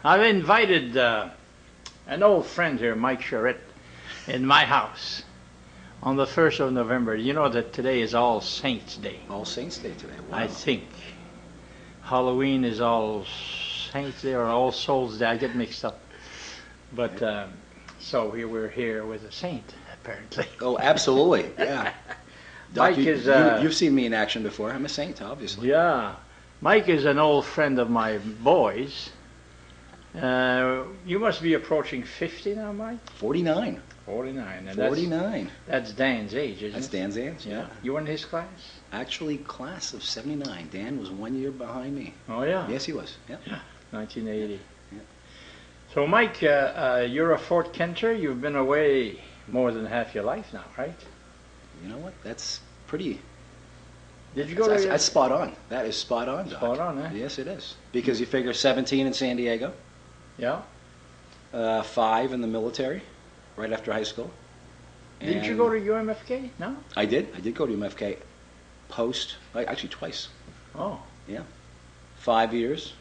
I've invited an old friend here, Mike Charette, in my house on the 1st of November. You know that today is All Saints Day. All Saints Day today. Wow. I think. Halloween is All Saints Day or All Souls Day. I get mixed up. But so we're here with a saint, apparently. Oh, absolutely. Yeah. Mike Doc, is. You've seen me in action before. I'm a saint, obviously. Yeah. Mike is an old friend of my boys. You must be approaching 50 now, Mike? 49. 49. And 49. That's Dan's age, isn't it? That's Dan's age, yeah. You were in his class? Actually, class of 79. Dan was 1 year behind me. Oh, yeah? Yes, he was. Yeah. 1980. Yeah. So, Mike, you're a Fort Kenter. You've been away more than half your life now, right? You know what? That's pretty... Did you go to... That's spot on. That is spot on, Doc. Spot on, eh? Yes, it is. Because you figure 17 in San Diego. Yeah. 5 in the military, right after high school. Didn't you go to UMFK? No? I did. I did go to UMFK post, actually twice. Oh. Yeah. 5 years,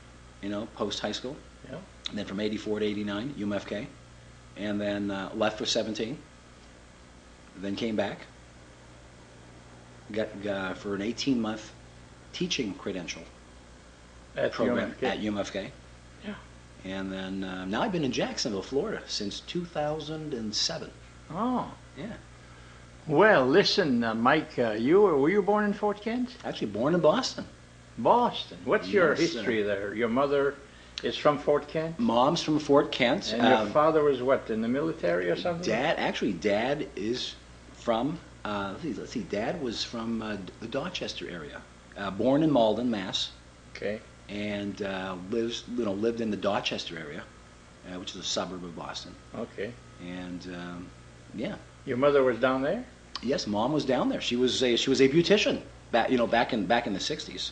post high school. Yeah. And then from 84 to 89, UMFK. And then left for 17. Then came back. Got for an 18-month teaching credential program UMFK. at UMFK. Yeah. And then now I've been in Jacksonville, Florida since 2007. Oh. Yeah. Well, listen, Mike, were you born in Fort Kent? Actually born in Boston. Boston. What's your Yes, history there? Your mother is from Fort Kent? Mom's from Fort Kent. And your father was what, in the military or something? Dad is from, let's see, Dad was from the Dorchester area. Born in Malden, Mass. Okay. And lived in the Dorchester area, which is a suburb of Boston. Okay. And yeah. Your mother was down there? Yes, Mom was down there. She was a beautician back in the 60s.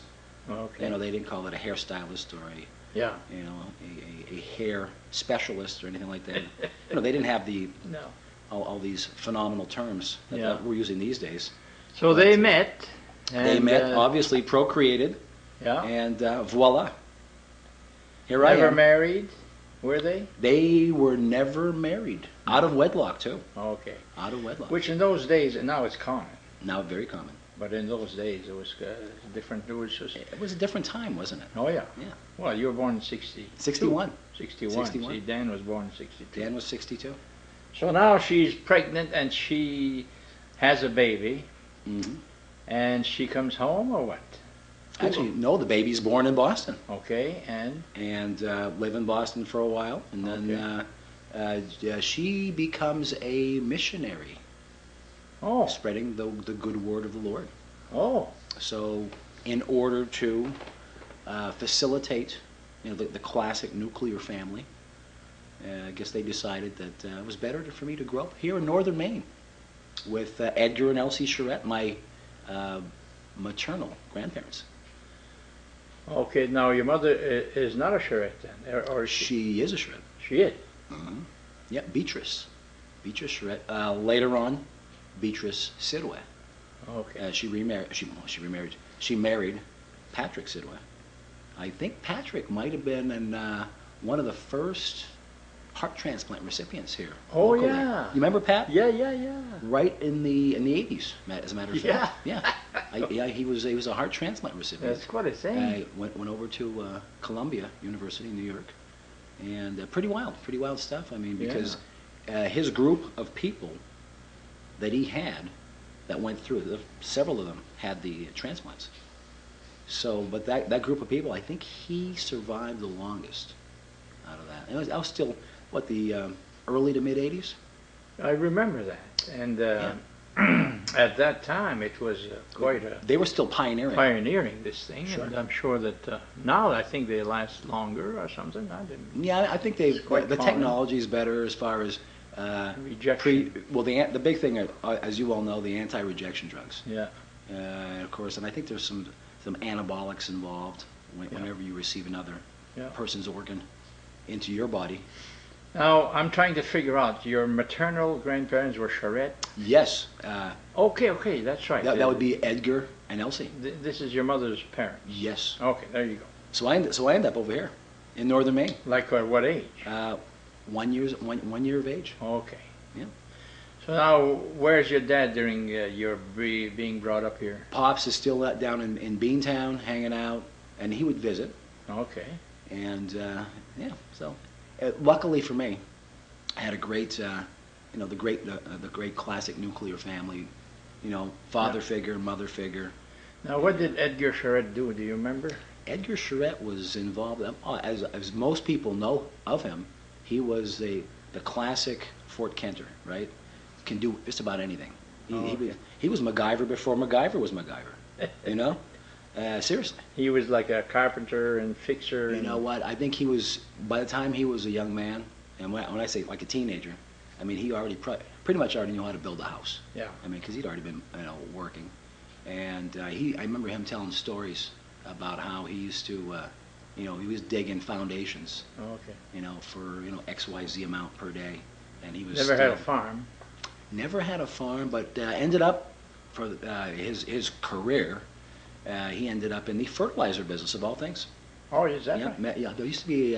Okay. They didn't call it a hairstylist or a hair specialist or anything like that. They didn't have all these phenomenal terms that we're using these days. So they met. They met, obviously procreated. Yeah. And voila. Here I am. Never married, were they? They were never married. Out of wedlock, too. Okay. Out of wedlock. Which in those days, and now it's common. Now very common. But in those days, it was different. It was a different time, wasn't it? Oh, yeah. Yeah. Well, you were born in 60. 61. 61. See, Dan was born in 62. Dan was 62. So now she's pregnant and she has a baby. Mm-hmm. And she comes home or what? Actually, no, the baby's born in Boston. Okay, and live in Boston for a while, and then she becomes a missionary. Oh, spreading the good word of the Lord. Oh, so in order to facilitate, the classic nuclear family, I guess they decided that it was better for me to grow up here in northern Maine with Edgar and Elsie Charette, my maternal grandparents. Okay, now your mother is not a Charette then, or she is a Charette. She is. Mm-hmm. Yeah, Beatrice Charette. Later on, Beatrice Sidway. Okay. She remarried. She married Patrick Sidway. I think Patrick might have been one of the first heart transplant recipients here. Oh locally. yeah. You remember Pat? Yeah. Right in the 80s, as a matter of fact. Yeah. Yeah. He was a heart transplant recipient. That's quite a thing. I went over to Columbia University in New York, and pretty wild stuff. I mean, because his group of people that he had that went through, several of them had the transplants. So, but that group of people, I think he survived the longest out of that. And I was still, the early to mid 80s? I remember that. And at that time, it was quite a... They were still pioneering this thing. Sure. And I'm sure that now I think they last longer or something. Yeah, I think the technology is better as far as... rejection. The big thing, as you all know, the anti-rejection drugs. Yeah. Of course, and I think there's some anabolics involved whenever you receive another person's organ into your body. Now, I'm trying to figure out, your maternal grandparents were Charette? Yes. Okay, that's right. That would be Edgar and Elsie. This is your mother's parents? Yes. Okay, there you go. So I end up over here. in northern Maine. Like at what age? 1 year of age. Okay. Yeah. So now, where's your dad during your being brought up here? Pops is still down in Beantown, hanging out, and he would visit. Okay. And yeah, so luckily for me, I had a great, the great classic nuclear family, father figure, mother figure. Now, what did Edgar Charette do? Do you remember? Edgar Charette was involved, as most people know of him, he was the classic Fort Kenter, right? Can do just about anything. He was MacGyver before MacGyver was MacGyver, seriously. He was like a carpenter and fixer. You know what? I think he was, by the time he was a young man, and when I say like a teenager, I mean, he already pretty much already knew how to build a house. Yeah. I mean, because he'd already been, working. And I remember him telling stories about how he used to, he was digging foundations. Oh, okay. For, XYZ amount per day. And he was Never had a farm. Never had a farm, but ended up, for his career, he ended up in the fertilizer business of all things. Oh, is that right? Yeah, there used to be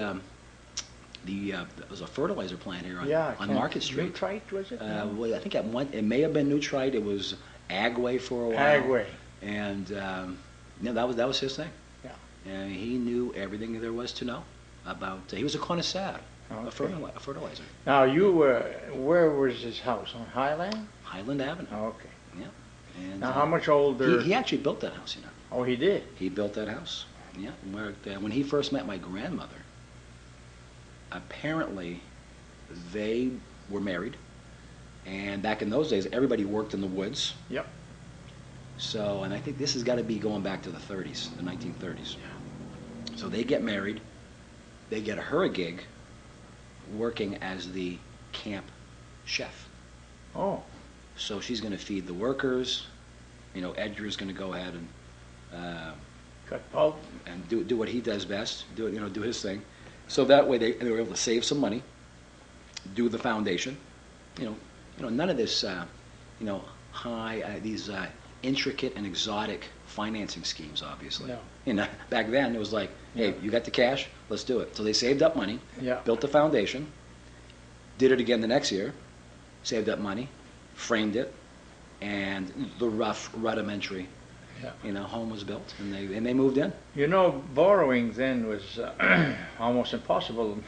there was a fertilizer plant here on Market Street. Nutrite, was it? Well, I think it may have been Nutrite. It was Agway for a while. Agway. And that was his thing. Yeah. And he knew everything there was to know about. He was a connoisseur. Okay. A fertilizer. Now, where was his house? On Highland? Highland Avenue. Okay. Yeah. And, now, how much older? He actually built that house, Oh, he did? He built that house. Yeah. When he first met my grandmother, apparently they were married. And back in those days, everybody worked in the woods. Yep. So, and I think this has got to be going back to the 30s, the 1930s. Yeah. So they get married. They get her a gig working as the camp chef. Oh. So she's going to feed the workers. Edgar's going to go ahead and cut pulp and do what he does best. Do his thing. So that way they were able to save some money, do the foundation. None of this, these intricate and exotic financing schemes, obviously. No. Back then it was like, hey, you got the cash, let's do it. So they saved up money, built the foundation, did it again the next year, saved up money, framed it, and the rough, rudimentary, home was built, and they moved in. Borrowing then was almost impossible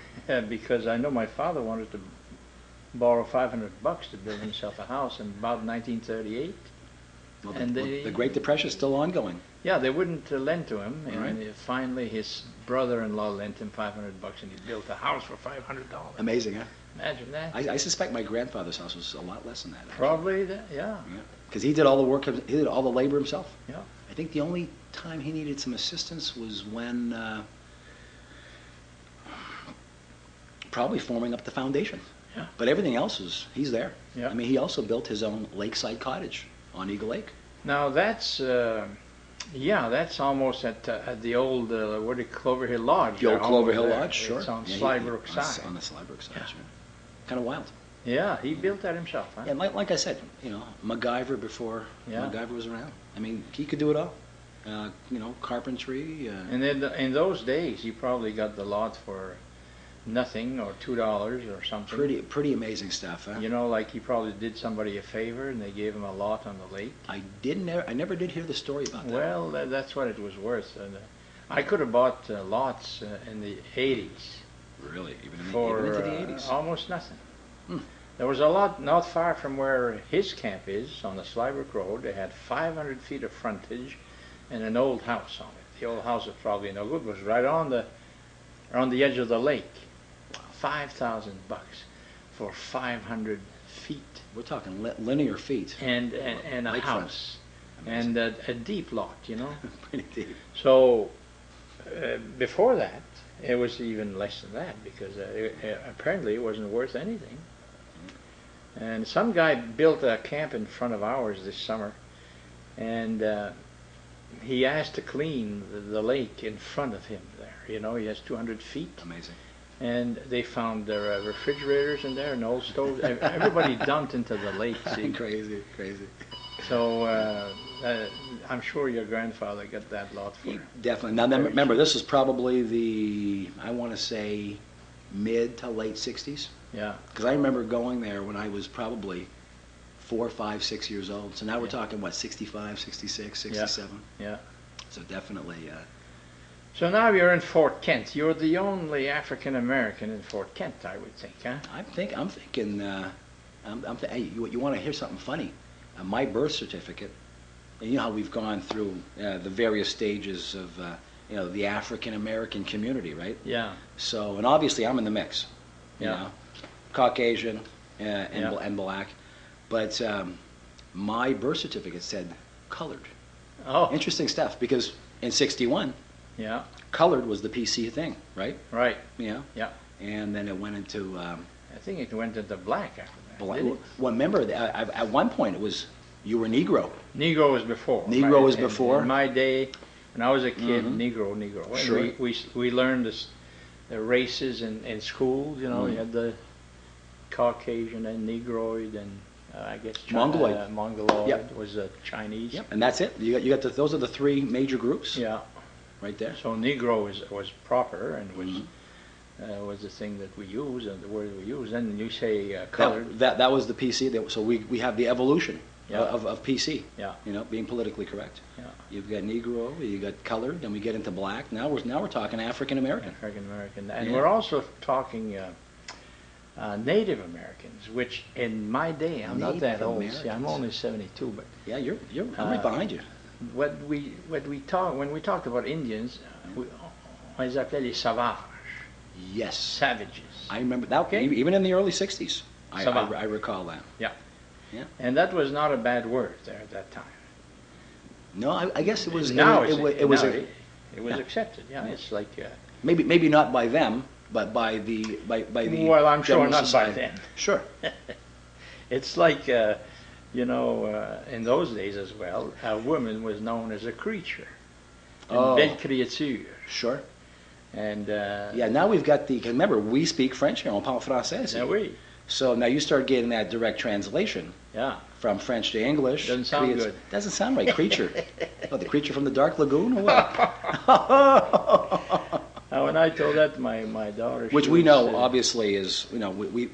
because I know my father wanted to borrow $500 to build himself a house in about 1938. Well, the Great Depression is still ongoing. Yeah, they wouldn't lend to him, and right. Finally his brother-in-law lent him $500, and he built a house for $500. Amazing, huh? Imagine that. I suspect my grandfather's house was a lot less than that. Actually. Probably that, yeah. Because he did all the work, he did all the labor himself. Yeah. I think the only time he needed some assistance was when probably forming up the foundation. Yeah. But everything else he's there. Yeah. I mean, he also built his own lakeside cottage on Eagle Lake. Now that's almost at the old Clover Hill Lodge. The old Clover Hill Lodge, sure. It's on Slybrook side. On the Slybrook side, sure. Kind of wild. Yeah, he built that himself, huh? Yeah, like I said, MacGyver before MacGyver was around. I mean, he could do it all. Carpentry. And then in those days, he probably got the lot for nothing or $2 or something. Pretty amazing stuff, huh? Like he probably did somebody a favor and they gave him a lot on the lake. I never did hear the story about that. Well, that's what it was worth. I could have bought lots in the 80s. Really? Even into the 80s? Almost nothing. There was a lot not far from where his camp is, on the Slybrook Road. They had 500 feet of frontage and an old house on it. The old house was probably no good. It was right on the edge of the lake. $5,000 for 500 feet. We're talking linear feet. And a house. And a deep lot, Pretty deep. So before that, it was even less than that because apparently it wasn't worth anything. And some guy built a camp in front of ours this summer, and he asked to clean the lake in front of him there. He has 200 feet. Amazing. And they found their refrigerators in there and old stoves. Everybody dumped into the lake. See? Crazy. So I'm sure your grandfather got that lot for Definitely. Now, remember, this is probably the, I want to say, mid to late 60s. Yeah. Because I remember going there when I was probably 4, 5, 6 years old. So now we're talking, what, 65, 66, 67? Yeah. So definitely. So now you're in Fort Kent. You're the only African American in Fort Kent, I would think, huh? I'm thinking, hey, you want to hear something funny? My birth certificate, and you know how we've gone through the various stages of, the African American community, right? Yeah. So, and obviously I'm in the mix, you know, Caucasian and black, but my birth certificate said colored. Oh. Interesting stuff, because in '61, yeah, colored was the PC thing, right? Right. Yeah. Yeah. And then it went into. I think it went into black after that. Black. Well, remember, at one point it was you were Negro. Negro was before. Negro right? was before. In my day, when I was a kid, Negro. And sure. We learned the races in school. You know, you had the Caucasian and Negroid and I guess Mongoloid. Mongoloid was Chinese. Yep. And that's it. You got those are the three major groups. Yeah. Right there. So Negro was proper and was the thing that we use and the word we use. And you say colored. That was the PC. So we have the evolution of PC. Yeah. You know, being politically correct. Yeah. You've got Negro, you got colored, then we get into black. Now we're talking African American. African American, and we're also talking Native Americans, which in my day, I'm not that old. See, I'm only 72, but yeah, I'm right behind you. When we talked about Indians, on les appelait les sauvages. Yes. Savages. I remember that. Okay. Even in the early '60s, I recall that. Yeah. Yeah. And that was not a bad word there at that time. No, I guess it was. Now it was accepted. Yeah, it's like maybe not by them, but by the well, I'm sure not society. by them. Sure. It's like in those days as well, a woman was known as a creature, belle créature. Sure. And yeah, now we've got remember we speak French here, on parle français. Oui. So now you start getting that direct translation. Yeah. From French to English. Doesn't sound good. Doesn't sound right. Creature. Oh, the creature from the Dark Lagoon or what? Now, when I told that to my daughter, which we know obviously is, we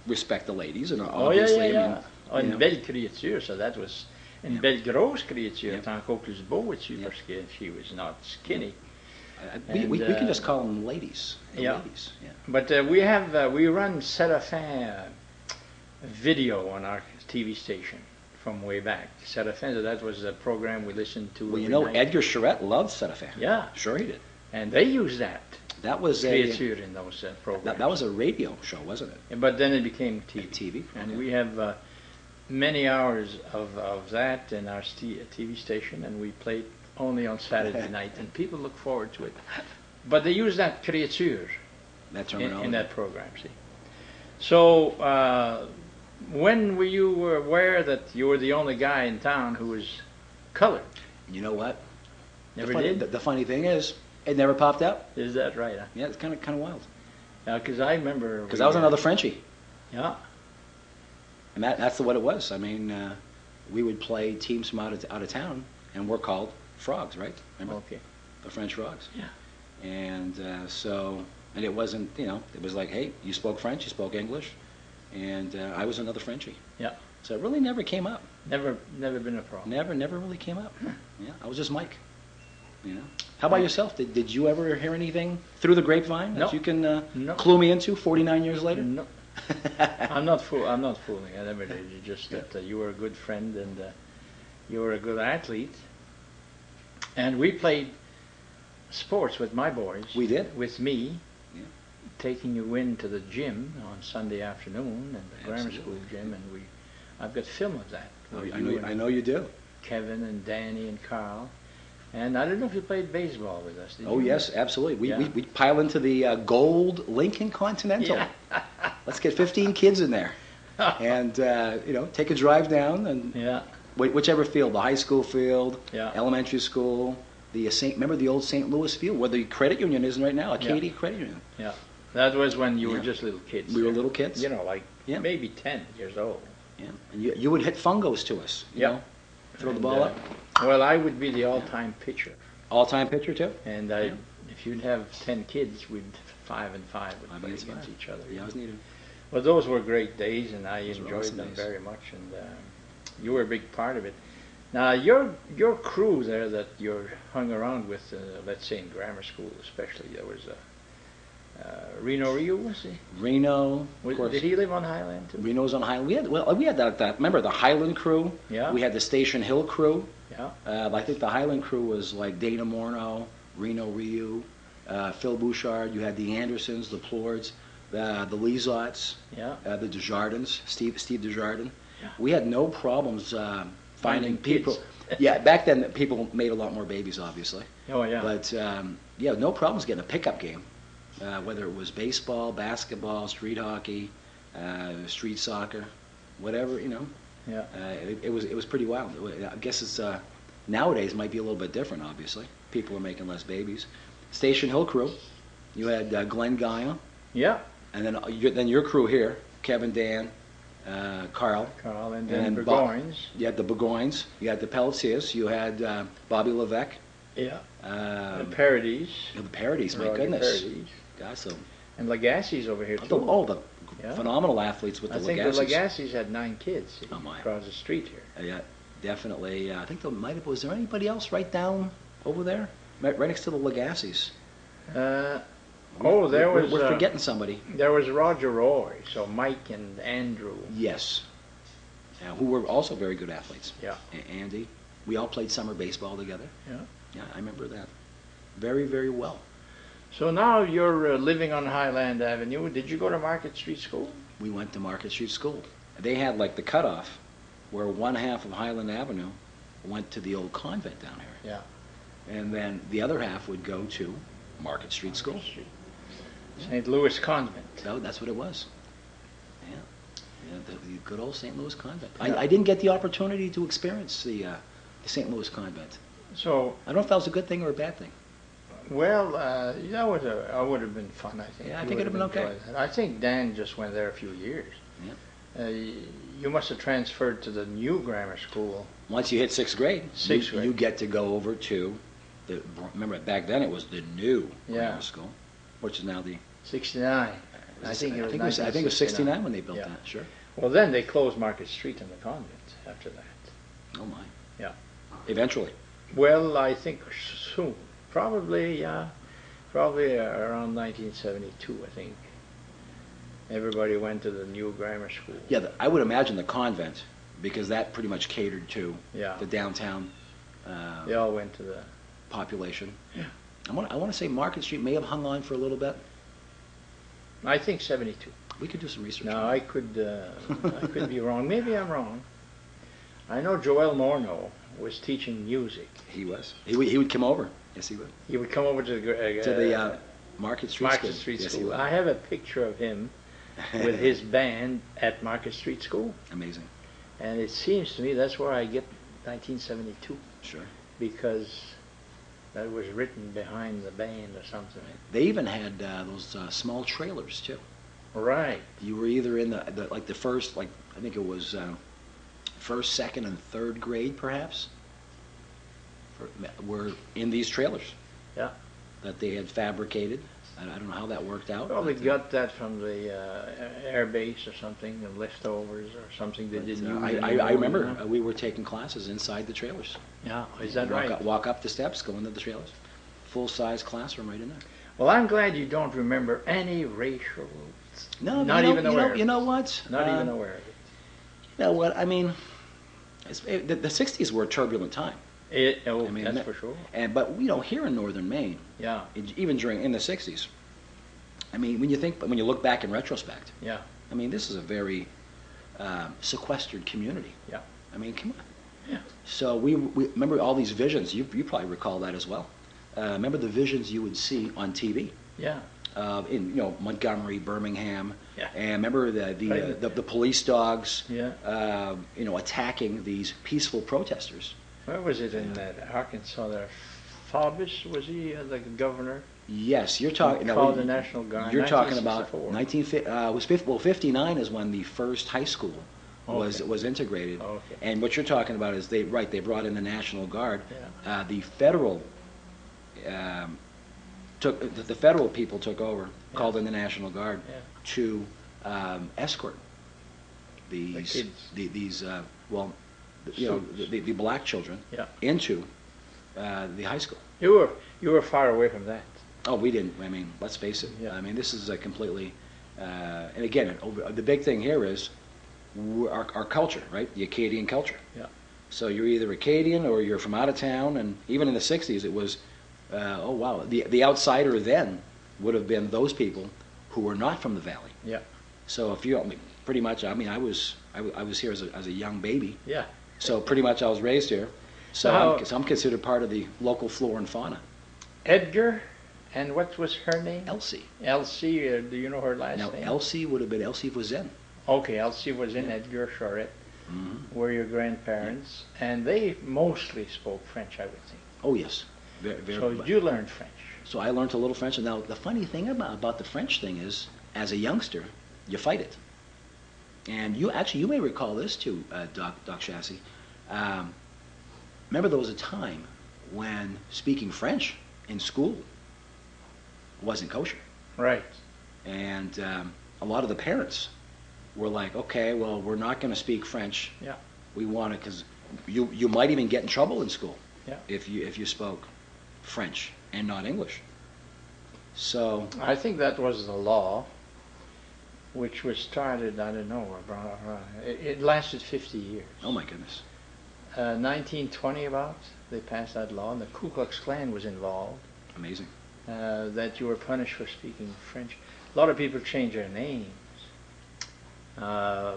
respect the ladies and obviously. Une belle créature, so that was une belle grosse créature, est encore plus beau dessus parce que she was not skinny. We can just call them ladies. Ladies. Yeah. But we run Séraphin video on our TV station from way back. Séraphin, that was a program we listened to. Well, night. Edgar Charette loved Séraphin. Yeah. Sure he did. And they used that. That was créature in those programs. That was a radio show, wasn't it? But then it became TV. TV. And we have many hours of that in our TV station, and we played only on Saturday night, and people look forward to it. But they use that créature in that program, see. So when were you aware that you were the only guy in town who was colored? You know what? Never did? The funny thing is, it never popped up. Is that right? Huh? Yeah, it's kind of wild. Because I remember... Because I was another Frenchie. Yeah. And that's what it was. I mean, we would play teams from out of town, and we're called frogs, right? Remember? Okay. The French frogs. Yeah. And and it wasn't, it was like, hey, you spoke French, you spoke English, and I was another Frenchie. Yeah. So it really never came up. Never been a problem. Never really came up. Yeah, I was just Mike. How about yourself? Did you ever hear anything through the grapevine that you can clue me into 49 years later? No. I'm not fooling. I never did. It's just that you were a good friend and you were a good athlete. And we played sports with my boys. We did. With me, taking you into the gym on Sunday afternoon, and the grammar school gym, and I've got film of that. I know you do. Kevin and Danny and Carl. And I don't know if you played baseball with us. Did you? Yes, absolutely. We pile into the gold Lincoln Continental. Yeah. Let's get 15 kids in there, and take a drive down and whichever field, the high school field, elementary school, remember the old St. Louis field where the credit union is right now, Acadia Credit Union. Yeah, that was when you were just little kids. We were little kids. Like maybe 10 years old. Yeah, and you would hit fungos to us. You know, throw the ball up. Well, I would be the all-time pitcher. All-time pitcher too. And if you'd have 10 kids, we'd 5 and 5 would play against each other. Yeah, I was needed. Well, those were great days, and I Those were enjoyed awesome them days. very much. And you were a big part of it. Now, your crew there that you hung around with, let's say in grammar school especially, there was Reno Ryu, was he? Reno, of course. Did he live on Highland too? Reno's on Highland. We had that. Remember the Highland crew? Yeah. We had the Station Hill crew. Yeah. I think the Highland crew was like Dana Morneau, Reno Ryu, Phil Bouchard. You had the Andersons, the Plords, the Lizots, Yeah. the Desjardins, Steve Desjardins. Yeah. We had no problems finding kids. people. Yeah, back then people made a lot more babies, obviously. Oh yeah. But yeah, no problems getting a pickup game, whether it was baseball, basketball, street hockey, street soccer, whatever, you know. Yeah. It was pretty wild. I guess it's nowadays might be a little bit different. Obviously, people are making less babies. Station Hill crew, you had Glenn Guyon, Yeah. and then your crew here, Kevin, Dan, Carl, And then and Burgoynes. You had the Burgoynes, you had the Pelletiers, you had Bobby Levesque. Yeah. The Parodies. Parodies, my Roger goodness. Parodies. God, so And Lagasse's over here too. the Yeah. phenomenal athletes with I the think Lagasses. the Lagasses had 9 kids Oh, my. across the street here. Yeah, definitely. I think was there anybody else right down over there? Right next to the Lagasses. There We're was forgetting somebody. there was Roger Roy, so Mike and Andrew. Yes. Who were also very good athletes. Yeah. Andy. We all played summer baseball together. Yeah. Yeah, I remember that. Very, very well. So now you're living on Highland Avenue. Did you go to Market Street School? We went to Market Street School. They had like the cutoff where one half of Highland Avenue went to the old convent down here. Yeah. And then the other half would go to Market Street School. St. Louis Convent. So that's what it was. Yeah. Yeah, the good old St. Louis Convent. Yeah. I didn't get the opportunity to experience the St. Louis Convent. So, I don't know if that was a good thing or a bad thing. well, that would have been fun, I think. Yeah, I You think it'd have would been okay. enjoyed that. I think Dan just went there a few years. Yeah. You must have transferred to the new grammar school. Once you hit sixth grade, Sixth grade. you get to go over to remember back then it was the new Yeah. grammar school, which is now the 69. I think it was I think it was 69 when they built Yeah. that. Sure. Well, then they closed Market Street in the convent after that. Oh my. Yeah. Eventually. Well, I think soon. Probably around 1972, I think. Everybody went to the new grammar school. Yeah, I would imagine the convent, because that pretty much catered to Yeah. the downtown They all went to the... population. Yeah. I want to say Market Street may have hung on for a little bit. I think 72. We could do some research. Now, on I that. could be wrong. Maybe I'm wrong. I know Joel Morneau was teaching music. He was. He would come over. Yes, he would. He would come over to To the Market Street Market School. Street Yes, he School. would. I have a picture of him with his band at Market Street School. Amazing. And it seems to me that's where I get 1972, Sure. because that was written behind the band or something. They even had those small trailers too. Right. You were either in the first, like I think it was first, second, and third grade perhaps. Were in these trailers. Yeah. That they had fabricated. I don't know how that worked out. Probably but, got that from the air base or something, the leftovers or something they didn't use I anymore, remember you know? we were taking classes inside the trailers. Yeah, is that right? Walk up the steps, go into the trailers. Full-size classroom right in there. Well, I'm glad you don't remember any racial... No, Not even aware of it. You know what? Not even aware of it. You know what? I mean, the 60s were a turbulent time. I mean, that's for sure. But here in northern Maine, Yeah, even in the 60s, I mean, when you look back in retrospect, yeah, I mean, this is a very sequestered community. yeah. I mean, come on. Yeah. So we remember all these visions. You probably recall that as well. Remember the visions you would see on TV Yeah. in Montgomery, Birmingham, Yeah. and remember the police dogs, Yeah. attacking these peaceful protesters. Where was it in Arkansas there? Faubus, was he the governor? Yes, you're talking. Called the National Guard. You're talking about 1964. 59 is when the first high school was integrated. Okay. And what you're talking about is they brought in the National Guard. Yeah. The federal the federal people took over, called in the National Guard to escort these the black children into the high school. You were far away from that. Oh, we didn't. I mean, let's face it. Yeah. I mean, this is a completely. And again, the big thing here is our culture, right? The Acadian culture. Yeah. So you're either Acadian or you're from out of town, and even in the '60s, it was, oh wow, the outsider then would have been those people who were not from the valley. Yeah. So if you, I mean, pretty much, I mean, I was here as a young baby. Yeah. So pretty much, I was raised here. So I'm considered part of the local flora and fauna. Edgar, and what was her name? Elsie. Elsie. Do you know her last Now, name? Elsie would have been Elsie Voisin. Okay, Elsie was in. Edgar, Charette were your grandparents, and they mostly spoke French, I would think. Oh yes, very. So you learned French. So I learned a little French. And now the funny thing about the French thing is, as a youngster, you fight it. And you may recall this too, Doc Chassis. Remember, there was a time when speaking French in school wasn't kosher. Right. And a lot of the parents were like, okay, well, we're not going to speak French. Yeah. We want it because you might even get in trouble in school if you spoke French and not English. So I think that was the law, which was started, I don't know, it lasted 50 years. oh my goodness. 1920 about, they passed that law, and the Ku Klux Klan was involved. Amazing. That you were punished for speaking French. A lot of people changed their names. I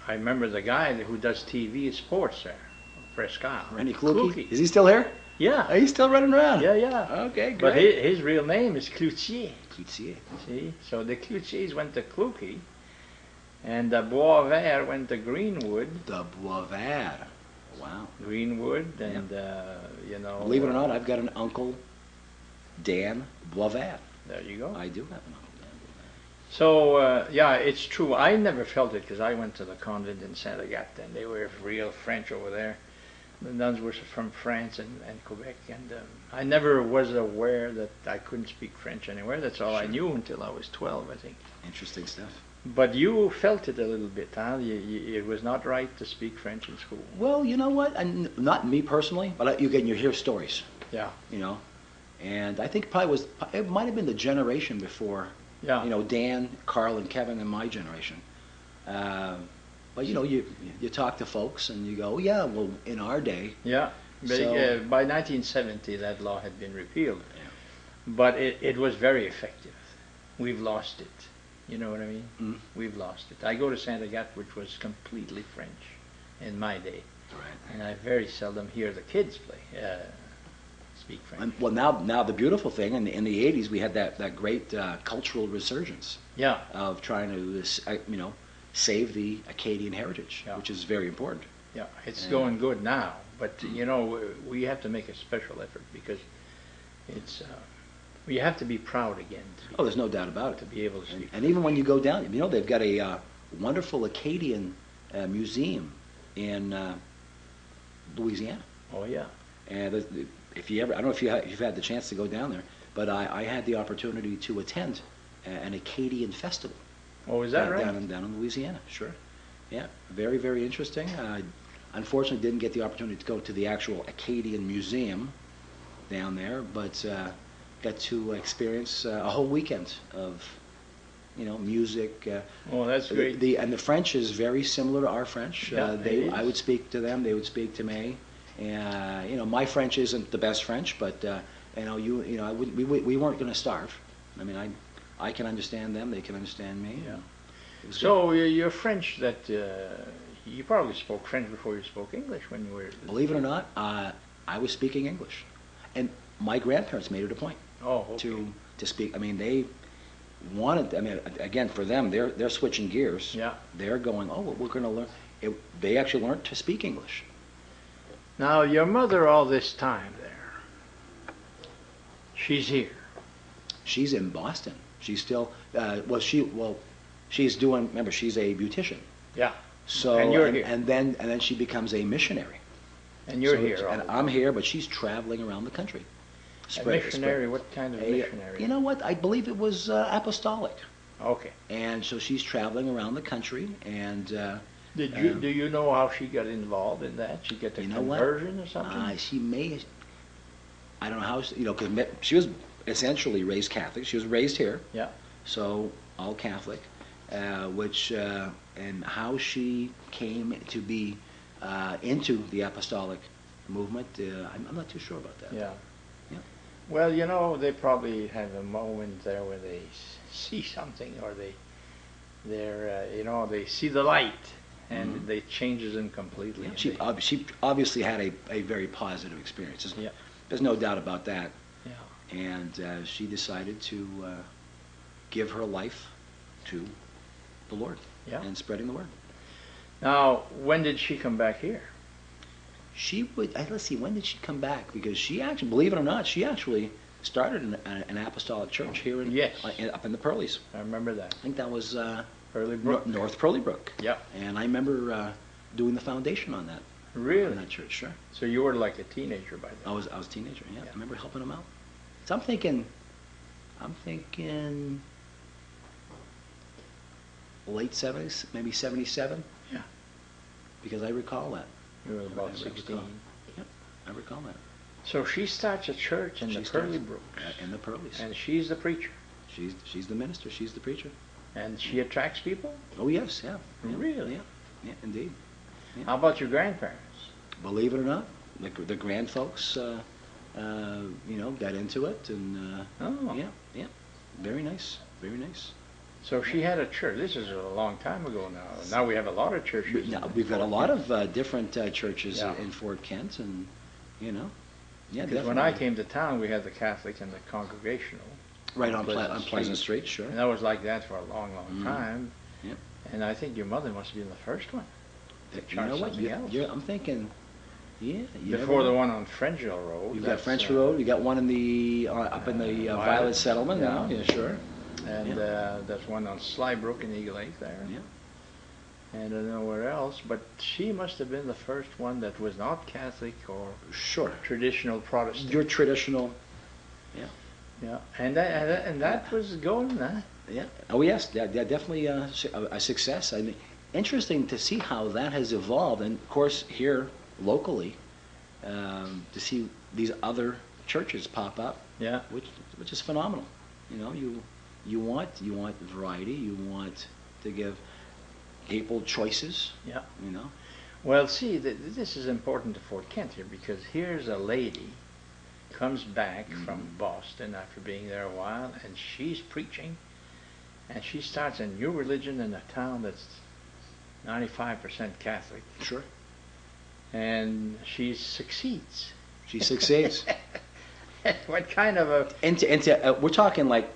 remember the guy who does TV sports there, Prescott. Randy Kluge? Is he still here? Yeah. He's still running around? Yeah. Okay, great. But his real name is Cloutier. Cloutier. See? So the Cloutiers went to Kluge, and the Boisvert went to Greenwood. The Boisvert. Wow. Greenwood, and you know. Believe it or not, I've got an uncle, Dan Boisvert. There you go. I do have an uncle, Dan Boisvert. So yeah, it's true. I never felt it because I went to the convent in Saint Agathe, and they were real French over there. The nuns were from France and Quebec, and I never was aware that I couldn't speak French anywhere. That's all I knew until I was 12, I think. Interesting stuff. But you felt it a little bit, huh? It was not right to speak French in school. Well, you know what? Not me personally, but you hear stories. Yeah. You know, and I think it might have been the generation before. Yeah. You know, Dan, Carl, and Kevin, and my generation. But you know, you talk to folks and you go, oh, yeah, well, in our day. Yeah. But by 1970, that law had been repealed. Yeah. But it was very effective. We've lost it. You know what I mean? Mm-hmm. We've lost it. I go to Saint Agathe, which was completely French in my day. Right. And I very seldom hear the kids speak French. Well, now the beautiful thing, in the 80s, we had that great cultural resurgence. Yeah. Of trying to, save the Acadian heritage, which is very important. Yeah, it's going good now, but you know, we have to make a special effort because it's we have to be proud again. There's no doubt about it. To be able to speak. And even when you go down, you know, they've got a wonderful Acadian museum in Louisiana. Oh yeah. And if you ever, I don't know if you've had the chance to go down there, but I had the opportunity to attend an Acadian festival. Oh, is that right? Down in Louisiana, sure. Yeah, very, very interesting. Unfortunately, didn't get the opportunity to go to the actual Acadian Museum down there, but got to experience a whole weekend of, music. Oh, that's great. And the French is very similar to our French. Yeah, I would speak to them, they would speak to me. And my French isn't the best French, but we weren't going to starve. I mean, I can understand them, they can understand me. Yeah. So you're French, that you probably spoke French before you spoke English when you were... Believe it or not, I was speaking English. And my grandparents made it a point to speak. I mean, they wanted, again, for them, they're switching gears. Yeah. They're going, we're going to learn. They actually learned to speak English. Now, your mother all this time there, she's here. She's in Boston. She's still, she's doing, remember, she's a beautician. Yeah. So And you're here. and then she becomes a missionary. And you're So here. and I'm here, but she's traveling around the country. A missionary? What kind of missionary? You know what? I believe it was apostolic. Okay. And so she's traveling around the country, and Do you know how she got involved in that? She got the conversion or something? She may. I don't know how. Because she was essentially raised Catholic. She was raised here. Yeah. So all Catholic, and how she came to be into the apostolic movement, I'm not too sure about that. Yeah. Yeah. Well, they probably have a moment there where they see something, or they see the light, and it changes them completely. Yeah, she obviously had a very positive experience. There's no doubt about that. Yeah. And she decided to give her life to the Lord and spreading the word. Now, when did she come back here? Let's see, when did she come back? Because she actually, believe it or not, she actually started an apostolic church here up in the Pearlies. I remember that. I think that was Pearly Brook. North Pearly Brook. Yeah. And I remember doing the foundation on that. Really? In that church, sure. So you were like a teenager by then? I was a teenager, yeah. I remember helping them out. So I'm thinking late 70s, maybe 77. Yeah. Because I recall that. You were about 16. Yep, I recall that. So she starts a church in the Pearly Brooks. In the Pearlies. And she's the preacher. She's the minister. She's the preacher. And she attracts people? Oh yes, yeah. Really? Yeah, indeed. Yeah. How about your grandparents? Believe it or not, the grand folks, got into it, and yeah, very nice, very nice. So she had a church. This is a long time ago now. Now we have a lot of churches. Now we've got a lot of different churches in Fort Kent, and Because when I came to town, we had the Catholic and the Congregational. Right on Pleasant Street, sure. And that was like that for a long, long time. Yep. And I think your mother must have been the first one. You know what? I'm thinking. Yeah. Before the one on Frenchville Road. You've got French Road. You got one in the up in the Violet Settlement now. Yeah, sure. And there's one on Slybrook in Eagle Lake there. Yeah. And I don't know where else, but she must have been the first one that was not Catholic or traditional Protestant. Your traditional. Yeah. Yeah, and that was going, huh? Yeah. Oh yes, definitely a success. I mean, interesting to see how that has evolved, and of course here locally, to see these other churches pop up. Yeah. Which is phenomenal. You want variety. You want to give people choices. Yeah. Well, see, this is important to Fort Kent here, because here's a lady comes back from Boston after being there a while, and she's preaching, and she starts a new religion in a town that's 95% Catholic. Sure. And she succeeds. She succeeds. What kind of a... Into we're talking like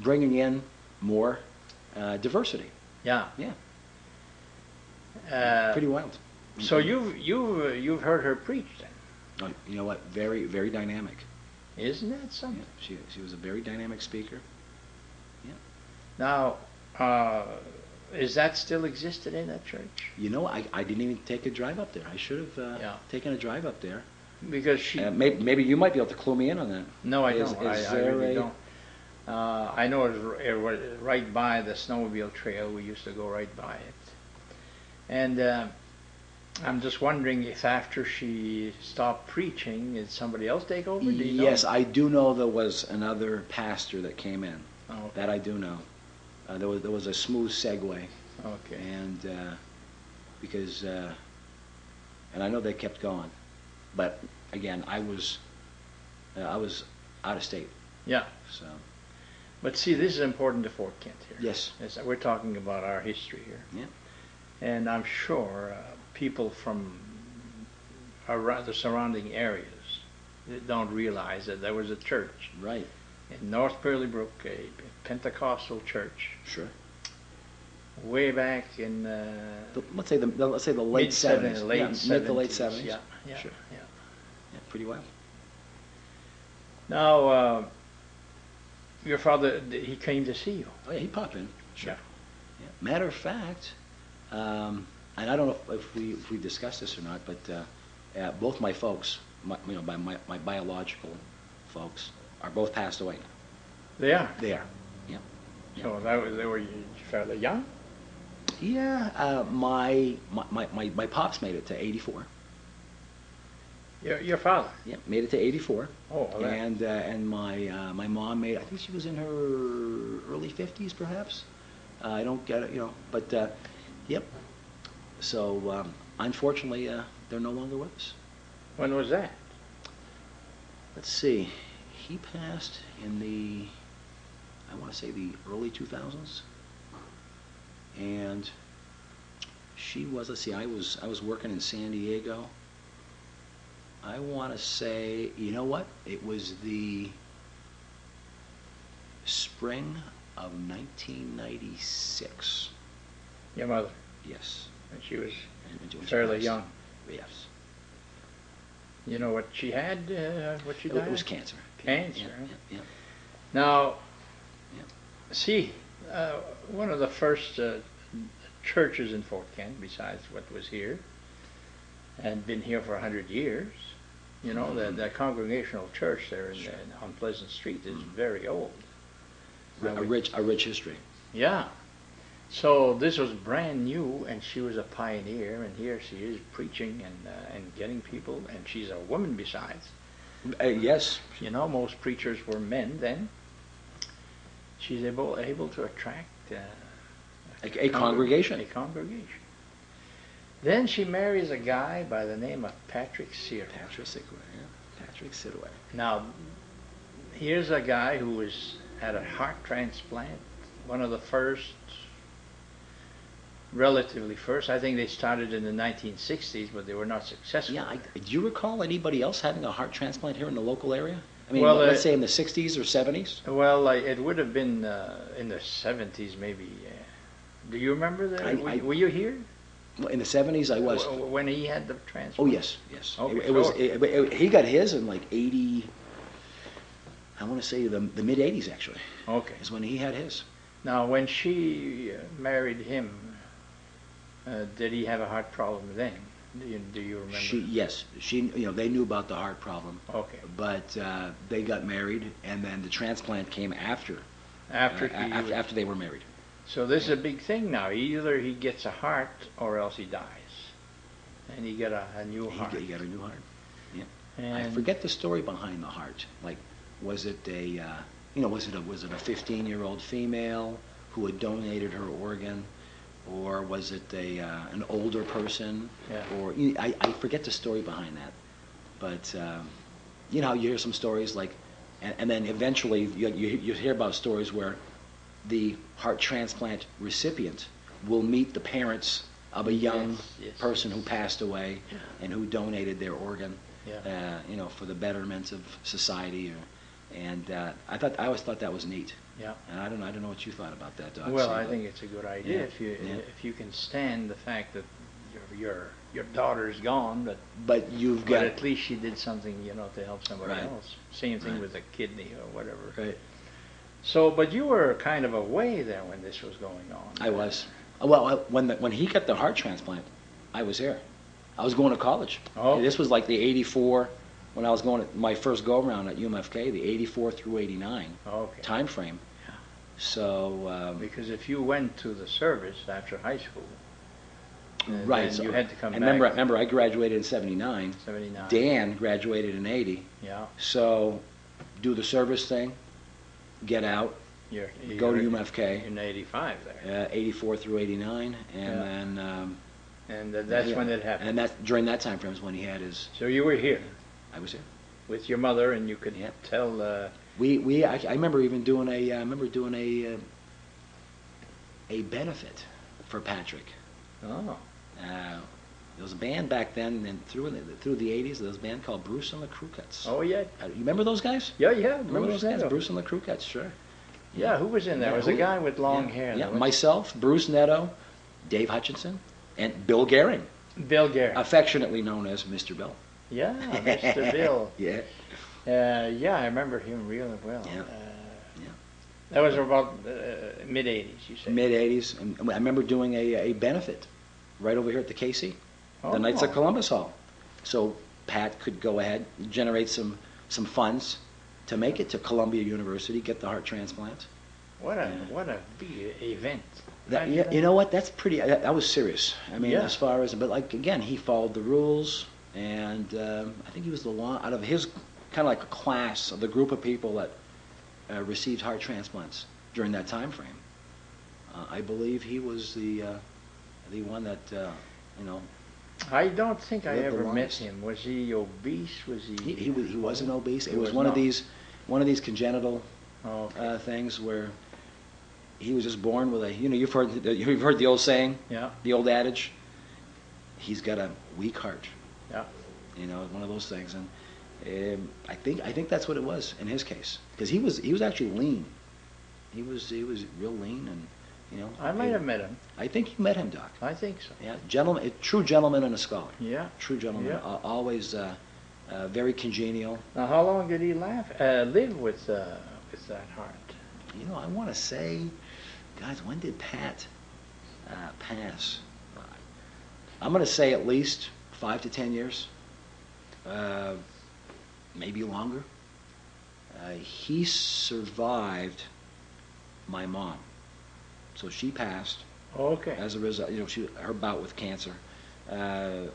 bringing in more diversity. Yeah. Yeah. Pretty wild. So you've heard her preach then? Oh, you know what? Very, very dynamic. Isn't that something? Yeah, she was a very dynamic speaker. Yeah. Now, is that still existed in that church? I didn't even take a drive up there. I should have taken a drive up there. Because she... maybe you might be able to clue me in on that. No, I don't. I really don't. I know it was right by the snowmobile trail. We used to go right by it. And I'm just wondering if after she stopped preaching, did somebody else take over? Do you know? Yes, I do know there was another pastor that came in. Oh, okay. That I do know. There was a smooth segue. Okay. And because and I know they kept going, but again, I was out of state. Yeah. So. But see, this is important to Fort Kent here. Yes. We're talking about our history here. Yeah. And I'm sure people from around the surrounding areas don't realize that there was a church. Right. In North Pearly Brook, a Pentecostal church. Sure. Way back in let's say the late 70s. Mid to late 70s. Yeah. Sure. Yeah, pretty well. Now, your father, he came to see you. Oh yeah, he popped in. Sure. Yeah. Yeah. Matter of fact, And I don't know if we discussed this or not, but both my folks, my biological folks, are both passed away. They are. They are. Yeah. So they were fairly young. Yeah. My pops made it to 84. Your father. Yeah, made it to 84. Oh, well, and my mom made. I think she was in her early 50s, perhaps. I don't get it, but yep. So unfortunately, they're no longer with us. When was that? Let's see. He passed in I want to say the early 2000s, and she was. Let's see. I was working in San Diego. I want to say, you know what? It was the spring of 1996. Your mother. Yes. And she was And fairly young. Yes. You know what she had? What she died? It was cancer. Cancer. Yeah. Now, Yeah. see, one of the first churches in Fort Kent, besides what was here, and been here for 100 years, the Congregational Church there on Pleasant Street is very old. A rich history. Yeah. So this was brand new, and she was a pioneer, and here she is preaching and getting people, and she's a woman besides. Yes. Most preachers were men then. She's able to attract a congregation. A congregation. Then she marries a guy by the name of Patrick Sidway. Patrick Sidway. Now, here's a guy who had a heart transplant, one of the first, relatively first. I think they started in the 1960s, but they were not successful. Yeah. Do you recall anybody else having a heart transplant here in the local area? I mean, Well, let's say in the 60s or 70s? Well, it would have been in the 70s, maybe. Do you remember that? Were you here? In the 70s, I was. When he had the transplant? Oh, yes. Okay, he got his in like 80, I want to say the mid-80s, actually. Okay. Is when he had his. Now, when she married him, did he have a heart problem then? Do you remember? Yes. They knew about the heart problem. Okay. But they got married, and then the transplant came after. After they were married. So this is a big thing now. Either he gets a heart or else he dies. And he got a new heart. He got a new heart. Yeah. And I forget the story behind the heart. Like, was it was it a 15-year-old female who had donated her organ, or was it an older person? Yeah. Or I forget the story behind that. But you hear some stories like, and then eventually you hear about stories where the heart transplant recipient will meet the parents of a young person who passed away and who donated their organ, for the betterment of society. I always thought that was neat. Yeah. And I don't know what you thought about that, Doc. Well, I think it's a good idea if you can stand the fact that your daughter's gone, but you've got. But at least she did something, to help somebody else. Same thing with a kidney or whatever. Right. So, but you were kind of away there when this was going on. I was. Well, when he got the heart transplant, I was here. I was going to college. Oh. This was like the 84, when I was going to my first go-around at UMFK, the 84 through 89 time frame. Yeah. So... because if you went to the service after high school, right, then you had to come back. Remember, I graduated in 79. 79. Dan graduated in 80. Yeah. So, do the service thing, get out, go to UMFK. In 85 there. 84 through 89, and then... and that's when it happened. And during that time frame is when he had his... So you were here. I was here. With your mother, and you could tell... I remember even doing a benefit for Patrick. Oh. There was a band back then, and through the 80s, there was a band called Bruce and the Crew Cuts. Oh, yeah. You remember those guys? Yeah. Remember those guys? Bruce and the Crew Cuts, sure. Yeah, who was in there? It was a guy with long hair. Yeah, myself, Bruce Netto, Dave Hutchinson, and Bill Gehring. Bill Gehring. Affectionately known as Mr. Bill. Yeah, Mr. Bill. Yeah. I remember him really well. Yeah. That was about mid-80s, you said? Mid-80s. And I remember doing a benefit right over here at the KC, the Knights of Columbus Hall. So Pat could go ahead, generate some funds to make it to Columbia University, get the heart transplant. What a big event. That, you know what? That's pretty. That was serious. I mean, as far as, but like again, he followed the rules, and I think he was the one out of his kind of like a class of the group of people that received heart transplants during that time frame. I believe he was the one that you know. I don't think I ever met him. Was he obese? Was he? He wasn't obese. It was one of these congenital things where he was just born with a. You know, you've heard the old saying. Yeah. The old adage. He's got a weak heart. Yeah. You know, one of those things, and I think that's what it was in his case, because he was actually lean. He was real lean, and you know. I might have met him. I think you met him, Doc. I think so. Yeah, gentleman, a true gentleman and a scholar. Yeah. True gentleman. Yeah. Always very congenial. Now, how long did he live with that heart? You know, I want to say, guys, when did Pat pass? I'm going to say at least 5 to 10 years, maybe longer. He survived my mom, so she passed. Okay. As a result, you know, her bout with cancer, and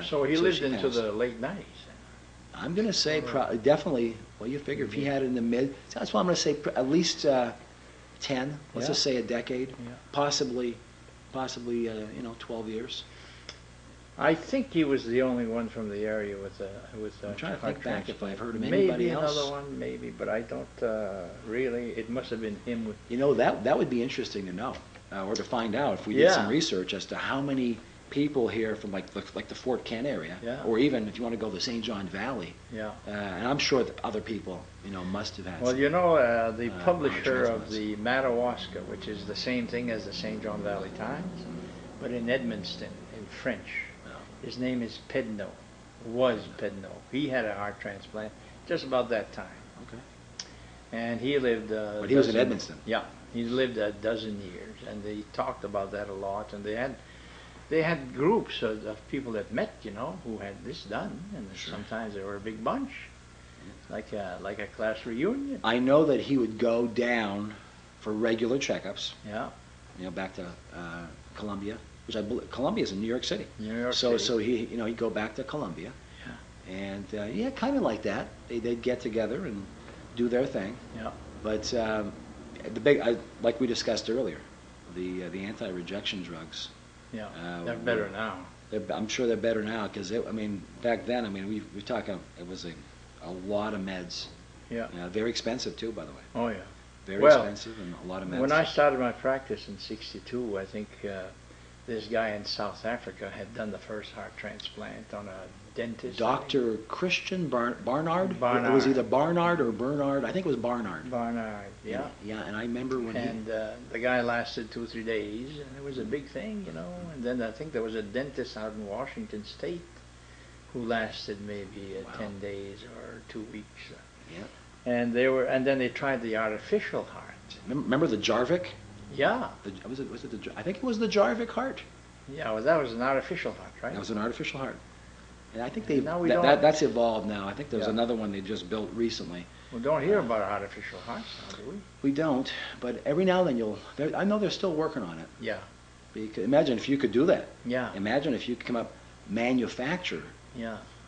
so he lived into the late 90s. I'm going to say definitely. Well, you figure if he had it in the mid, that's why I'm going to say at least 10. Let's just say a decade, possibly 12 years. I think he was the only one from the area with I'm trying to think back if I've heard of maybe anybody else. Another one, maybe, but I don't really. It must have been him. With you know, that would be interesting to know or to find out if we did some research as to how many people here from like the Fort Kent area, or even if you want to go to the St. John Valley. Yeah. And I'm sure that other people, must have had. Well, the publisher of the Madawaska, which is the same thing as the St. John Valley Times, but in Edmundston, in French. His name is Pedneau. Was Pedneau. He had a heart transplant just about that time. Okay. And he lived. But he was in Edmundston. Yeah, he lived a dozen years, and they talked about that a lot. And they had groups of people that met, who had this done, and sometimes they were a big bunch, like a class reunion. I know that he would go down for regular checkups. Yeah. Back to Columbia. Which I believe Columbia is in New York City. New York City. So he, he'd go back to Columbia, and kind of like that. They'd get together and do their thing. Yeah. But like we discussed earlier, the anti-rejection drugs. Yeah. They're better now. I'm sure they're better now because back then we're talking it was a lot of meds. Yeah. Very expensive too, by the way. Oh yeah. Very expensive and a lot of meds. When I started my practice in '62, I think. This guy in South Africa had done the first heart transplant on a dentist. Dr. Christian Barnard? Barnard. It was either Barnard or Bernard. I think it was Barnard. Barnard, yeah. Yeah, and I remember when the guy lasted 2 or 3 days, and it was a big thing, And then I think there was a dentist out in Washington State who lasted maybe 10 days or 2 weeks. Yeah. And then they tried the artificial heart. Remember the Jarvik? Yeah. I think it was the Jarvik heart. Yeah, well, that was an artificial heart, right? That was an artificial heart. And I think that's evolved now. I think there's another one they just built recently. We don't hear about artificial hearts now, do we? We don't, but every now and then I know they're still working on it. Yeah. Because imagine if you could do that. Yeah. Imagine if you could come up, manufacture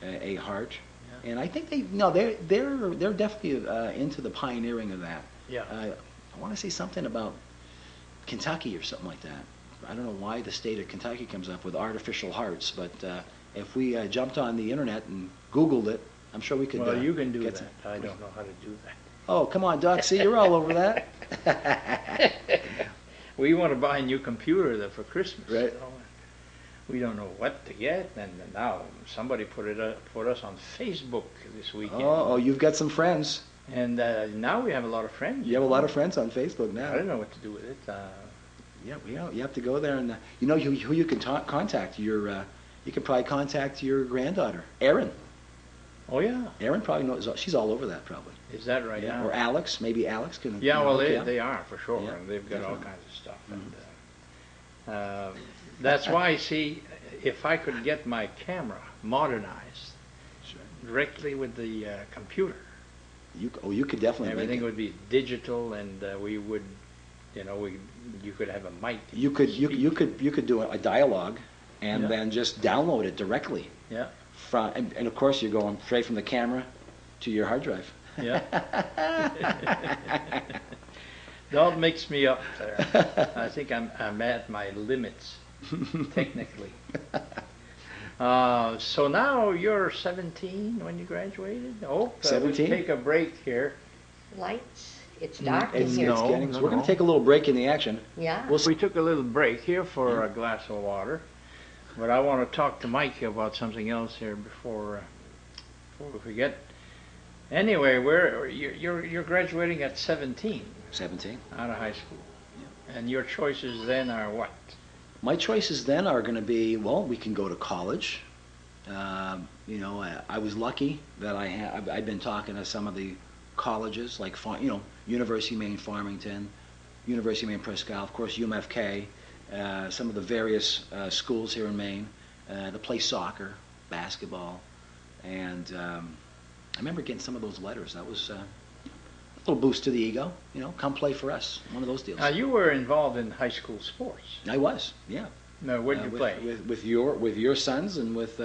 a heart. Yeah. And I think they're definitely into the pioneering of that. Yeah. I want to say something about Kentucky or something like that. I don't know why the state of Kentucky comes up with artificial hearts, but if we jumped on the internet and Googled it, I'm sure we could. Well, you can do that. I don't know how to do that. Oh, come on, Doc. See, you're all over that. We want to buy a new computer for Christmas. Right. We don't know what to get, and now somebody put us on Facebook this weekend. Oh, you've got some friends. And now we have a lot of friends. You have a lot of friends on Facebook now. I don't know what to do with it. You have to go there and who you can contact. You can probably contact your granddaughter, Erin. Oh yeah. Erin probably knows. She's all over that probably. Is that right? Yeah. Or Alex, maybe Alex can. Yeah, well they are for sure. Yeah, and they've got definitely. all kinds of stuff. Mm-hmm. And That's why, see, if I could get my camera modernized directly with the computer, You could definitely everything make it. would be digital, and we would, you could have a mic. You could do a dialogue and Yeah. then just download it directly Yeah, from, and of course you're going straight from the camera to your hard drive. yeah. Don't mix me up there. I think I'm at my limits, technically. So now you're 17 when you graduated? Oh, 17? We'll take a break here. Lights. It's dark in It's here. getting, so we're going no. to take a little break in the action. Yeah. We took a little break here for a glass of water, but I want to talk to Mike about something else here before we forget. Anyway, you're graduating at 17 17. out of high school, and your choices then are what? My choices then are going to be, well, we can go to college. I was lucky that I've been talking to some of the colleges, like, University of Maine Farmington, University of Maine Prescott, of course, UMFK, some of the various schools here in Maine that play soccer, basketball, and I remember getting some of those letters. That was a little boost to the ego, come play for us, one of those deals. Now you were involved in high school sports. I was, yeah. No, where did you play? With your sons and with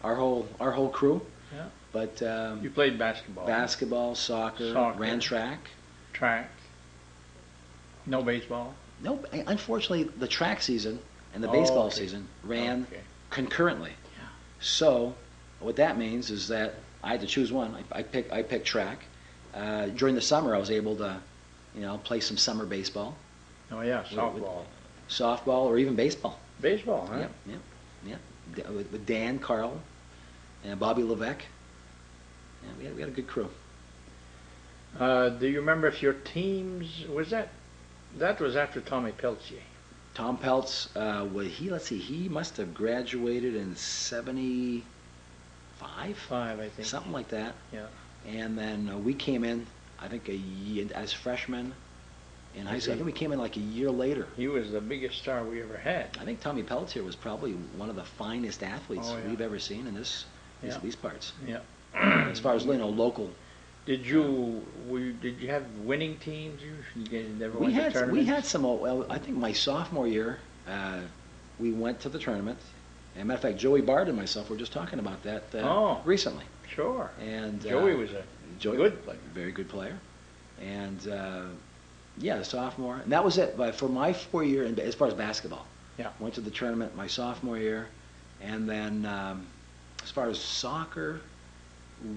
our whole crew. Yeah. But You played basketball. basketball, soccer, ran track. Track. No baseball. No, unfortunately, the track season and the Oh, baseball okay. season ran Okay. concurrently. Yeah. So what that means is that I had to choose one. I picked track. During the summer, I was able to, play some summer baseball, Oh yeah, With- softball. softball, or even baseball. Baseball, huh? Yeah. With Dan, Carl, and Bobby Levesque. Yeah, we had a good crew. Do you remember if your teams that was after Tommy Peltier? Tom Peltz, he must have graduated in 75, 5, I think. something like that. Yeah. And then we came in, I think, a year, as freshmen in high school. I think we came in like a year later. He was the biggest star we ever had. I think Tommy Pelletier was probably one of the finest athletes Oh, yeah. we've ever seen in Yeah. these parts. Yeah. As far as local, Did you have winning teams? You guys never we went to had tournaments? some. Well, I think my sophomore year, we went to the tournament. As a matter of fact, Joey Bard and myself were just talking about that recently. Sure. And Joey was a good player. very good player, and the sophomore, and that was it. But for my 4 year, as far as basketball, went to the tournament my sophomore year, and then as far as soccer,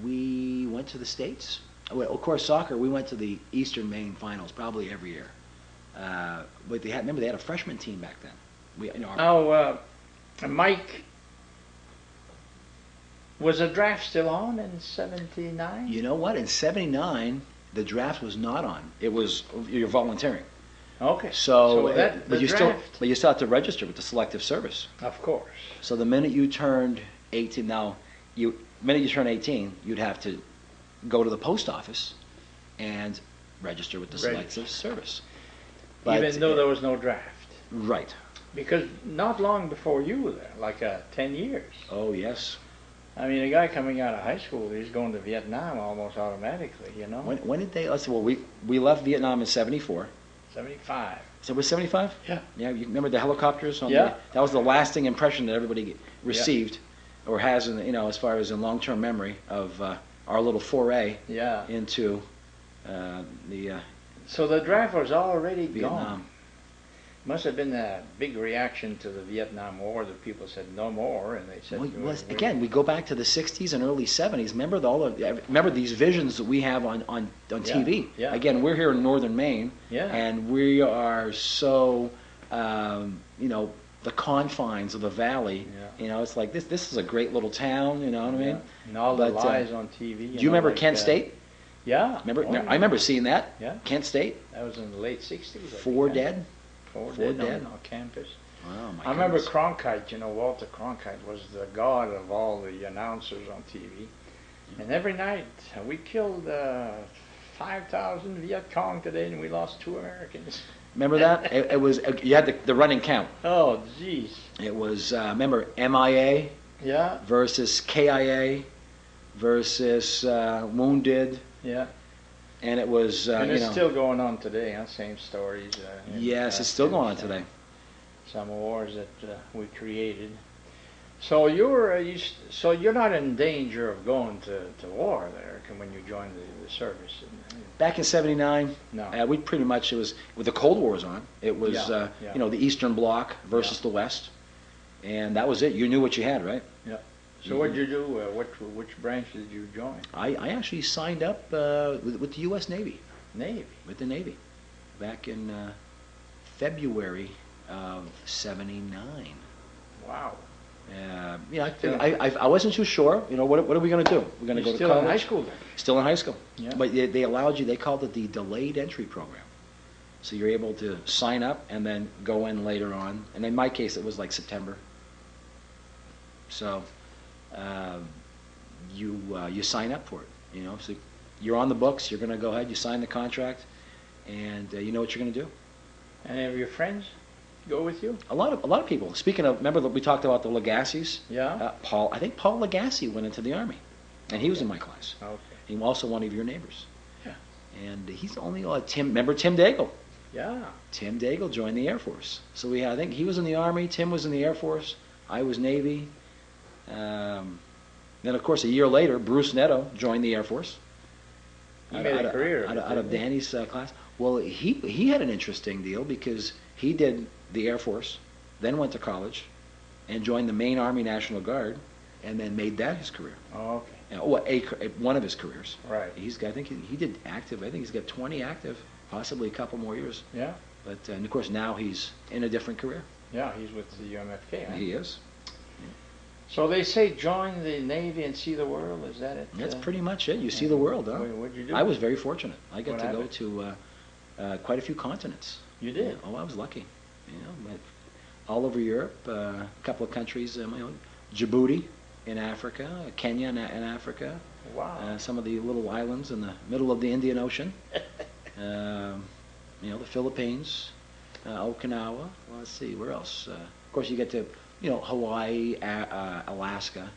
we went to the States. Well, of course, soccer, we went to the Eastern Maine finals probably every year. But they had a freshman team back then. Mike, was the draft still on in '79? You know what? In '79, the draft was not on. It was you're volunteering. Okay. So, the you draft, still have to register with the Selective Service. of course. So the minute you turned 18, you'd have to go to the post office and register with the Selective Service. But, Even though there was no draft. Right. Because not long before you were there, like 10 years. Oh, yes. I mean, a guy coming out of high school, he's going to Vietnam almost automatically, When did they? Let's see. Well, we left Vietnam in '74. 75. So it was '75. Yeah. Yeah. You remember the helicopters? Yeah. That was the lasting impression that everybody received, or has as far as in long-term memory of our little foray into the So the draft was already Vietnam. gone. Must have been a big reaction to the Vietnam War that people said no more, and they said. Again, we go back to the '60s and early '70s. Remember these visions that we have on TV. Yeah. Again, we're here in northern Maine, and we are so the confines of the valley. Yeah. It's like this is a great little town. You know what I mean? And all the lies on TV. Do you remember Kent State? Yeah. I remember seeing that. Yeah. Kent State. That was in the late '60s. Four dead. Four dead. on campus. Oh, my I remember goodness. Cronkite. Walter Cronkite was the god of all the announcers on TV. And every night we killed 5,000 Viet Cong today, and we lost 2 Americans. Remember that? It was you had the running count. Oh, jeez. It was remember MIA Yeah, versus KIA versus wounded, yeah. and it was And you it's know. still going on today, huh? Same stories. In Yes, it's still going on Afghanistan. today. Some wars that we created. So so you're not in danger of going to war there when you join the service. Back in '79, No. we pretty much it was with the Cold War was on. It was Yeah, yeah. you know, the Eastern Bloc versus the West, and that was it. You knew what you had, right? So what did you do? Which branch did you join? I actually signed up with the U.S. Navy. Navy. With the Navy, back in February of '79. Wow. Yeah, I wasn't too sure. You know, what are we going to do? We're going to You're go to still college. in high school then? Still in high school. Yeah. But they allowed you. They called it the delayed entry program. So you're able to sign up and then go in later on. And in my case, it was like September. So you sign up for it. You know, so you're on the books. You're going to go ahead. You sign the contract, and you know what you're going to do. Any of your friends go with you? A lot of people. Speaking of, remember that we talked about the Legassis? Yeah. I think Paul Legassi went into the Army, and he was in my class. Okay. He was also one of your neighbors. Yeah. And he's only Tim. Remember Tim Daigle? Yeah. Tim Daigle joined the Air Force. So we had, I think he was in the Army. Tim was in the Air Force. I was Navy. Then of course a year later, Bruce Netto joined the Air Force. He made a career out of Danny's class. Well, he had an interesting deal because he did the Air Force, then went to college, and joined the Maine Army National Guard, and then made that his career. Oh, okay. One of his careers. Right. I think he did active. I think he's got 20 active, possibly a couple more years. Yeah. But and of course now he's in a different career. Yeah, he's with the UMFK. Huh? He is. So they say join the Navy and see the world. Is that it? That's pretty much it. You see the world, huh? What'd you do? I was very fortunate. I got What to go happened? to quite a few continents. You did? Yeah, oh, I was lucky. You know, met all over Europe, a couple of countries. Djibouti in Africa, Kenya in Africa. Wow. Some of the little islands in the middle of the Indian Ocean. The Philippines, Okinawa. Let's see, where else? Of course, you get to Hawaii, Alaska,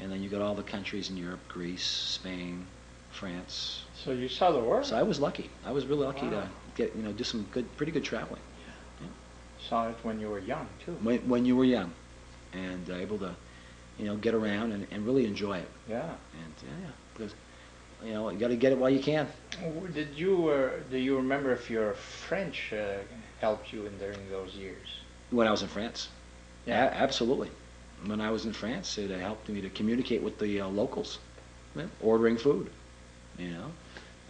and then you got all the countries in Europe: Greece, Spain, France. So you saw the world. So I was lucky. I was really lucky Wow. to get do some pretty good traveling. Saw it when you were young too. When you were young, and able to get around and really enjoy it. Yeah. And because you got to get it while you can. Do you remember if your French helped you during those years? When I was in France, Yeah. absolutely. When I was in France, it helped me to communicate with the locals, ordering food,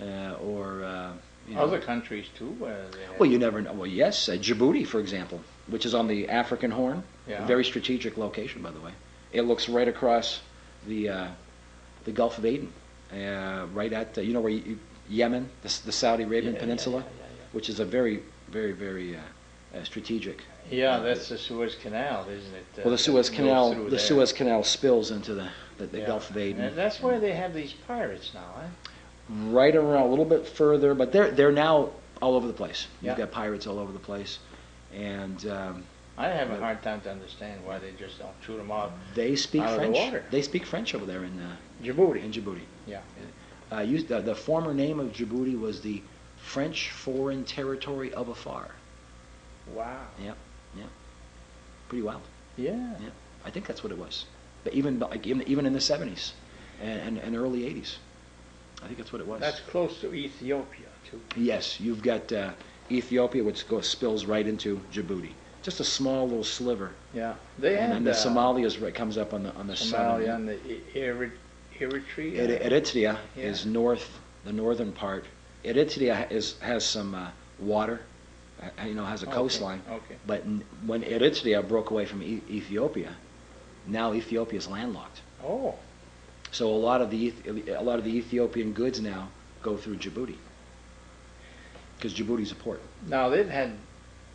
or Other countries too. They had- Well, you never know. Well, yes, Djibouti, for example, which is on the African Horn, Yeah. a very strategic location, by the way. It looks right across the Gulf of Aden, right at where Yemen, the Saudi Arabian Yeah, Peninsula, yeah. which is a very, very, very strategic. Yeah, that's the Suez Canal, isn't it? Well, the Suez Goes Canal, through the there. Suez Canal spills into the Yeah. Gulf of Aden. And that's where they have these pirates now, huh? Right around a little bit further, but they're now all over the place. Yeah. You've got pirates all over the place, and I have a hard time to understand why they just don't shoot them out. they speak Out of the French. water. They speak French over there in Djibouti. Djibouti. Yeah. The former name of Djibouti was the French Foreign Territory of Afar. Wow. Yeah. Pretty wild. Yeah. Yeah, I think that's what it was. But even in the 70s and early 80s, I think that's what it was. That's close to Ethiopia too. Yes, you've got Ethiopia, which spills right into Djibouti. Just a small little sliver. Yeah. They And had then the Somalia comes up on the Somalia southern. and the Eritrea. Eritrea Yeah. is the northern part. Eritrea has some water, has a coastline. Okay. But when Eritrea broke away from Ethiopia, now Ethiopia is landlocked. Oh. So a lot of the Ethiopian goods now go through Djibouti, because Djibouti's a port. Now they've had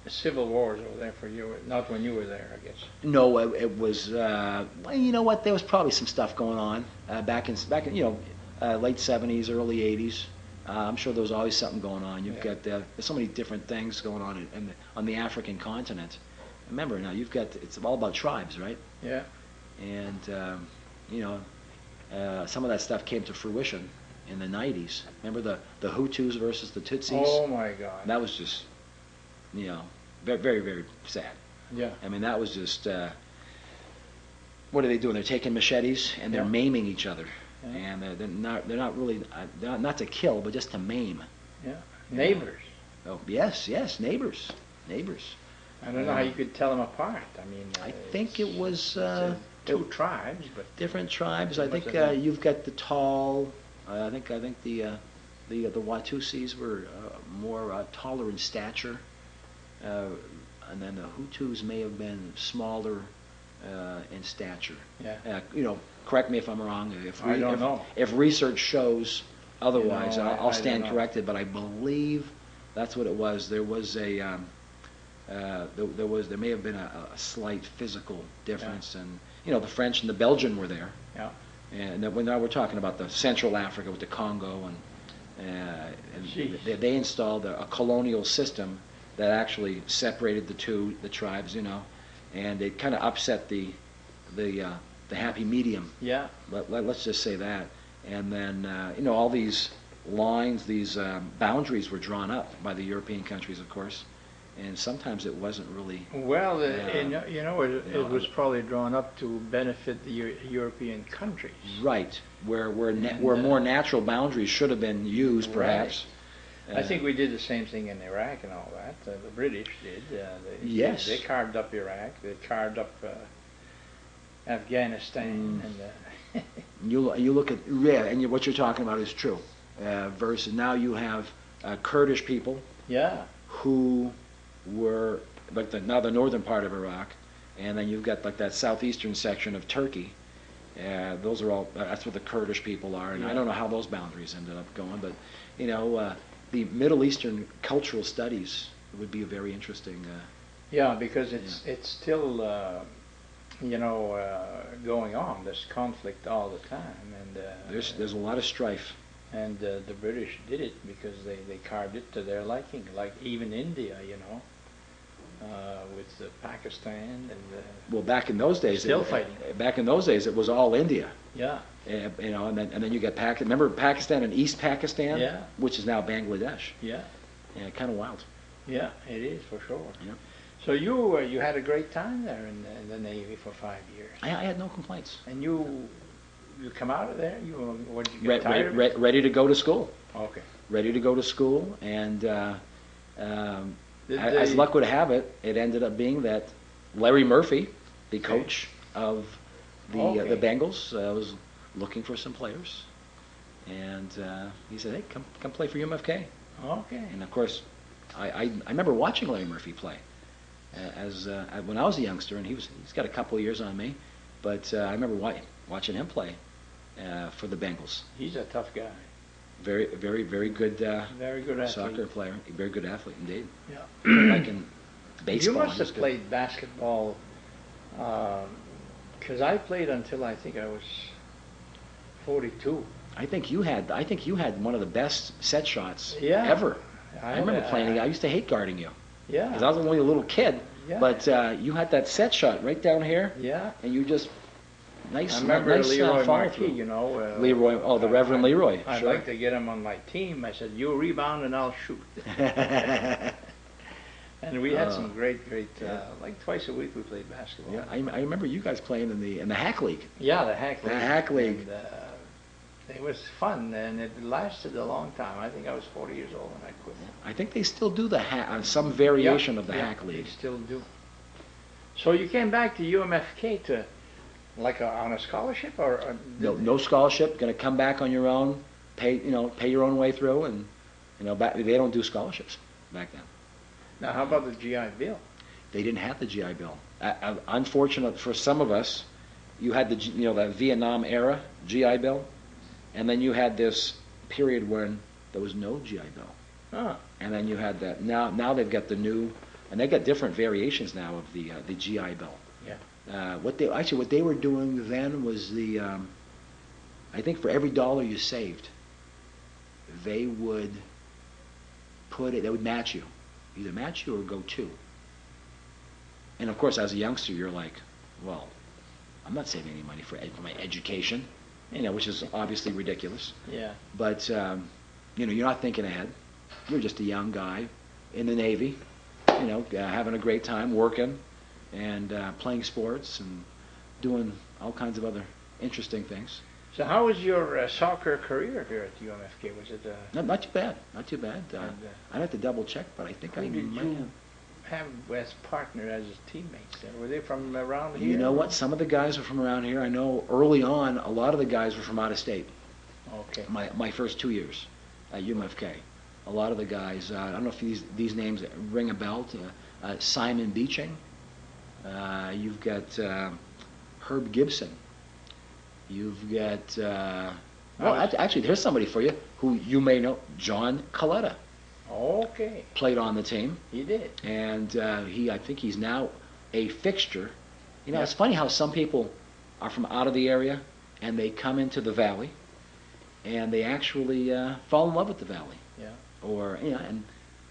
civil wars over there for you, not when you were there, I guess. No, it was. Well, you know what? There was probably some stuff going on back in late '70s, early '80s. I'm sure there was always something going on. You've Yeah. got there's so many different things going on on the African continent. Remember now, it's all about tribes, right? Yeah. And you know, some of that stuff came to fruition in the 90s. Remember the Hutus versus the Tutsis? Oh my God. That was just, very, very, very sad. Yeah. I mean, that was just, what are they doing? They're taking machetes and they're Yeah. maiming each other. Yeah. And they're not really, not to kill, but just to maim. Yeah. Neighbors. Oh, yes, neighbors. I don't know how you could tell them apart. I mean, I think it was two tribes, but different tribes. I think you've got the tall. I think the Watusis were more taller in stature, and then the Hutus may have been smaller in stature. yeah. Correct me if I'm wrong. I don't know. If research shows otherwise, I'll I stand don't know. corrected. But I believe that's what it was. There was a there may have been a slight physical difference, and the French and the Belgian were there. Yeah. And now we're talking about the Central Africa with the Congo, and they installed a colonial system that actually separated the tribes, and it kind of upset the happy medium. Yeah. Let's just say that. And then all these lines, these boundaries were drawn up by the European countries, of course, and sometimes it wasn't really. Well, it was probably drawn up to benefit the European countries. Right, where more natural boundaries should have been used, perhaps. Right. I think we did the same thing in Iraq and all that. The British did. Yes. They carved up Iraq. They carved up Afghanistan. And you look at and what you're talking about is true. Versus now you have Kurdish people. Yeah. Who were like the northern part of Iraq, and then you've got like that southeastern section of Turkey. Those are all that's where the Kurdish people are, and I don't know how those boundaries ended up going, but the Middle Eastern cultural studies would be a very interesting. Yeah, because it's still going on. This conflict all the time, and there's a lot of strife. And the British did it because they carved it to their liking, like even India, with Pakistan and. Well, back in those days, still fighting. Back in those days, it was all India. Yeah. And then you got Remember Pakistan and East Pakistan, yeah, which is now Bangladesh. Yeah. Yeah, kind of wild. Yeah, it is for sure. Yeah. So you had a great time there in the Navy for 5 years. I had no complaints. And you come out of there. What did you get tired of it? Ready to go to school. Okay. Ready to go to school, and as luck would have it, it ended up being that Larry Murphy, the coach of the Bengals, was looking for some players, and he said, "Hey, come play for UMFK." Okay. And of course, I remember watching Larry Murphy play when I was a youngster, and he's got a couple of years on me, but I remember watching him play for the Bengals. He's a tough guy. Very, very, very good. Very good athlete. Soccer player. Very good athlete indeed. Yeah. Like in baseball. You must have played basketball, because I played until I think I was 42. I think you had one of the best set shots Yeah. ever. I remember playing. I used to hate guarding you. Yeah. Because I was only a little kid. Yeah. But you had that set shot right down here. Yeah. And you just nice. I remember nice, Leroy follow Marquis, through. Leroy. Oh, the Reverend Leroy. I'd Sure. like to get him on my team. I said, "You rebound and I'll shoot." And we had some great, like twice a week we played basketball. Yeah, I remember you guys playing in the Hack League. Yeah, the Hack League. The Hack League. And, it was fun, and it lasted a long time. I think I was 40 years old when I quit. I think they still do some variation of the Hack League. They still do. So you came back to UMFK to, on a scholarship, or no scholarship. Going to come back on your own, pay your own way through, and they don't do scholarships back then. Now, how about the GI Bill? They didn't have the GI Bill. Unfortunate for some of us, you had the Vietnam era GI Bill, and then you had this period when there was no GI Bill. Huh. And then you had that. Now they've got the new, and they've got different variations now of the GI Bill. Yeah. What they were doing then was I think for every dollar you saved, they would they would match you, either match you or go two. And of course, as a youngster, you're like, well, I'm not saving any money for my education, which is obviously ridiculous. Yeah. But you're not thinking ahead. You're just a young guy in the Navy, having a great time working and playing sports and doing all kinds of other interesting things. So how was your soccer career here at UMFK? Was it? Not too bad. Not too bad. I'd have to double check, but I think who I did might you have as partner, as teammates? Were they from around here? You know what? Some of the guys were from around here. I know early on, a lot of the guys were from out of state. Okay. My first 2 years at UMFK. A lot of the guys, I don't know if these names ring a bell. Simon Beeching. You've got Herb Gibson. You've got, actually, there's somebody for you who you may know, John Coletta. Okay. Played on the team. He did. And I think he's now a fixture. Yep. It's funny how some people are from out of the area and they come into the valley and they actually fall in love with the valley. Yeah. Or, and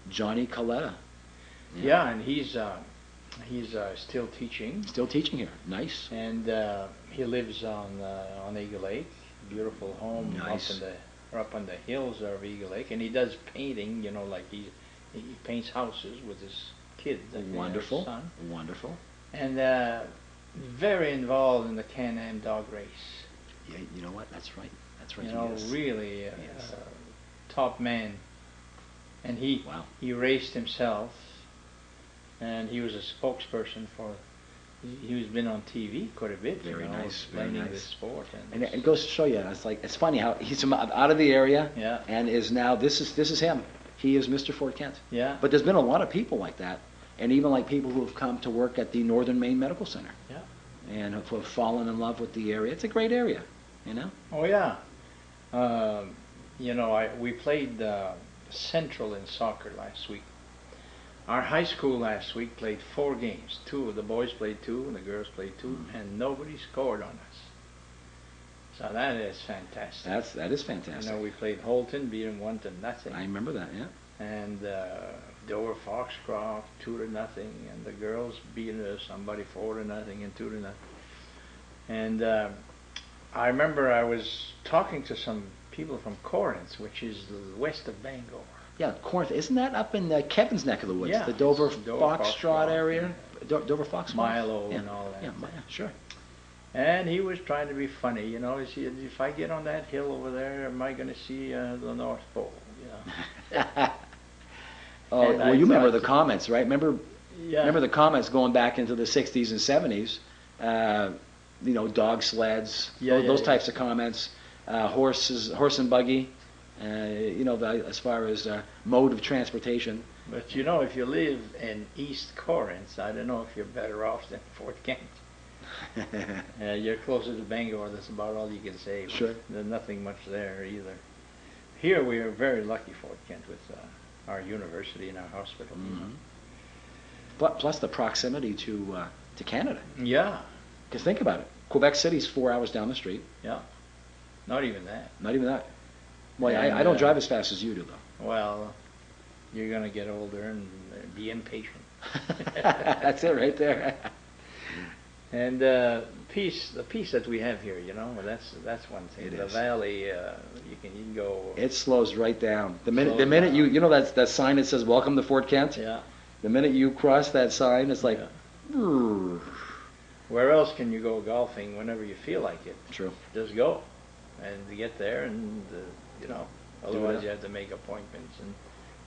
Johnny Coletta. Yeah, and he's still teaching. Still teaching here. Nice. And he lives on Eagle Lake. Beautiful home. Nice. Up on the hills of Eagle Lake, and he does painting. Like he paints houses with his kids. Wonderful. His son. Wonderful. And very involved in the Can-Am dog race. Yeah, you know what? That's right. That's right. Really top man. And he raced himself, and he was a spokesperson for. He's been on TV quite a bit. Very nice. Explaining the sport. And it goes to show you, it's funny how he's from out of the area, yeah, and is now this is him. He is Mr. Fort Kent. Yeah. But there's been a lot of people like that, and even like people who have come to work at the Northern Maine Medical Center. Yeah. And who have fallen in love with the area. It's a great area, Oh yeah. We played Central in soccer last week. Our high school last week played 4 games. The boys played 2 and the girls played 2, and nobody scored on us. So that is fantastic. That is fantastic. We played Holton, beat them 1-0. I remember that, yeah. And Dover Foxcroft 2-0, and the girls beat somebody 4-0 and 2-0. And I remember I was talking to some people from Corinth, which is west of Bangor. Yeah, Corinth. Isn't that up in Kevin's neck of the woods? Yeah. The Dover Foxtrot area? Dover Foxtrot? Milo and all that. Yeah, sure. And he was trying to be funny, He said, if I get on that hill over there, am I going to see the North Pole? Oh, well, you remember the comments, right? Remember the comments going back into the 60s and 70s, dog sleds, those types of comments, horse and buggy. As far as mode of transportation. But if you live in East Corinth, I don't know if you're better off than Fort Kent. You're closer to Bangor. That's about all you can say. Sure. There's nothing much there either. Here we are very lucky, Fort Kent, with our university and our hospital. Mm-hmm. But plus the proximity to Canada. Yeah. Because think about it. Quebec City's 4 hours down the street. Yeah. Not even that. Not even that. Well, I don't drive as fast as you do, though. Well, you're going to get older and be impatient. That's it right there. And the peace that we have here, that's one thing. It the is. Valley, you can go. It slows right down. The minute you that sign that says "Welcome to Fort Kent." Yeah. The minute you cross that sign, it's like. Yeah. Where else can you go golfing whenever you feel like it? True. Just go, and to get there, and otherwise you have to make appointments and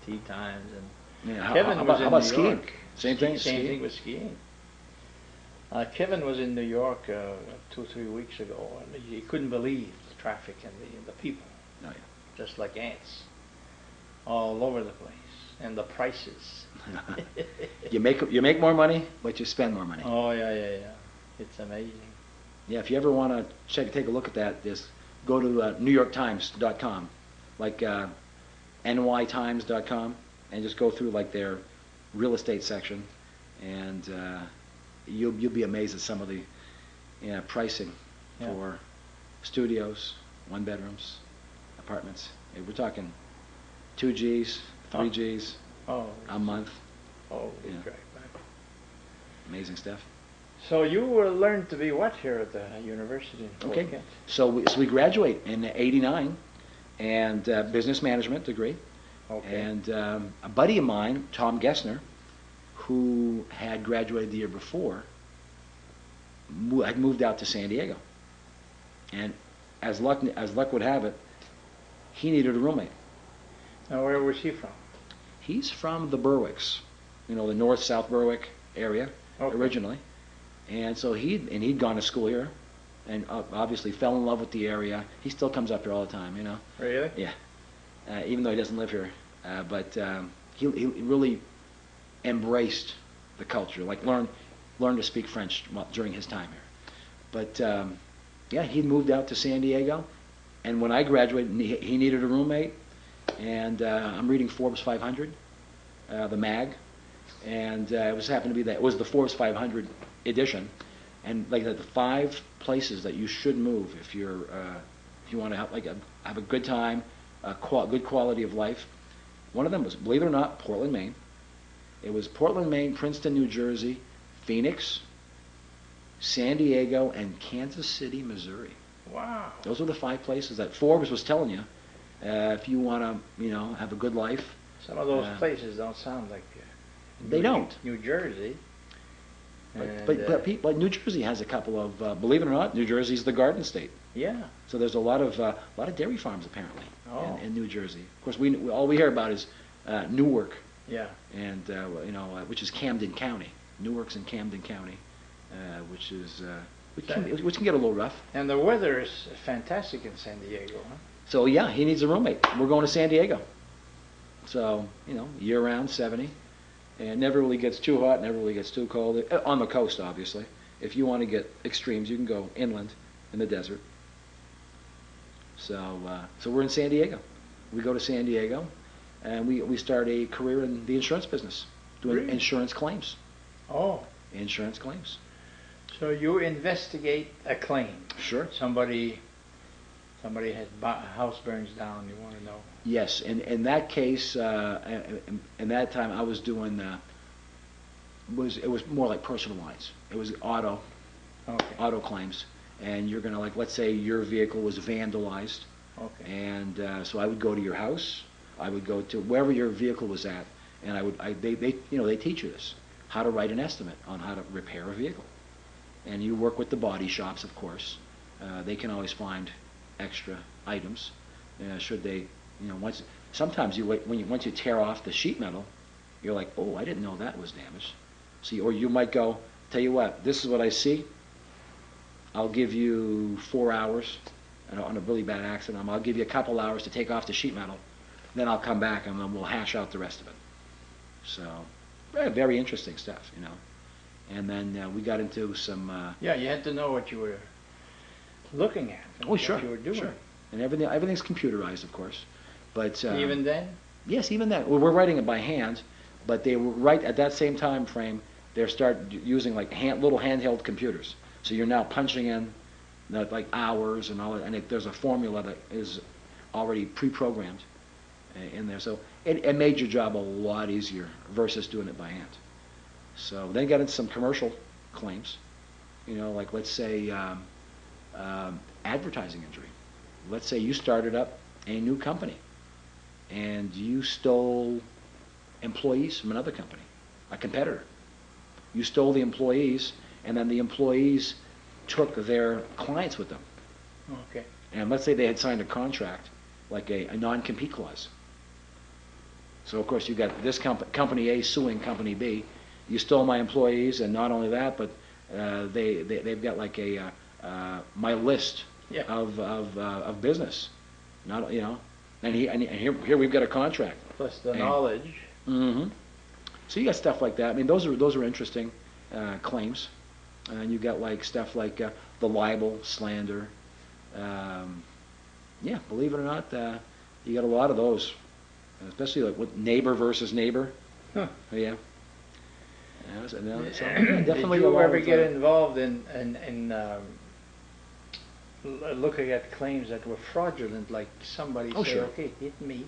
tea times. And yeah. Kevin how was in about New skiing? York. Same thing. Same thing with skiing. Kevin was in New York 2 or 3 weeks ago, and he couldn't believe the traffic and the people. Oh, yeah. Just like ants, all over the place, and the prices. You make more money, but you spend more money. Oh yeah. It's amazing. Yeah, if you ever want to take a look at that, just go to NewYorkTimes.com, like NYTimes.com, and just go through like their real estate section, and you'll be amazed at some of the pricing for studios, 1-bedrooms, apartments. We're talking 2 Gs, 3 Oh. Gs Oh. a month. Oh, Yeah. right. Amazing stuff. So you learned to be what here at the university in Fort Okay. Kent? So we graduate in '89, and business management degree. Okay. And a buddy of mine, Tom Gessner, who had graduated the year before, had moved out to San Diego. And as luck would have it, he needed a roommate. Now, where was he from? He's from the Berwicks, the north-south Berwick area Okay. originally. And so he'd gone to school here, and obviously fell in love with the area. He still comes up here all the time, Really? Yeah. Even though he doesn't live here, but he really embraced the culture, like learned to speak French during his time here. But yeah, he moved out to San Diego, and when I graduated, he needed a roommate, and I'm reading Forbes 500, the mag, and it was happened to be that it was the Forbes 500 edition, and like the 5 places that you should move if you want to have a good time, good quality of life. One of them was, believe it or not, Portland, Maine. It was Portland, Maine, Princeton, New Jersey, Phoenix, San Diego, and Kansas City, Missouri. Wow. Those were the 5 places that Forbes was telling you if you want to have a good life. Some of those places don't sound like they don't. New Jersey. But New Jersey has a couple of, believe it or not, New Jersey's the Garden State. Yeah. So there's a lot of dairy farms apparently Oh. in New Jersey. Of course, all we hear about is Newark, Yeah. and which is Camden County. Newark's in Camden County, which can get a little rough. And the weather is fantastic in San Diego, huh? So yeah, he needs a roommate. We're going to San Diego. So year-round 70, and never really gets too hot, never really gets too cold. On the coast, obviously. If you want to get extremes, you can go inland in the desert. So we're in San Diego. We go to San Diego, and we start a career in the insurance business, doing Really? insurance claims. Oh. Insurance claims. So you investigate a claim. Sure. Somebody has a house burns down. You want to know. Yes, in that case, in that time, I was doing it was more like personal lines. It was auto claims, and you're gonna, like, let's say your vehicle was vandalized, Okay. and so I would go to your house, I would go to wherever your vehicle was at, and they teach you this, how to write an estimate on how to repair a vehicle, and you work with the body shops, of course. They can always find extra items, should they. Sometimes once you tear off the sheet metal, you're like, oh, I didn't know that was damaged. See, or you might go, tell you what, this is what I see. I'll give you 4 hours on a really bad accident. I'll give you a couple hours to take off the sheet metal. Then I'll come back and then we'll hash out the rest of it. So, very interesting stuff, And then we got into some. Yeah, you had to know what you were looking at. And Oh, sure, What you were doing. sure. And everything's computerized, of course. But Even then. yes, even then, we're writing it by hand, but they were right at that same time frame. They start using like little handheld computers. So you're now punching in like hours and all, and there's a formula that is already pre-programmed in there. So it made your job a lot easier versus doing it by hand. So then got into some commercial claims, like let's say advertising injury. Let's say you started up a new company and you stole employees from another company, a competitor. You stole the employees, and then the employees took their clients with them. Okay. And let's say they had signed a contract, like a non-compete clause. So of course you got this company A suing company B. You stole my employees, and not only that, but they've got like my list of business. Not and here we've got a contract. Plus the knowledge. Mm-hmm. So you got stuff like that. I mean, those are interesting claims, and you got like stuff like the libel, slander. Yeah, believe it or not, you got a lot of those, especially like with neighbor versus neighbor. Huh. Yeah. So definitely. Did you ever get involved in looking at claims that were fraudulent, like somebody Oh, say, sure. okay, hit me,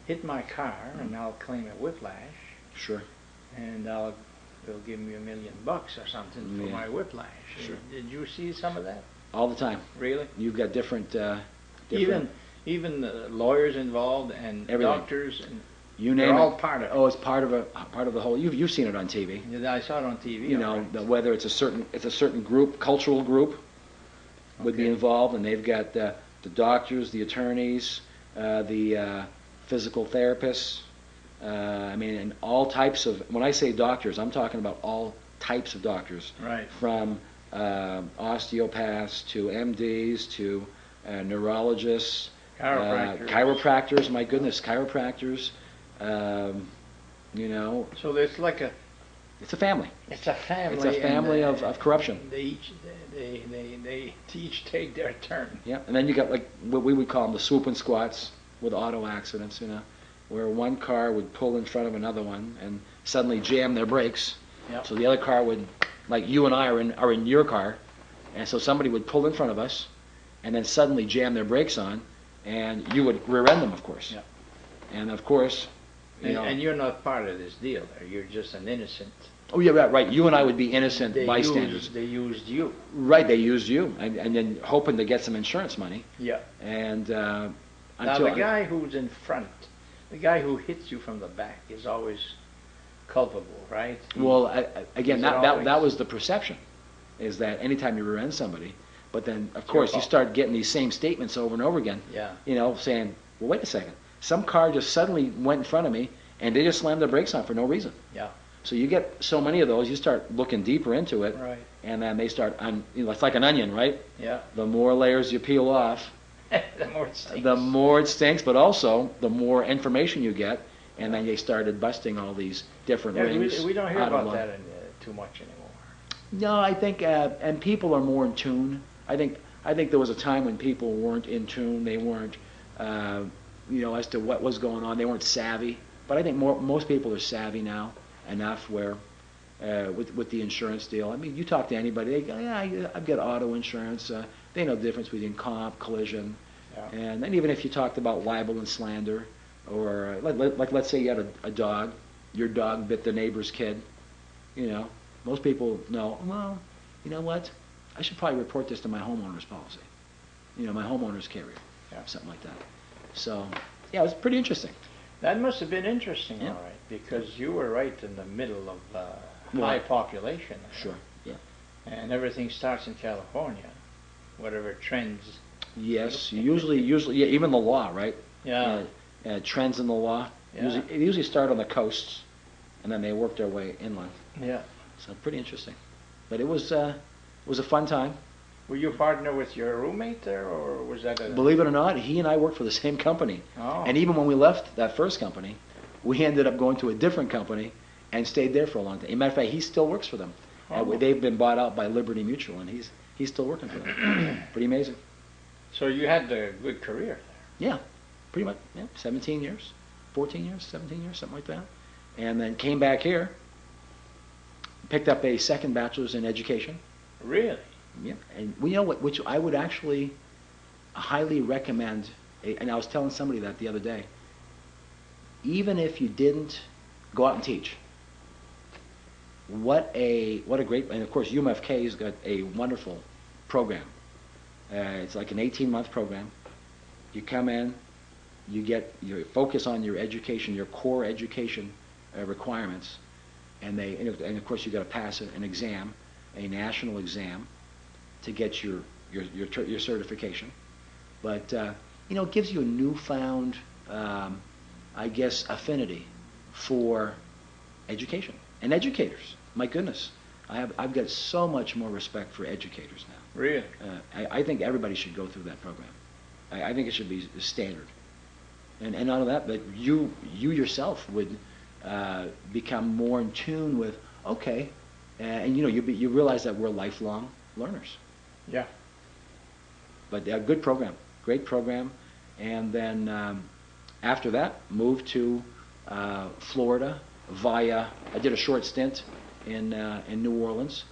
hit my car and I'll claim a whiplash, Sure. and they'll give me $1 million or something for Yeah. my whiplash. Sure. Did you see some of that? All the time. Really? You've got different. Even lawyers involved and Everything. doctors, and You they're name all it. part of it. Oh, it's part of the whole. You've seen it on TV. I saw it on TV. You all know, right. whether it's a certain group, cultural group, would be Okay. involved, and they've got the doctors, the attorneys, the physical therapists. I mean, and all types of. When I say doctors, I'm talking about all types of doctors, Right. from osteopaths to MDs to neurologists, chiropractors. My goodness, chiropractors. You know, So it's like it's a family. it's a family. It's a family and, of corruption. They each take their turn. Yeah, and then you got like what we would call them the swooping squats with auto accidents, you know, where one car would pull in front of another one and suddenly jam their brakes. Yep. So the other car would, like you and I are in your car, and so somebody would pull in front of us, and then suddenly jam their brakes on, and you would rear end them, of course. Yep. And of course, you know. And you're not part of this deal. You're just an innocent. Oh yeah, right. You and I would be innocent bystanders. They used you. Right, they used you, and then hoping to get some insurance money. Yeah. And Now until the guy who's in front, the guy who hits you from the back, is always culpable, right? Well, again, Is it that always- was the perception, is that anytime you rear end somebody, but then of It's course your you fault. start getting these same statements over and over again. Yeah. You know, saying, well, wait a second, some car just suddenly went in front of me and they just slammed their brakes on for no reason. Yeah. So you get so many of those, you start looking deeper into it, Right. and then they start, you know, it's like an onion, right? Yeah. The more layers you peel off, The more it stinks. the more it stinks, but also the more information you get, and then they started busting all these different Yeah, rings. we don't hear out of about line. that too much anymore. No, I think, and people are more in tune. I think there was a time when people weren't in tune. They weren't, you know, as to what was going on. They weren't savvy. But I think most people are savvy now enough where, with the insurance deal. I mean, you talk to anybody, they go, yeah, I've got auto insurance. They know the difference between comp, collision, Yeah. and then even if you talked about libel and slander, or like let's say you had a dog, your dog bit the neighbor's kid. You know, most people know, well, you know what? I should probably report this to my homeowner's policy. You know, my homeowner's carrier, Yeah. something like that. So, yeah, it was pretty interesting. That must have been interesting, Yeah. all right, because you were right in the middle of Well, high population. Sure, yeah. And everything starts in California, whatever trends. Yes, usually, yeah, even the law, right? Yeah. Trends in the law. Yeah. It usually start on the coasts, and then they work their way inland. Yeah. So pretty interesting. But it was a fun time. Were you a partner with your roommate there, or was that a... Believe it or not, he and I worked for the same company. Oh. And even when we left that first company, we ended up going to a different company and stayed there for a long time. As a matter of fact, he still works for them. Oh. They've been bought out by Liberty Mutual, and he's still working for them. Pretty amazing. So you had a good career Yeah, pretty much. Yeah, 17 years, 14 years, 17 years, something like that. And then came back here, picked up a second bachelor's in education. there. Really? Yeah, and we know which I would actually highly recommend. And I was telling somebody that the other day. Even if you didn't go out and teach, what a great, and of course UMFK's got a wonderful program. It's like an 18-month program. You come in, you focus on your education, your core education requirements, and of course you got to pass an exam, a national exam, to get your certification. But it gives you a newfound, I guess, affinity for education and educators. My goodness, I've got so much more respect for educators now. Really? I think everybody should go through that program. I think it should be standard. And not only that, but you yourself would become more in tune with, okay, and you realize that we're lifelong learners. Yeah. But a good program, great program. And then after that, moved to Florida I did a short stint in New Orleans,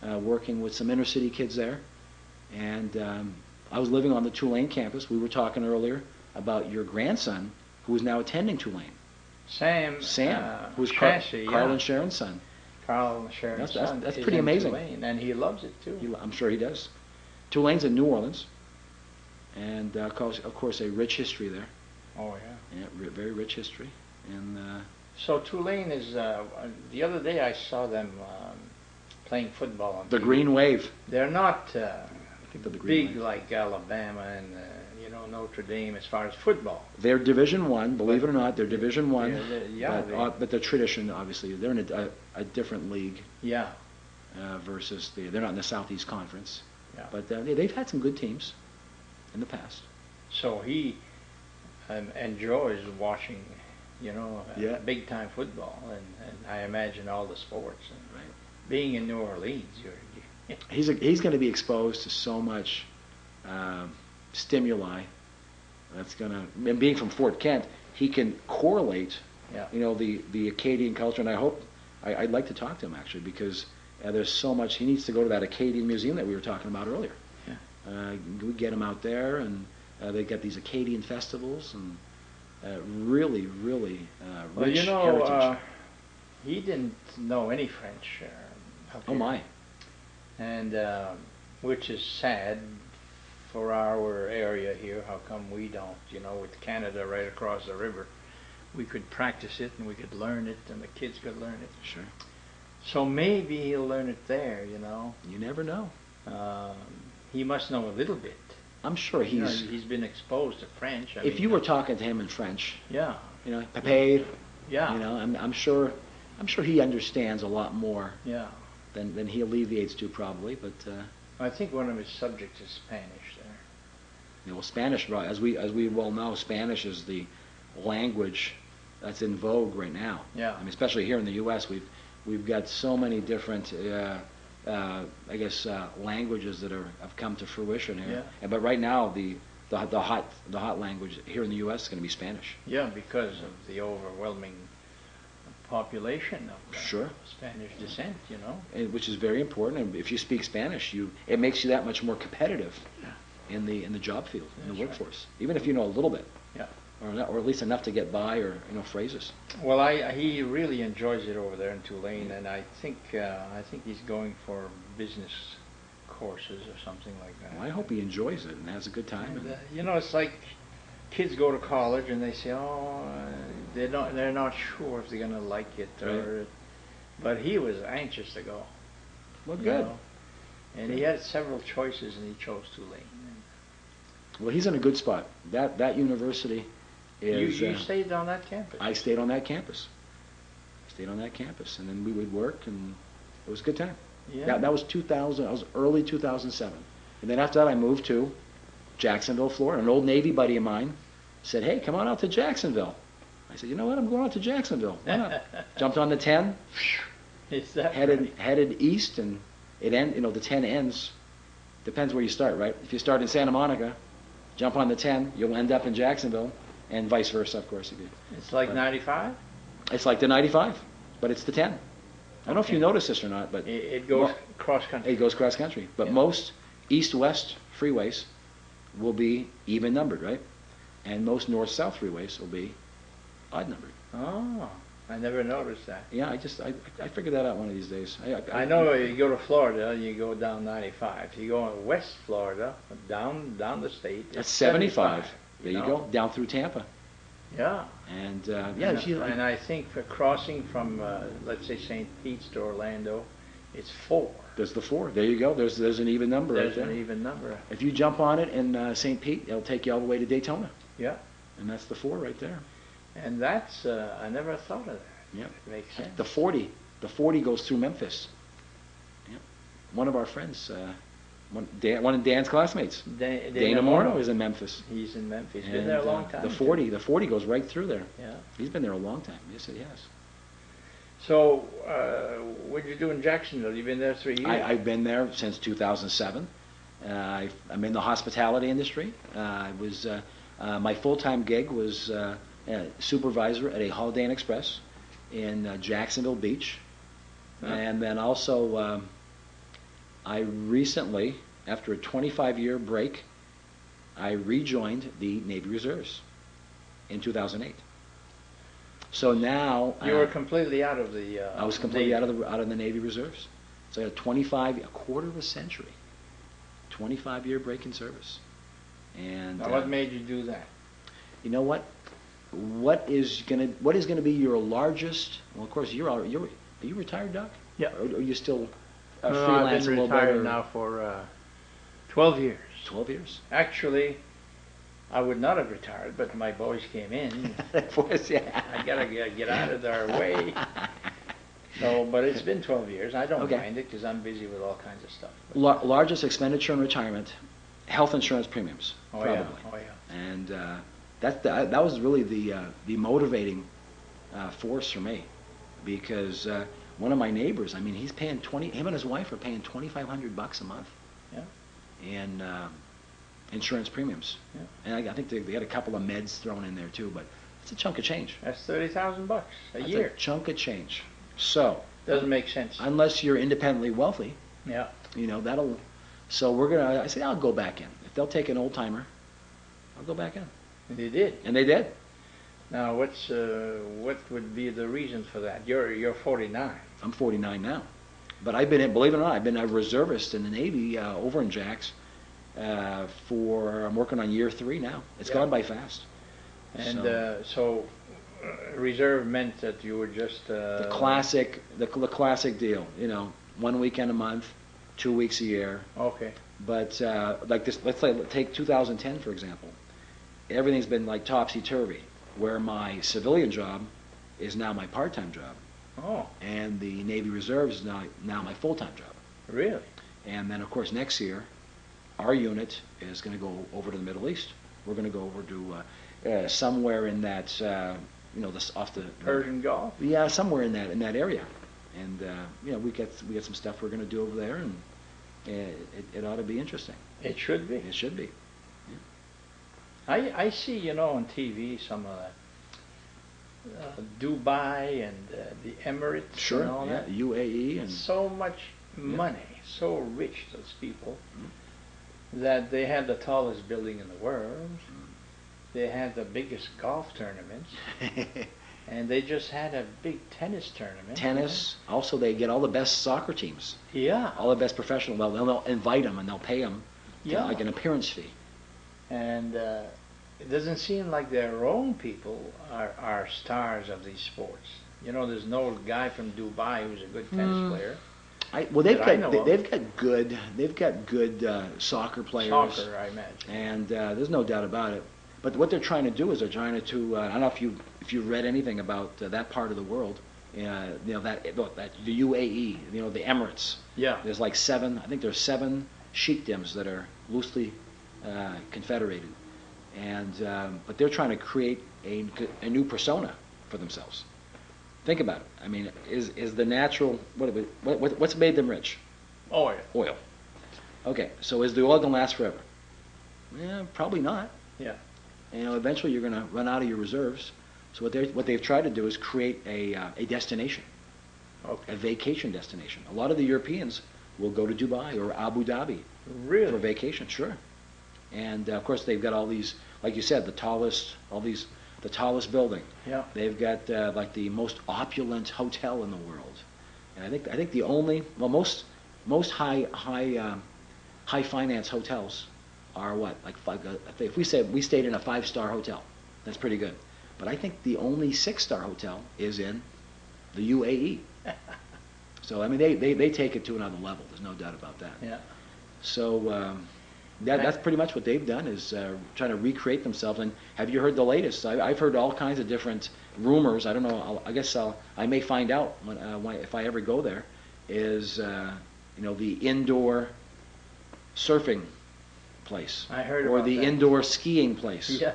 working with some inner city kids there. And I was living on the Tulane campus. We were talking earlier about your grandson, who is now attending Tulane. Sam, who's Chassis, Carl and Sharon's son. Carl and Sharon's son. That's is pretty in amazing. Tulane, and he loves it too. I'm sure he does. Tulane's in New Orleans, and of course a rich history there. Oh yeah. Yeah, very rich history. And so Tulane is. The other day I saw them playing football on the TV. Green Wave. They're not the Green big Wave. like Alabama and Notre Dame as far as football. They're Division I, believe it or not. They're Division I. But the tradition, obviously, they're in a different league. Yeah. Versus they're not in the Southeast Conference. Yeah. But they've had some good teams in the past. So he enjoys watching, big time football, and I imagine all the sports. And right. Being in New Orleans, he's going to be exposed to so much stimuli. And being from Fort Kent, he can correlate, the Acadian culture. And I'd like to talk to him actually, because there's so much. He needs to go to that Acadian museum that we were talking about earlier. Yeah. We get him out there, and they get these Acadian festivals, and really rich heritage. He didn't know any French. Oh my! And which is sad for our area here. How come we don't? With Canada right across the river, we could practice it and we could learn it, and the kids could learn it. Sure. So maybe he'll learn it there. You never know. He must know a little bit. I'm sure he's been exposed to French. If you were talking to him in French, yeah, Pepe, yeah, I'm sure he understands a lot more. Yeah. Than he alleviates to probably, but I think one of his subjects is Spanish there. Well, Spanish, as we well know, Spanish is the language that's in vogue right now. Yeah. I mean, especially here in the U.S., we've got so many different, languages that have come to fruition here. Yeah. But right now, the hot language here in the U.S. is going to be Spanish. Yeah, because of the overwhelming population of sure. Spanish descent, which is very important. And if you speak Spanish, it makes you that much more competitive in the job field, in the workforce, even if you know a little bit, or at least enough to get by, or thrases. Well, he really enjoys it over there in Tulane, and I think he's going for business courses or something like that. Well, I hope he enjoys it and has a good time. And, it's like kids go to college and they say, they're not sure if they're going to like it, but he was anxious to go. Well, good. And he had several choices, and he chose Tulane. Well, he's in a good spot. That university is. You stayed on that campus. I stayed on that campus. And then we would work, and it was a good time. Yeah. That was 2000. I was early 2007, and then after that, I moved to Jacksonville, Florida. An old Navy buddy of mine said, "Hey, come on out to Jacksonville." I said, "You know what? I'm going out to Jacksonville. Why not?" Jumped on the 10, headed east, and the 10 ends. Depends where you start, right? If you start in Santa Monica, jump on the 10, you'll end up in Jacksonville, and vice versa, of course. It's like 95? It's like the 95, but it's the 10. I don't know if you noticed this or not, but it goes cross country. It goes cross country, but most east-west freeways will be even numbered, right? And most north-south freeways will be odd numbered. Oh, I never noticed that. Yeah, I figured that out one of these days. I know you go to Florida, you go down 95. You go in West Florida, down the state. That's 75. There you go, down through Tampa. Yeah. And and I think for crossing from let's say St. Pete's to Orlando, it's 4. There's the 4. There you go. There's an even number. There's right there. An even number. If you jump on it in St. Pete, it'll take you all the way to Daytona. Yeah. And that's the 4 right there. And that's I never thought of that. Yeah. It makes sense. The 40 goes through Memphis. Yeah. One of our friends, one of Dan's classmates, Dana Morno is in Memphis. He's in Memphis. He's been there a long time. The 40 goes right through there. Yeah. He's been there a long time. Yes, it has. So, what did you do in Jacksonville? You've been there 3 years? I've been there since 2007. I'm in the hospitality industry. My full-time gig was supervisor at a Holiday Inn Express in Jacksonville Beach. Huh. And then also, I recently, after a 25-year break, I rejoined the Navy Reserves. in 2008. So now You were completely out of the. I was completely Navy. out of the Navy Reserves. So I had a quarter of a century, 25-year break in service. And Now, what made you do that? you know what? What is gonna be your largest? Well, of course, are you retired, Doc? Yeah. Or are you still No, freelance I've been a little bit? retired Or now for 12 years. 12 years. Actually, I would not have retired, but my boys came in. Of course, yeah. I gotta get out of their way. So, but it's been 12 years. I don't Okay. mind it because I'm busy with all kinds of stuff. But, Largest expenditure in retirement, health insurance premiums, oh probably. yeah, oh yeah. And that was really the motivating force for me, because one of my neighbors, I mean, he's paying him and his wife are paying $2,500 a month. Yeah. In insurance premiums. Yeah. And I think they had a couple of meds thrown in there too, but it's a chunk of change. That's $30,000 a That's year. a chunk of change. So Doesn't make sense. unless you're independently wealthy, Yeah. that'll. So I said, I'll go back in. If they'll take an old timer, I'll go back in. And you did. And they did. Now, what would be the reason for that? You're 49. I'm 49 now, but believe it or not, I've been a reservist in the Navy over in Jax I'm working on year 3 now. It's Yeah. gone by fast. And so reserve meant that you were just The classic deal, 1 weekend a month, 2 weeks a year. Okay. But like this, take 2010 for example. Everything's been like topsy-turvy, where my civilian job is now my part-time job, Oh, and the Navy Reserves is now my full-time job. really? And then of course next year, our unit is going to go over to the Middle East. We're going to go over to somewhere in that, this off the Persian Gulf? Yeah, somewhere in that area, and we get some stuff we're going to do over there, and it ought to be interesting. It should be. It should be. I see, on TV some of that. Dubai and the Emirates Sure. and all Yeah. that. UAE and So much money, so rich, those people, that they had the tallest building in the world. They had the biggest golf tournaments, and they just had a big tennis tournament. tennis. Also, they get all the best soccer teams, Yeah. all the best professional. Well, they'll invite them and they'll pay them Yeah. like an appearance fee. And it doesn't seem like their own people are stars of these sports. There's no guy from Dubai who's a good tennis player. They've got good soccer players. Soccer, I imagine. And there's no doubt about it. But what they're trying to do is I don't know if you've read anything about that part of the world. That the UAE, the Emirates. Yeah. There's like 7. I think there's 7 sheikdoms that are loosely confederated, and but they're trying to create a new persona for themselves. Think about it. I mean, is the natural what's made them rich? Oil. Oil. Okay, so is the oil gonna last forever? Yeah, probably not. Yeah. Eventually you're gonna run out of your reserves. So what they've tried to do is create a destination, Okay. a vacation destination. A lot of the Europeans will go to Dubai or Abu Dhabi Really? for vacation, sure. And of course they've got all these, like you said, the tallest building. Yeah. They've got like the most opulent hotel in the world, and I think the only most high finance hotels are what, like if we said we stayed in a 5-star hotel, that's pretty good. But I think the only 6-star hotel is in the UAE. So I mean they take it to another level. There's no doubt about that. Yeah. So that's pretty much what they've done, is trying to recreate themselves. And have you heard the latest? I've heard all kinds of different rumors. I don't know. I guess I may find out if I ever go there. Is the indoor surfing place, I heard or about the that. indoor skiing place. Yeah.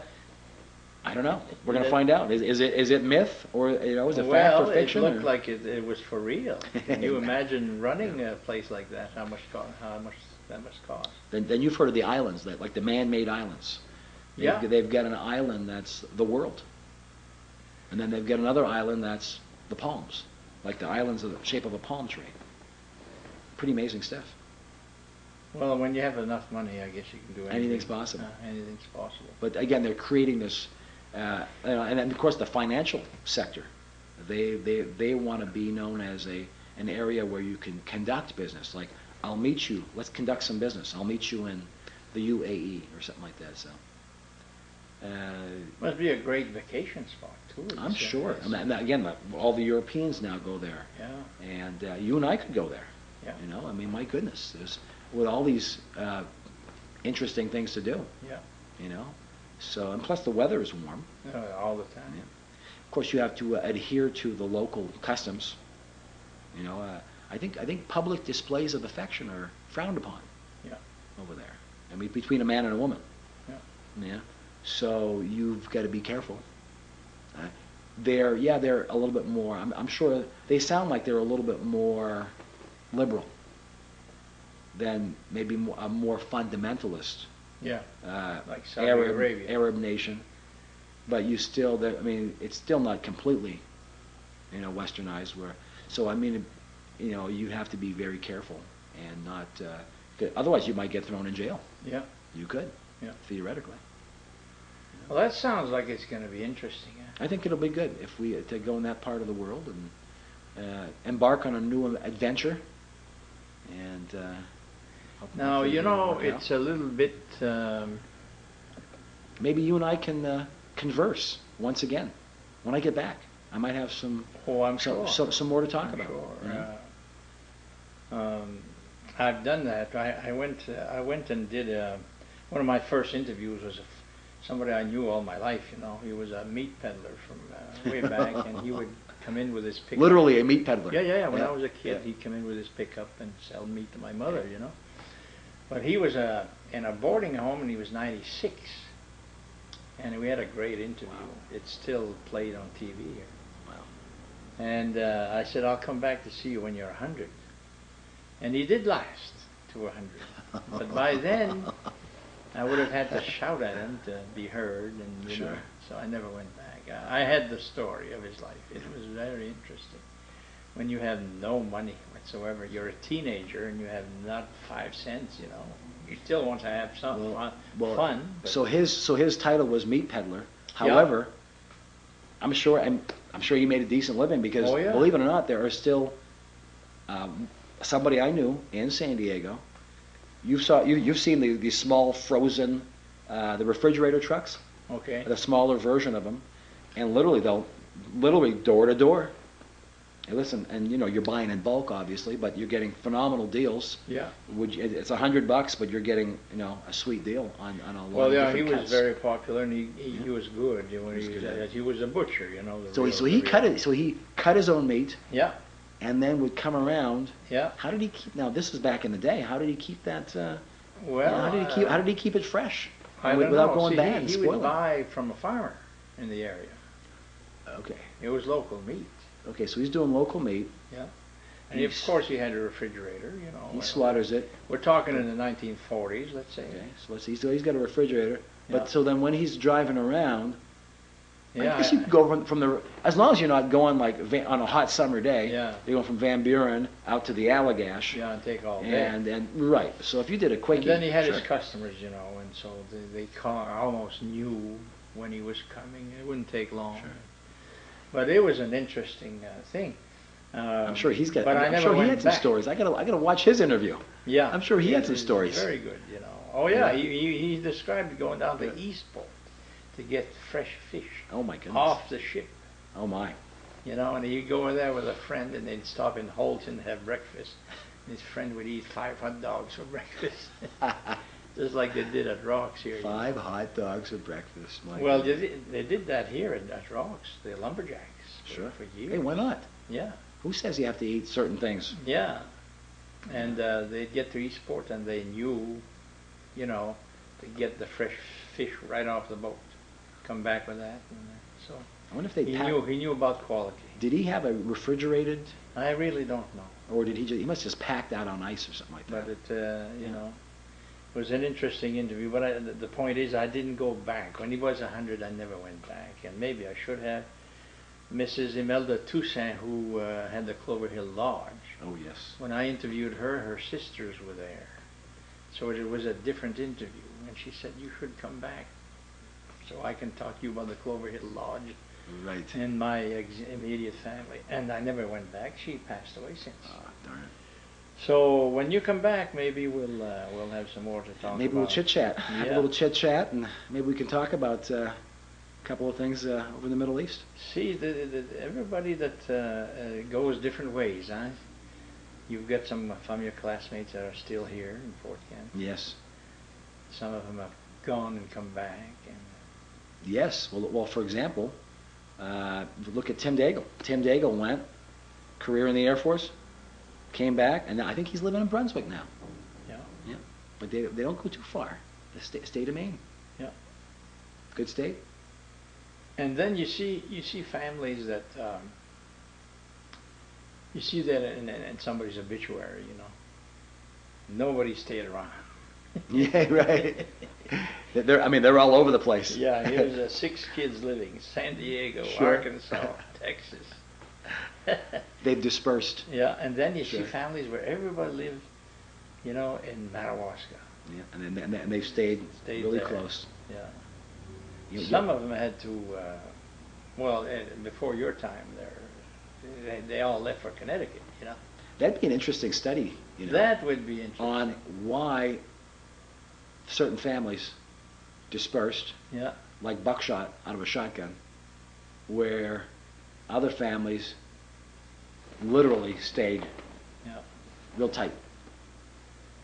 I don't know. We're going to find out. Is it myth, or is it fact Well, or fiction? it looked like it was for real. Can you imagine running a place like that? How much that must cost? Then you've heard of the islands, like the man-made islands. Yeah. They've got an island that's the world, and then they've got another island that's the palms, like the islands of the shape of a palm tree. Pretty amazing stuff. Well, when you have enough money, I guess you can do anything. Anything's possible. Anything's possible. But again, they're creating this And then of course the financial sector, they want to be known as an area where you can conduct business. Like, I'll meet you, let's conduct some business. I'll meet you in the UAE or something like that. So Must be a great vacation spot too. I'm sure. I mean, again, all the Europeans now go there. Yeah. And you and I could go there. Yeah. You know, I mean, my goodness, there's with all these interesting things to do. Yeah. You know, so and plus the weather is warm. All the time. Yeah. Of course, you have to adhere to the local customs. You know, I think public displays of affection are frowned upon. Yeah. Over there. I mean, between a man and a woman. Yeah. Yeah. So you've got to be careful. They're a little bit more. I'm sure they sound like they're a little bit more liberal than maybe a more fundamentalist. Yeah. Like Saudi Arabia. Arab nation, but you still. I mean, it's still not completely, westernized. So I mean, you have to be very careful and not. Otherwise, you might get thrown in jail. Yeah. You could. Yeah. Theoretically. Well, that sounds like it's going to be interesting. I think it'll be good if we to go in that part of the world and embark on a new adventure. And now, it's a little bit. Maybe you and I can converse once again when I get back. I might have some. Oh, I'm sure. Some more to talk about. Sure. I've done that. I went and did one of my first interviews was somebody I knew all my life. He was a meat peddler from way back, and he would come in with his pickup. Literally a meat peddler. Yeah. When I was a kid, he'd come in with his pickup and sell meat to my mother. But he was in a boarding home, and he was 96, and we had a great interview. Wow. It's still played on TV here. Wow. And I said, I'll come back to see you when you're 100. And he did last to 100. But by then, I would have had to shout at him to be heard, and Sure. So I never went back. I had the story of his life. It was very interesting. When you have no money whatsoever, you're a teenager and you have not 5 cents. You still want to have some fun. But so his title was meat peddler. However, I'm sure he made a decent living because believe it or not, there are still somebody I knew in San Diego. You've seen these small frozen the refrigerator trucks. Okay. The smaller version of them, and they'll door to door. Hey, listen, and you're buying in bulk, obviously, but you're getting phenomenal deals. Yeah. It's $100, but you're getting a sweet deal on a lot of different he was cuts. very popular, and he was good. He was a butcher, So he cut his own meat. Yeah. And then would come around. Yeah. How did he keep? Now this was back in the day. How did he keep that? How did he keep it fresh? Without going bad and he spoiling? would buy from a farmer in the area. Okay. It was local meat. Okay, so he's doing local meat. Yeah. And of course he had a refrigerator, He slaughters it. We're talking in the 1940s, let's say. Okay, so let's see. So he's got a refrigerator. Yeah. But so then when he's driving around, I Yeah, guess you can go from the, as long as you're not going like on a hot summer day. Yeah. You're going from Van Buren out to the Allagash. Yeah, and take all day. And right. So if you did a quickie. And then he had sure. his customers, and so they almost knew when he was coming. It wouldn't take long. Sure. But it was an interesting thing. I'm sure he's got. But I'm sure he had some stories. I gotta watch his interview. Yeah. I'm sure he had some stories. Very good, Oh yeah, he described going down to Eastport to get fresh fish. Oh my goodness. Off the ship. Oh my. And he'd go over there with a friend, and they'd stop in Holton and have breakfast. And his friend would eat 5 hot dogs for breakfast, just like they did at Rocks here. 5 hot dogs for breakfast. Well, they did that here at Rocks, the lumberjacks. Sure. For years. Hey, why not? Yeah. Who says you have to eat certain things? Yeah. And they'd get to Eastport, and they knew, to get the fresh fish right off the boat. Come back with that. And, so I wonder if they he knew about quality. Did he have a refrigerated? I really don't know. Or did he must just pack that on ice or something like that? But it was an interesting interview. But the point is, I didn't go back. When he was 100, I never went back, and maybe I should have. Mrs. Imelda Toussaint, who had the Clover Hill Lodge. Oh yes. When I interviewed her sisters were there, so it was a different interview. And she said, "You should come back." so I can talk to you about the Clover Hill Lodge Right. and my immediate family. And I never went back. She passed away since. Ah, darn it. So when you come back, maybe we'll have some more to talk Maybe about. we'll chit chat. Have a Yeah. little chit chat, and maybe we can talk about a couple of things over in the Middle East. See, everybody that goes different ways, huh? You've got some from your classmates that are still here in Fort Kent. Yes. Some of them have gone and come back. And Yes. Well, for example, look at Tim Daigle. Tim Daigle went, career in the Air Force, came back, and I think he's living in Brunswick now. yeah, Yeah. But they don't go too far. The state of Maine. yeah. Good state. And then you see families that you see that in somebody's obituary. Nobody stayed around. Yeah, right. They're all over the place. Yeah, here's 6 kids living: San Diego, Sure. Arkansas, Texas. They've dispersed. Yeah, and then you see Sure. families where everybody lived, in Madawaska. Yeah, and they've stayed really there. close. Yeah. Some Some of them had to, before your time they all left for Connecticut, That'd be an interesting study, That would be interesting. on why certain families dispersed, Yeah, like buckshot out of a shotgun, where other families literally stayed yeah. real tight.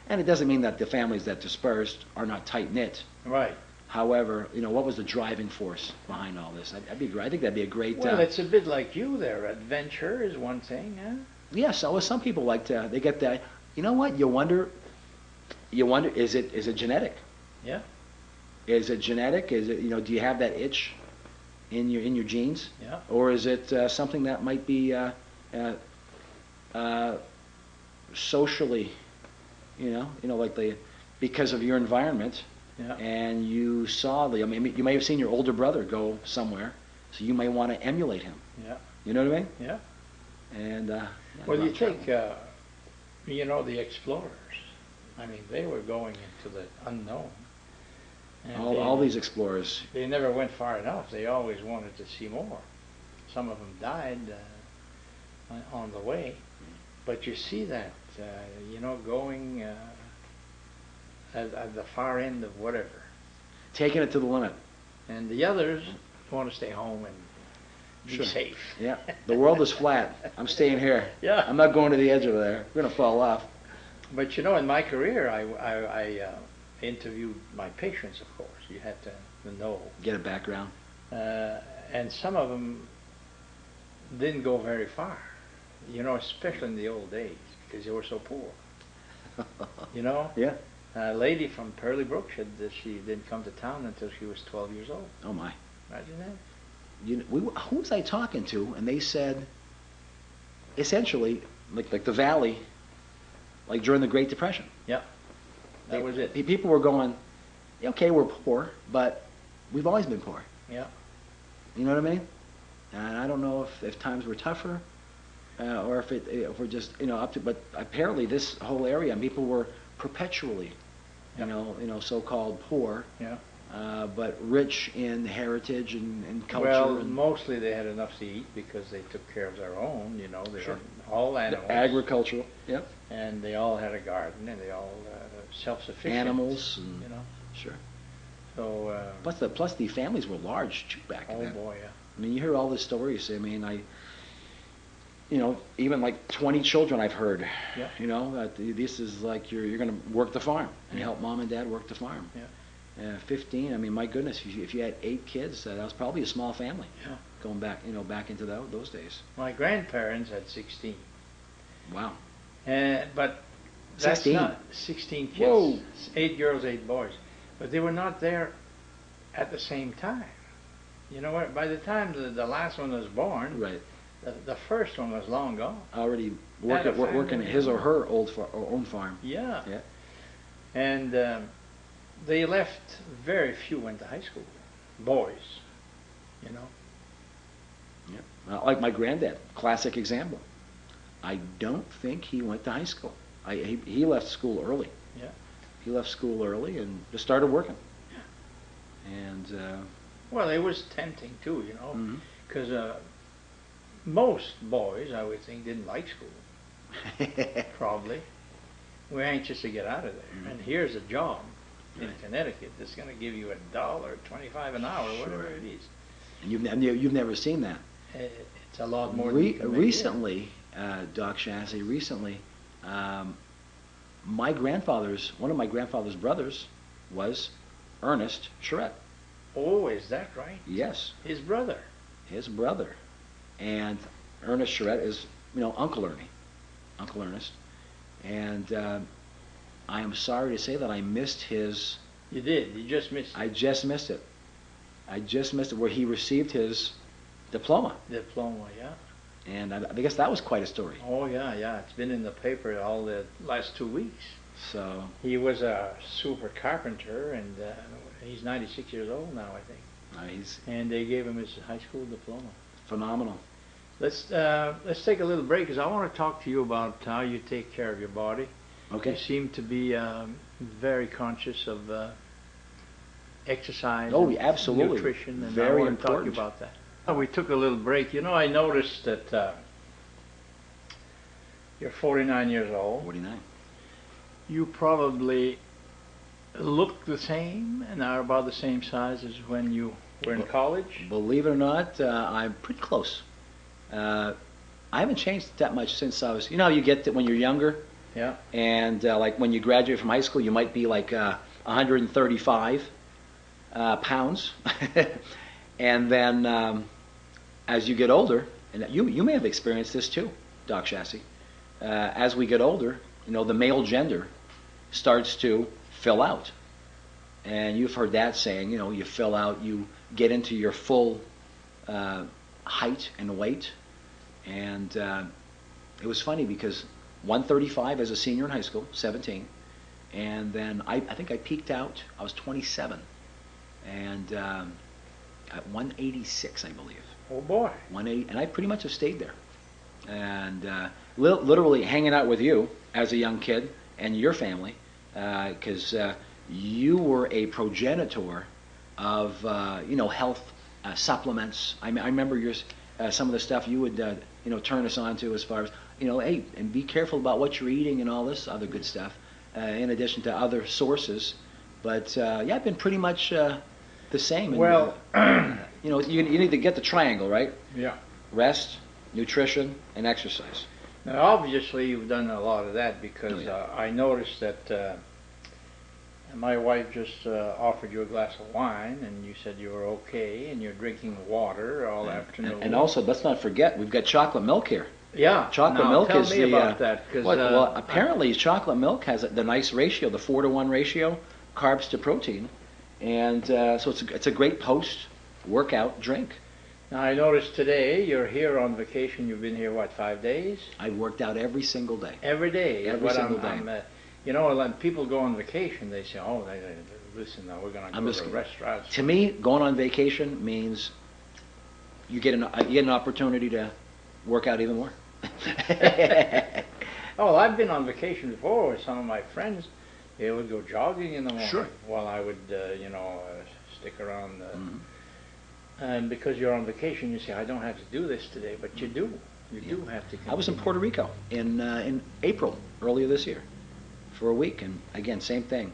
And it doesn't mean that the families that dispersed are not tight-knit. Right. However, what was the driving force behind all this? I think that'd be a great... Well, it's a bit like you there. Adventure is one thing, huh? Yeah, so some people like to, they get that, you know what, you wonder, is it genetic? Yeah, Is it genetic? Is it, do you have that itch in your genes? yeah. Or is it something that might be socially, like because of your environment, Yeah. and you saw you may have seen your older brother go somewhere, so you may want to emulate him. Yeah, You know what I mean? yeah. And Well, you travel. take, the explorers. I mean, they were going into the unknown. And all these explorers. they never went far enough. They always wanted to see more. Some of them died on the way. But you see that, going at the far end of whatever. Taking it to the limit. And the others want to stay home and be Sure. safe. Yeah. The world is flat. I'm staying here. Yeah. I'm not going to the edge over there. We're going to fall off. But in my career, I interviewed my patients, of course. You had to know. Get a background. And some of them didn't go very far, especially in the old days, because they were so poor. Yeah. A lady from Pearly Brook said that she didn't come to town until she was 12 years old. Oh my. Imagine that. Who was I talking to? And they said, essentially, like the Valley, like during the Great Depression. Yeah, that was it. People were going, okay, we're poor, but we've always been poor. Yeah, You know what I mean? And I don't know if times were tougher, or if we're just up to. But apparently, this whole area, people were perpetually, so-called poor. yeah. But rich in heritage and culture. Well, and mostly they had enough to eat because they took care of their own. They Sure. had all animals. agricultural. Yep. And they all had a garden, and they all self-sufficient. Animals. And, Sure. So. Plus the families were large too back Oh then. boy, yeah. I mean, you hear all the stories. I mean, even like 20 children I've heard. Yeah. That this is like you're going to work the farm and Yeah. help mom and dad work the farm. Yeah. 15. I mean, my goodness, if you had 8 kids, that was probably a small family. Yeah. Going back, back into those days. My grandparents had 16. Wow. But that's 16? not 16 kids. Whoa. 8 girls, 8 boys. But they were not there at the same time. You know what? By the time the last one was born, Right. the first one was long gone. Already Had a working family. his or her own farm. Yeah. Yeah. And they left, very few went to high school. Boys, Yeah. Like my granddad, classic example. I don't think he went to high school. He left school early. Yeah. He left school early and just started working. Yeah. And Well, it was tempting too, you know, Mhm. because most boys, I would think, didn't like school. Probably. We're anxious to get out of there. Mhm. And here's a job in Right. Connecticut that's going to give you $1.25 an hour, Sure. whatever it is. And you've never seen that. It's a lot more than you can make here. Recently, Doc Chassie, recently, one of my grandfather's brothers was Ernest Charette. Oh, is that right? Yes, His brother. his brother. And Ernest Charette is, Uncle Ernie, Uncle Ernest. And I am sorry to say that I missed his. You did. You just missed I just missed it. I just missed it where he received his diploma. diploma, yeah. And I guess that was quite a story. Oh, yeah, yeah. It's been in the paper all the last 2 weeks. So, He was a super carpenter, and he's 96 years old now, I think. he's And they gave him his high school diploma. phenomenal. Let's take a little break because I want to talk to you about how you take care of your body. Okay. You seem to be very conscious of exercise. Oh, and absolutely. nutrition, and Very I want to talk to you important. about that. We took a little break. You know, I noticed that you're 49 years old. 49. You probably look the same and are about the same size as when you were in college. Believe it or not, I'm pretty close. I haven't changed that much since I was. You know how you get to when you're younger, Yeah. and like when you graduate from high school, you might be like 135 pounds, and then as you get older, and you may have experienced this too, Doc Chassie. As we get older, the male gender starts to fill out, and you've heard that saying. You fill out, you get into your full height and weight, and it was funny because 135 as a senior in high school, 17, and then I think I peaked out. I was 27, and at 186, I believe. Oh boy. 180, and I pretty much have stayed there. And literally hanging out with you as a young kid and your family, because you were a progenitor of health supplements. I remember some of the stuff you would turn us on to as far as hey, and be careful about what you're eating and all this other good stuff. In addition to other sources, but yeah, I've been pretty much the same. And, Well, you need to get the triangle right: yeah. rest, nutrition, and exercise. Now, obviously, you've done a lot of that because Oh, yeah. I noticed that my wife just offered you a glass of wine, and you said you were okay, and you're drinking water all afternoon. And also, let's not forget, we've got chocolate milk here. yeah, Chocolate now, milk tell is me the about that because well, apparently chocolate milk has the nice ratio, the 4-to-1 ratio, carbs to protein, and so it's a great post-workout drink. now I noticed today you're here on vacation. You've been here what, 5 days? I worked out every single day. Every day. Every single day. When people go on vacation, they say, "Oh, listen, now we're going to go to restaurants." To me, going on vacation means you get an opportunity to work out even more. Oh, I've been on vacation before with some of my friends. They would go jogging in the morning Sure. while I would, stick around. Mhm. And because you're on vacation, you say, "I don't have to do this today," but you do. You do have to. I was in Puerto Rico in April earlier this year for a week, and again, same thing.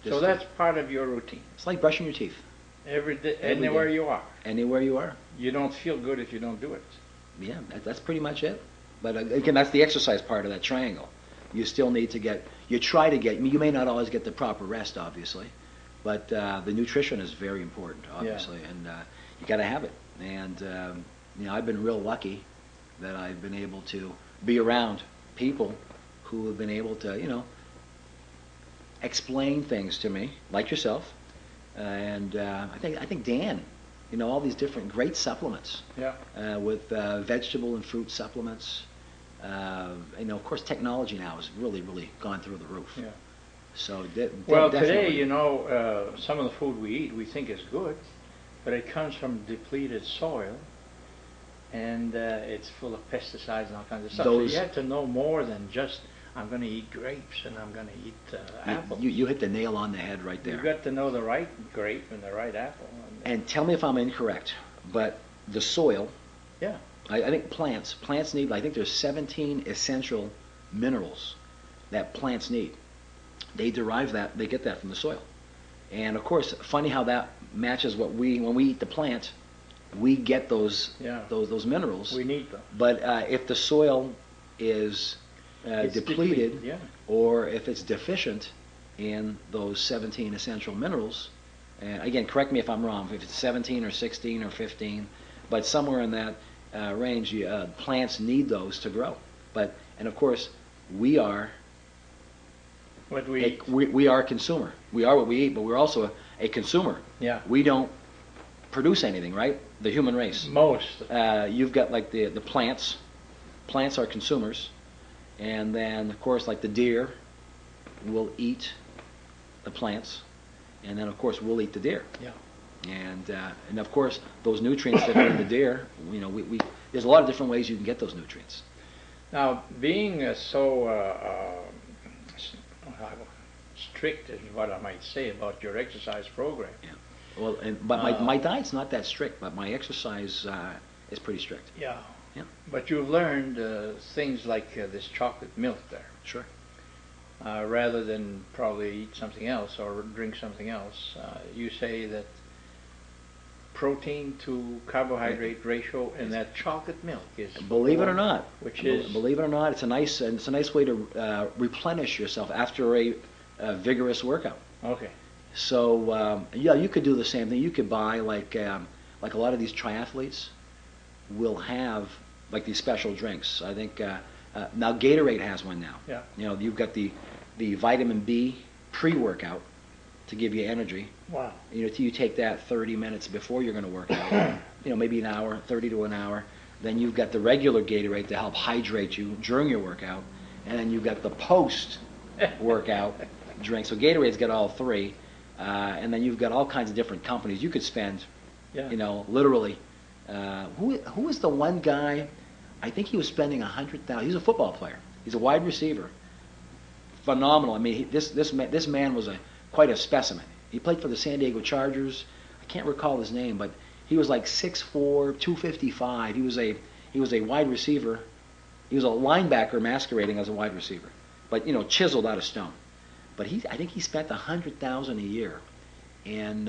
So Just- that's part of your routine. It's like brushing your teeth. Every day, Every anywhere day. you are. Anywhere you are. You don't feel good if you don't do it. Yeah, that's pretty much it. But again, that's the exercise part of that triangle. You still need to you may not always get the proper rest, obviously, but the nutrition is very important, obviously, and you got to have it. And I've been real lucky that I've been able to be around people who have been able to, explain things to me, like yourself, and I think Dan, all these different great supplements. Yeah. With vegetable and fruit supplements. Of course, technology now has really, really gone through the roof. Yeah. So Well, definitely. today, some of the food we eat we think is good, but it comes from depleted soil, and it's full of pesticides and all kinds of stuff. So you have to know more than just, I'm going to eat grapes and I'm going to eat apples. You hit the nail on the head right there. You've got to know the right grape and the right apple. and tell me if I'm incorrect, but the soil, Yeah. I think plants need, I think there's 17 essential minerals that plants need. They get that from the soil. And of course, funny how that matches when we eat the plant, we get those minerals. We need them. But if the soil is depleted, yeah. or if it's deficient in those 17 essential minerals, and again, correct me if I'm wrong, if it's 17 or 16 or 15, but somewhere in that range, plants need those to grow. And of course, we are What we eat. we are a consumer. We are what we eat, but we're also a consumer. Yeah. We don't produce anything, right? The human race. Most. You've got like the plants. Plants are consumers, and then of course like the deer will eat the plants, and then of course we'll eat the deer. Yeah. And of course those nutrients that are in the deer, we there's a lot of different ways you can get those nutrients. Now, being so strict is what I might say about your exercise program. Yeah. Well, but my diet's not that strict, but my exercise is pretty strict. Yeah. Yeah. But you've learned things like this chocolate milk there. Sure. Rather than probably eat something else or drink something else, you say that protein to carbohydrate ratio in that chocolate milk is, believe it or not, believe it or not, it's a nice way to replenish yourself after a vigorous workout. Okay. So yeah, you could do the same thing. You could buy like a lot of these triathletes will have like these special drinks. I think now Gatorade has one now. Yeah. You've got the vitamin B pre-workout to give you energy. Wow. You take that 30 minutes before you're going to work out. Maybe an hour, 30 to an hour. Then you've got the regular Gatorade to help hydrate you during your workout, and then you've got the post-workout drink. So Gatorade's got all three, and then you've got all kinds of different companies. You could spend, literally. Who was the one guy? I think he was spending $100,000. He's a football player. He's a wide receiver. Phenomenal. I mean, this man was quite a specimen. He played for the San Diego Chargers. I can't recall his name, but he was like 6'4", 255. He was a wide receiver. He was a linebacker masquerading as a wide receiver, but chiseled out of stone. But I think he spent $100,000 a year, and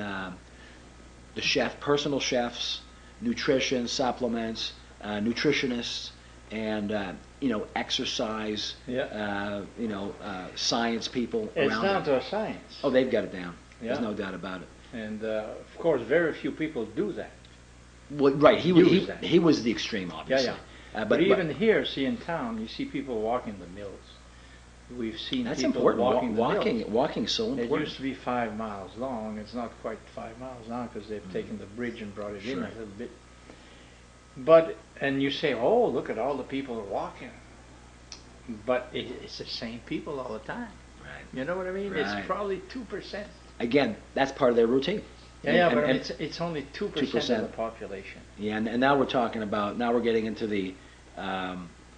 the personal chefs, nutrition supplements, nutritionists, and exercise, science people It's around down it. to a science. Oh, they've got it down. Yeah. There's no doubt about it. And of course, very few people do that. Well, right, he was the extreme, obviously. Yeah. But even here, see in town, you see people walking the mills. We've seen that's people important. walking the mills. Walking's so important. It used to be 5 miles long. It's not quite 5 miles now because they've taken the bridge and brought it in a little bit. And you say, oh, look at all the people walking. But it's the same people all the time. Right. You know what I mean? Right. It's probably 2%. Again, that's part of their routine. But it's only 2% of the population. Yeah, and now we're getting into the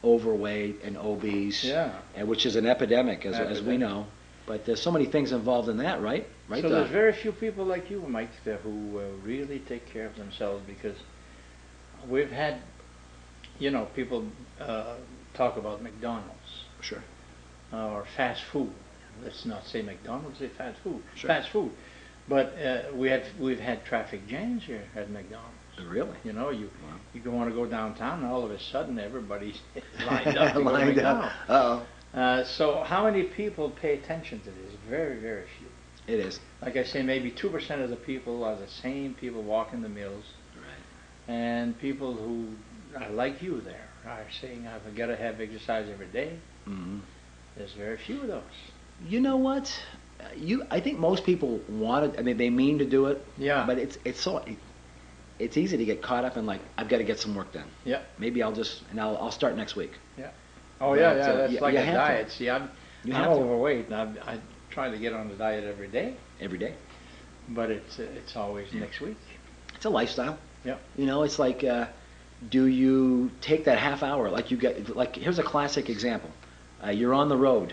overweight and obese, which is an epidemic, as we know. But there's so many things involved in that, right? So there's very few people like you, Mike, who really take care of themselves, because we've had, people talk about McDonald's. Sure. Or fast food. Let's not say McDonald's, say fast food. Sure. Fast food. But we've had traffic jams here at McDonald's. Really? You want to go downtown, and all of a sudden everybody's lined up to go to McDonald's. Uh-oh. So how many people pay attention to this? Very, very few. It is. Like I say, maybe 2% of the people are the same people walking the mills. Right. And people who are like you there are saying, I've got to have exercise every day. Mm-hmm. There's very few of those. You know what? I think most people want it. I mean, they mean to do it. Yeah. But it's easy to get caught up in I've got to get some work done. Yeah. Maybe I'll start next week. Yeah. Oh yeah. That's like a diet. To. See, I'm overweight, and I try to get on the diet every day. Every day. But it's always next week. It's a lifestyle. Yeah. It's like, do you take that half hour? Here's a classic example. You're on the road,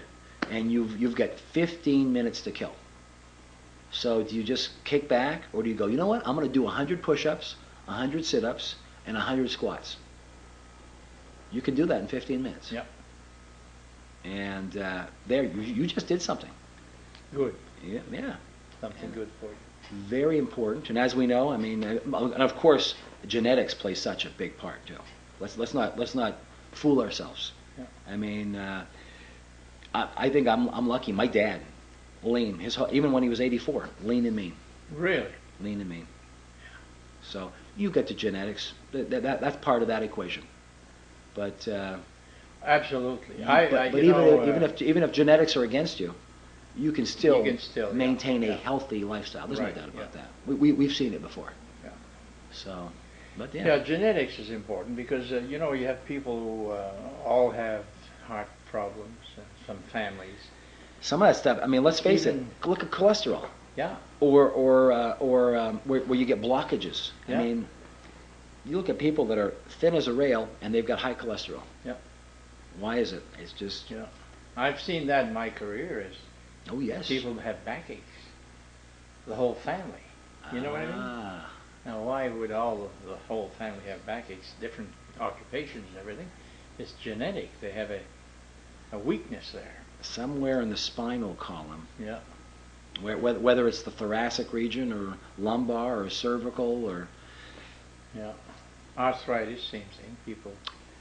and you've got 15 minutes to kill. So do you just kick back, or do you go, you know what, I'm going to do 100 push-ups, 100 sit-ups, and 100 squats? You can do that in 15 minutes. Yep. And there, you just did something. Good. Yeah. Something good for you. Very important. And as we know, I mean, and of course, genetics play such a big part too. Let's not fool ourselves. Yeah. I mean, I think I'm lucky. My dad, lean. Even when he was 84, lean and mean. Really? Lean and mean. So you get the genetics. That's part of that equation. But absolutely. Even if genetics are against you, you can still maintain a healthy lifestyle. There's no doubt about that. We've seen it before. Yeah. So, but yeah. Yeah, genetics is important because you have people who all have heart problems. Some families. Some of that stuff. I mean, let's face it. Look at cholesterol. Yeah. Or where you get blockages. Yeah. I mean, you look at people that are thin as a rail and they've got high cholesterol. Yeah. Why is it? It's just. Yeah. I've seen that in my career. Oh yes. People have backaches. The whole family. You know what I mean? Now, why would the whole family have backaches? Different occupations and everything. It's genetic. They have a weakness there. Somewhere in the spinal column. Yeah. Whether it's the thoracic region or lumbar or cervical or. Yeah. Arthritis, same thing. People.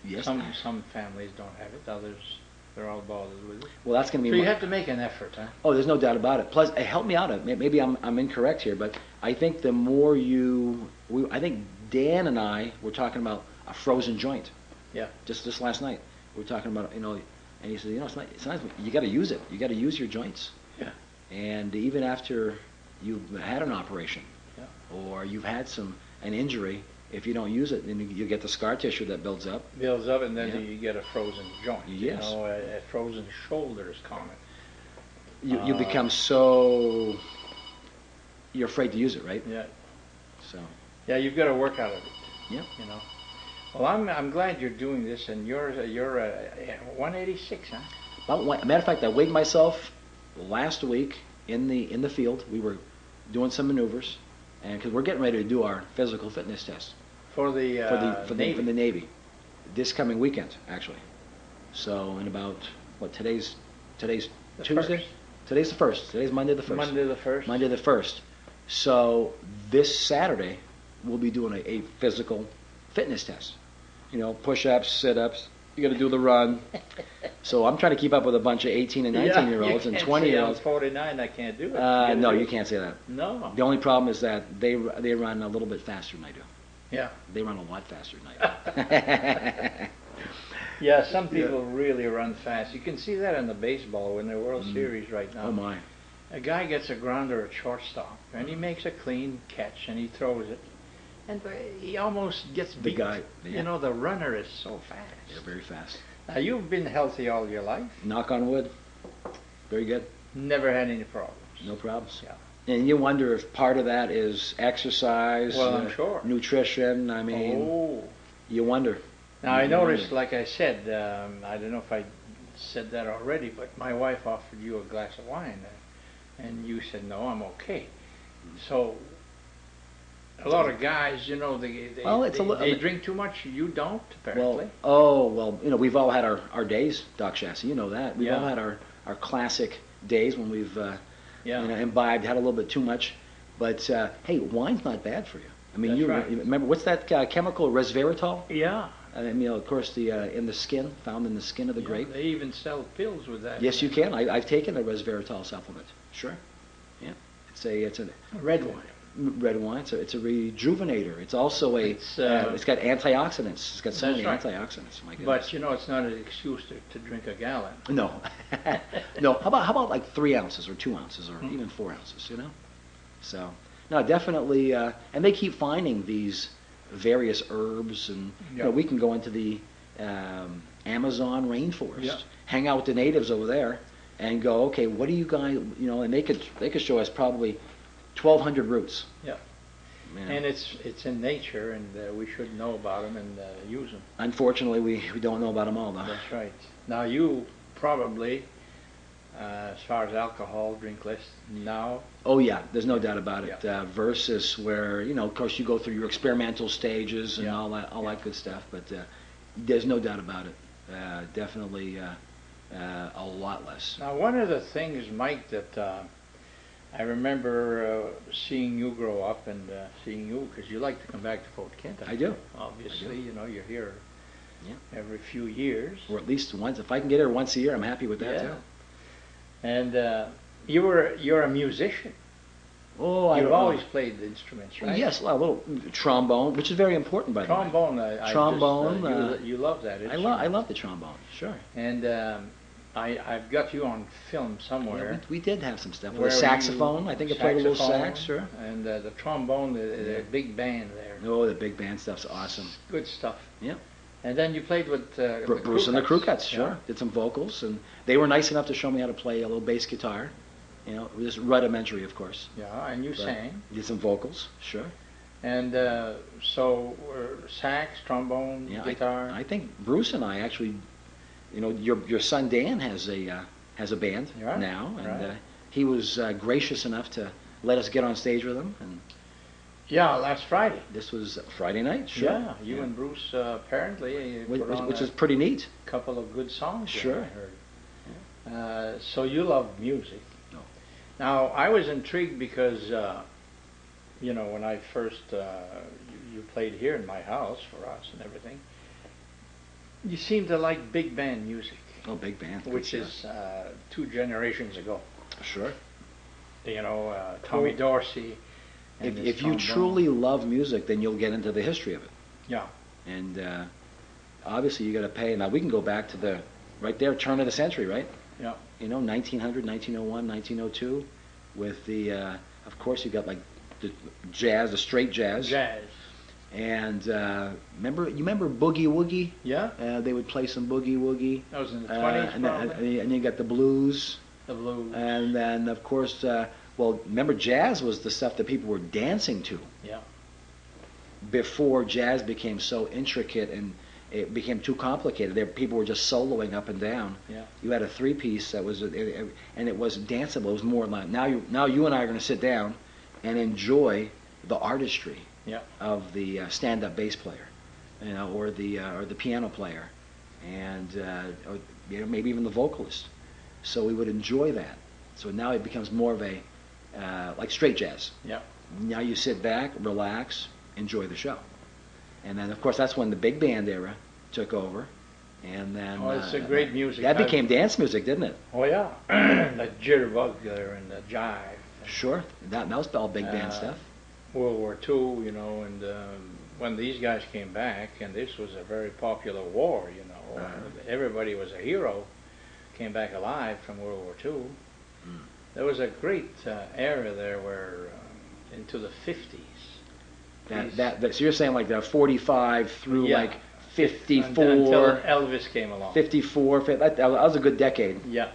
Yes. Some families don't have it. Others, they're all bothered with it. Well, that's going to be. So you have to make an effort, huh? Oh, there's no doubt about it. Plus, help me out. Maybe I'm incorrect here, but I think the more I think Dan and I were talking about a frozen joint. Yeah. Just last night, we were talking about and he said, it's nice. You got to use it. You got to use your joints. Yeah. And even after you've had an operation, or you've had an injury. If you don't use it, then you get the scar tissue that builds up. And then you get a frozen joint. Yes. A frozen shoulder is common. You become so. You're afraid to use it, right? Yeah. So. Yeah, you've got to work out of it. Yeah. Well, I'm glad you're doing this, and you're 186, huh? Matter of fact, I weighed myself last week in the field. We were doing some maneuvers. And because we're getting ready to do our physical fitness test for the Navy this coming weekend, actually. So in about today's Tuesday. First. Today's the 1st. Today's Monday the 1st. Monday the 1st. So this Saturday we'll be doing a physical fitness test. Push-ups, sit-ups. You got to do the run. So I'm trying to keep up with a bunch of 18 and 19-year-olds and 20-year-olds. I'm 49. I can't do it. No, you can't say that. No. The only problem is that they run a little bit faster than I do. Yeah. They run a lot faster than I do. Yeah, some people really run fast. You can see that in the baseball in the World Series right now. Oh my! A guy gets a grounder at shortstop, and he makes a clean catch, and he throws it. And he almost gets beat. The guy, the runner is so fast. They're very fast. Now, you've been healthy all your life. Knock on wood. Very good. Never had any problems. No problems. Yeah. And you wonder if part of that is exercise, I'm sure. Nutrition. I mean, you wonder. Now, I noticed, like I said, I don't know if I said that already, but my wife offered you a glass of wine, and you said, no, I'm okay. So, a lot of guys, they drink too much. You don't, apparently. We've all had our days, Doc Shassi. You know that. We've all had our classic days when we've imbibed, had a little bit too much. But hey, wine's not bad for you. I mean, you remember what's that chemical, resveratrol? Yeah. I mean, of course, in the skin, found in the skin of the grape. They even sell pills with that. Yes, you can. I've taken a resveratrol supplement. Sure. Yeah. It's a red wine. Red wine. It's a rejuvenator. It's also it's got antioxidants. It's got so many antioxidants. My goodness. But it's not an excuse to drink a gallon. No, no. How about like 3 ounces or 2 ounces or even 4 ounces? So no, definitely. And they keep finding these various herbs, and we can go into the Amazon rainforest, hang out with the natives over there, and go, okay, what do you guys, and they could show us probably 1,200 roots. Yeah. And it's in nature, and we should know about them and use them. Unfortunately, we don't know about them all, though. That's right. Now, you probably as far as alcohol, drink less now. Oh yeah, there's no doubt about it. Yeah. Versus where, you know, of course you go through your experimental stages and Yeah. all that good stuff. But there's no doubt about it. Definitely a lot less. Now, one of the things, Mike, that I remember seeing you grow up and seeing you, because you like to come back to Fort Kent. I do. Obviously, I do. you know, you're here Yeah. every few years. Or at least once. If I can get here once a year, I'm happy with that Yeah. too. And you're a musician. Oh, You've always played the instruments, right? Yes, a little trombone, which is very important, by the way. Trombone. Trombone, you love that I instrument. love the trombone. Sure. And I've got you on film somewhere. Yeah, we did have some stuff. With where a saxophone. you- I think I played a little saxophone, sax. Sure. And the trombone, the big band there. Oh, the big band stuff's awesome. Good stuff. Yeah. And then you played with Bruce and the Crew Cuts, sure. Yeah. Did some vocals, and they were nice enough to show me how to play a little bass guitar. You know, it was rudimentary, of course. Yeah, and you But sang. Did some vocals, sure. And so sax, trombone, Yeah, guitar. I think Bruce and I actually, you know, your son Dan has a band Right, now, and right. he was gracious enough to let us get on stage with him, and Yeah, last Friday. this was Friday night, sure. Yeah, you and Bruce apparently put on which a is pretty neat. couple of good songs. there, Sure. I heard. So you love music. No. Now I was intrigued because you know, when I first you played here in my house for us and everything, you seem to like big band music, Oh, big band. which sure. is 2 generations ago. Sure. You know, Tommy Dorsey. And his If you trombone. truly love music, then you'll get into the history of it. Yeah. And obviously you got to pay. Now we can go back to the right there turn of the century, right? Yeah. You know, 1900, 1901, 1902, with the of course you got like the jazz, the straight jazz. Jazz. And you remember Boogie Woogie? Yeah. They would play some Boogie Woogie. That was in the 20s, probably. And you got the blues. The blues. And then of course, well, remember jazz was the stuff that people were dancing to. Yeah. Before jazz became so intricate and it became too complicated. People were just soloing up and down. Yeah. You had a three-piece that was, and it was danceable. It was more like now you and I are going to sit down and enjoy the artistry Yeah. of the stand-up bass player, you know, or the piano player, and or, you know, maybe even the vocalist. So we would enjoy that. So now it becomes more of a like straight jazz. Yeah. Now you sit back, relax, enjoy the show. And then, of course, that's when the big band era took over. And then... Oh, it's a great music. That became dance music, didn't it? Oh, yeah. That jitterbug there and the jive. Sure. That was all big band stuff. World War II, you know, and when these guys came back, and this was a very popular war, you know, everybody was a hero, came back alive from World War II. Mm. There was a great era there where into the 50s. So you're saying like the 45 through Yeah. like 54, Until Elvis came along. 54, that was a good decade. Yeah.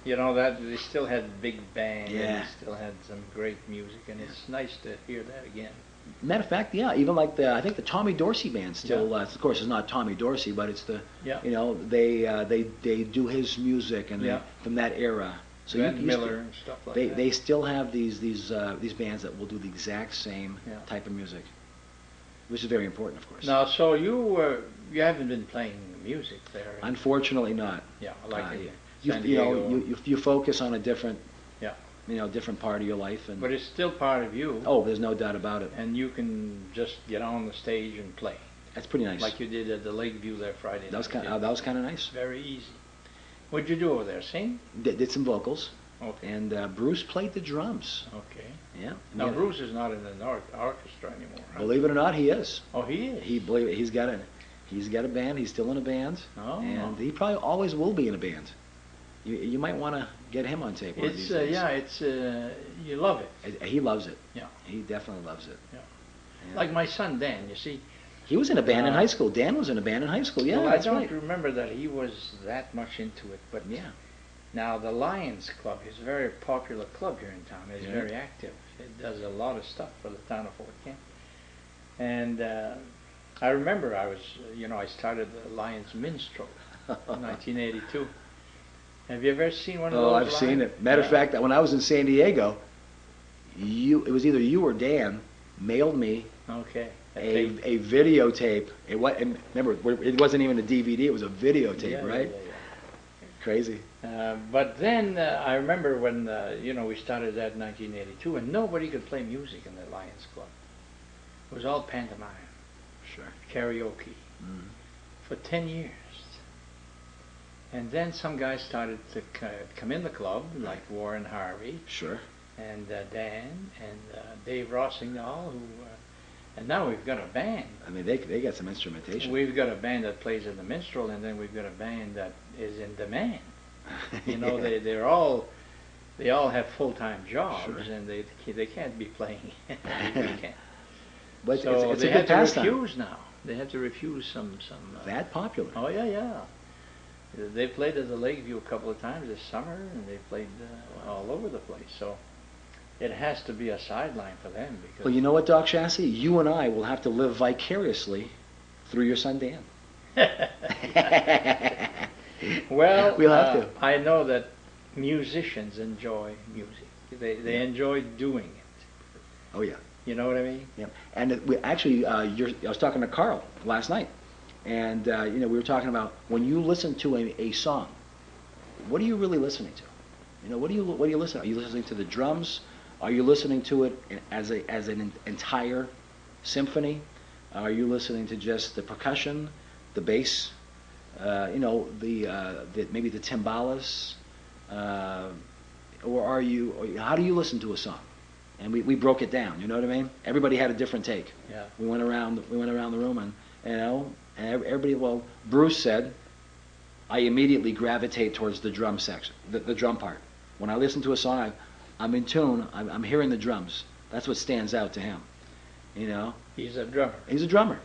You know, that they still had big band, and Yeah. they still had some great music, and it's nice to hear that again. Matter of fact, yeah, even like I think the Tommy Dorsey band still, Yeah. of course, it's not Tommy Dorsey, but it's Yeah. you know, they do his music and Yeah. from that era. So Van Miller and stuff like that. they still have these bands that will do the exact same Yeah. type of music, which is very important, of course. Now, so you haven't been playing music there. Unfortunately, not. Yeah, like in You, San you know, Diego. you focus on a different, Yeah. you know, different part of your life, and But it's still part of you. oh, there's no doubt about it. And you can just get on the stage and play, That's pretty nice. like you did at the Lakeview there Friday that was night. kind of nice. Very easy. What'd you do over there? Sing? Did some vocals, Okay. and Bruce played the drums. Okay. Yeah. Now Yeah. Bruce is not in the orchestra anymore. Huh? Believe it or not, he is. Oh, he is. He's got a band. He's still in a band, Oh. and he probably always will be in a band. You might want to get him on tape one of It's these days. yeah. It's you love it. He loves it. Yeah. He definitely loves it. Yeah. Yeah. Like my son Dan. You see. He was in a band in Uh, high school. Dan was in a band in high school. Yeah, well, that's I don't right. remember that he was that much into it, but Yeah. now the Lions Club is a very popular club here in town. It's Yeah. very active. It does a lot of stuff for the town of Fort Kent. And I remember I started the Lions Minstrel in 1982. Have you ever seen one of Oh, those I've live? seen it. Matter of fact, when I was in San Diego, it was either you or Dan mailed me Okay. a videotape. Remember, it wasn't even a DVD; it was a videotape, right? Crazy. But then I remember when we started that in 1982, and nobody could play music in the Lions Club. It was all pantomime, Sure. karaoke, for 10 years. And then some guys started to come in the club, like Warren Harvey, Sure. and Dan, and Dave Rossignol, and now we've got a band. I mean, they got some instrumentation. We've got a band that plays in the Minstrel, and then we've got a band that is in demand. Yeah. They all have full-time jobs, Sure. and they can't be playing every weekend. But So it's they a have good to pastime. refuse now. They have to refuse some. That popular. Oh yeah. They played at the Lakeview a couple of times this summer, and they played all over the place. So it has to be a sideline for them because. Well, you know what, Doc Chassis? You and I will have to live vicariously through your son Dan. Well, we'll have to. I know that musicians enjoy music. They enjoy doing it. Oh yeah. You know what I mean? Yeah. And I was talking to Carl last night, and we were talking about when you listen to a song, what are you really listening to? What are you listening? Are you listening to the drums? Are you listening to it as an entire symphony? Are you listening to just the percussion, the bass? Maybe the timbales, or how do you listen to a song? And we broke it down. You know what I mean? Everybody had a different take. Yeah. We went around the room, and everybody. Well, Bruce said, I immediately gravitate towards the drum section, the drum part. When I listen to a song, I'm in tune. I'm hearing the drums. That's what stands out to him. He's a drummer. He's a drummer.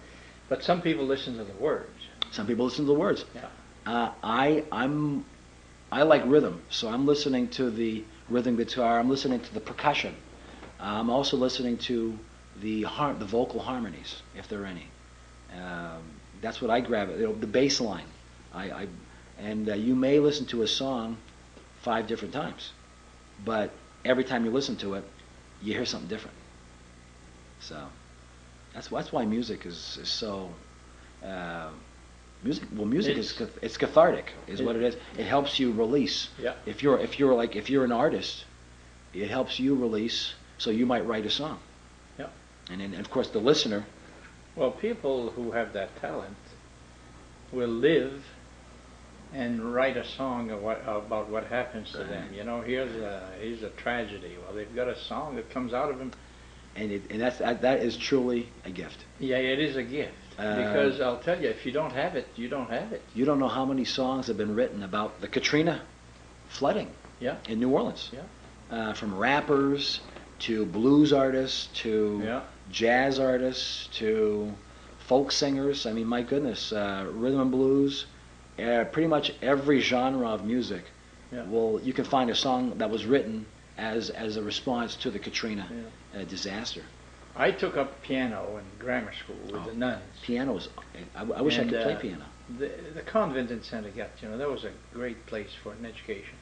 But some people listen to the words. Some people listen to the words. Yeah. I like rhythm, so I'm listening to the rhythm guitar. I'm listening to the percussion. I'm also listening to the vocal harmonies, if there are any. That's what I grab. The bass line. You may listen to a song 5 different times, but every time you listen to it, you hear something different. So that's why music is so. Music is cathartic, is what it is. It helps you release. Yeah. If you're an artist, it helps you release. So you might write a song. Yeah. And then of course the listener. Well, people who have that talent will live and write a song about what happens to them. Here's a tragedy. Well, they've got a song that comes out of them. And that is truly a gift. Yeah, it is a gift. Because I'll tell you, if you don't have it, you don't have it. You don't know how many songs have been written about the Katrina flooding in New Orleans. Yeah. From rappers to blues artists to jazz artists to folk singers. I mean, my goodness, rhythm and blues, pretty much every genre of music. Yeah. Well, you can find a song that was written as a response to the Katrina disaster. I took up piano in grammar school with the nuns. Piano is. I wish I could play piano. The convent in St. Agathe, that was a great place for an education.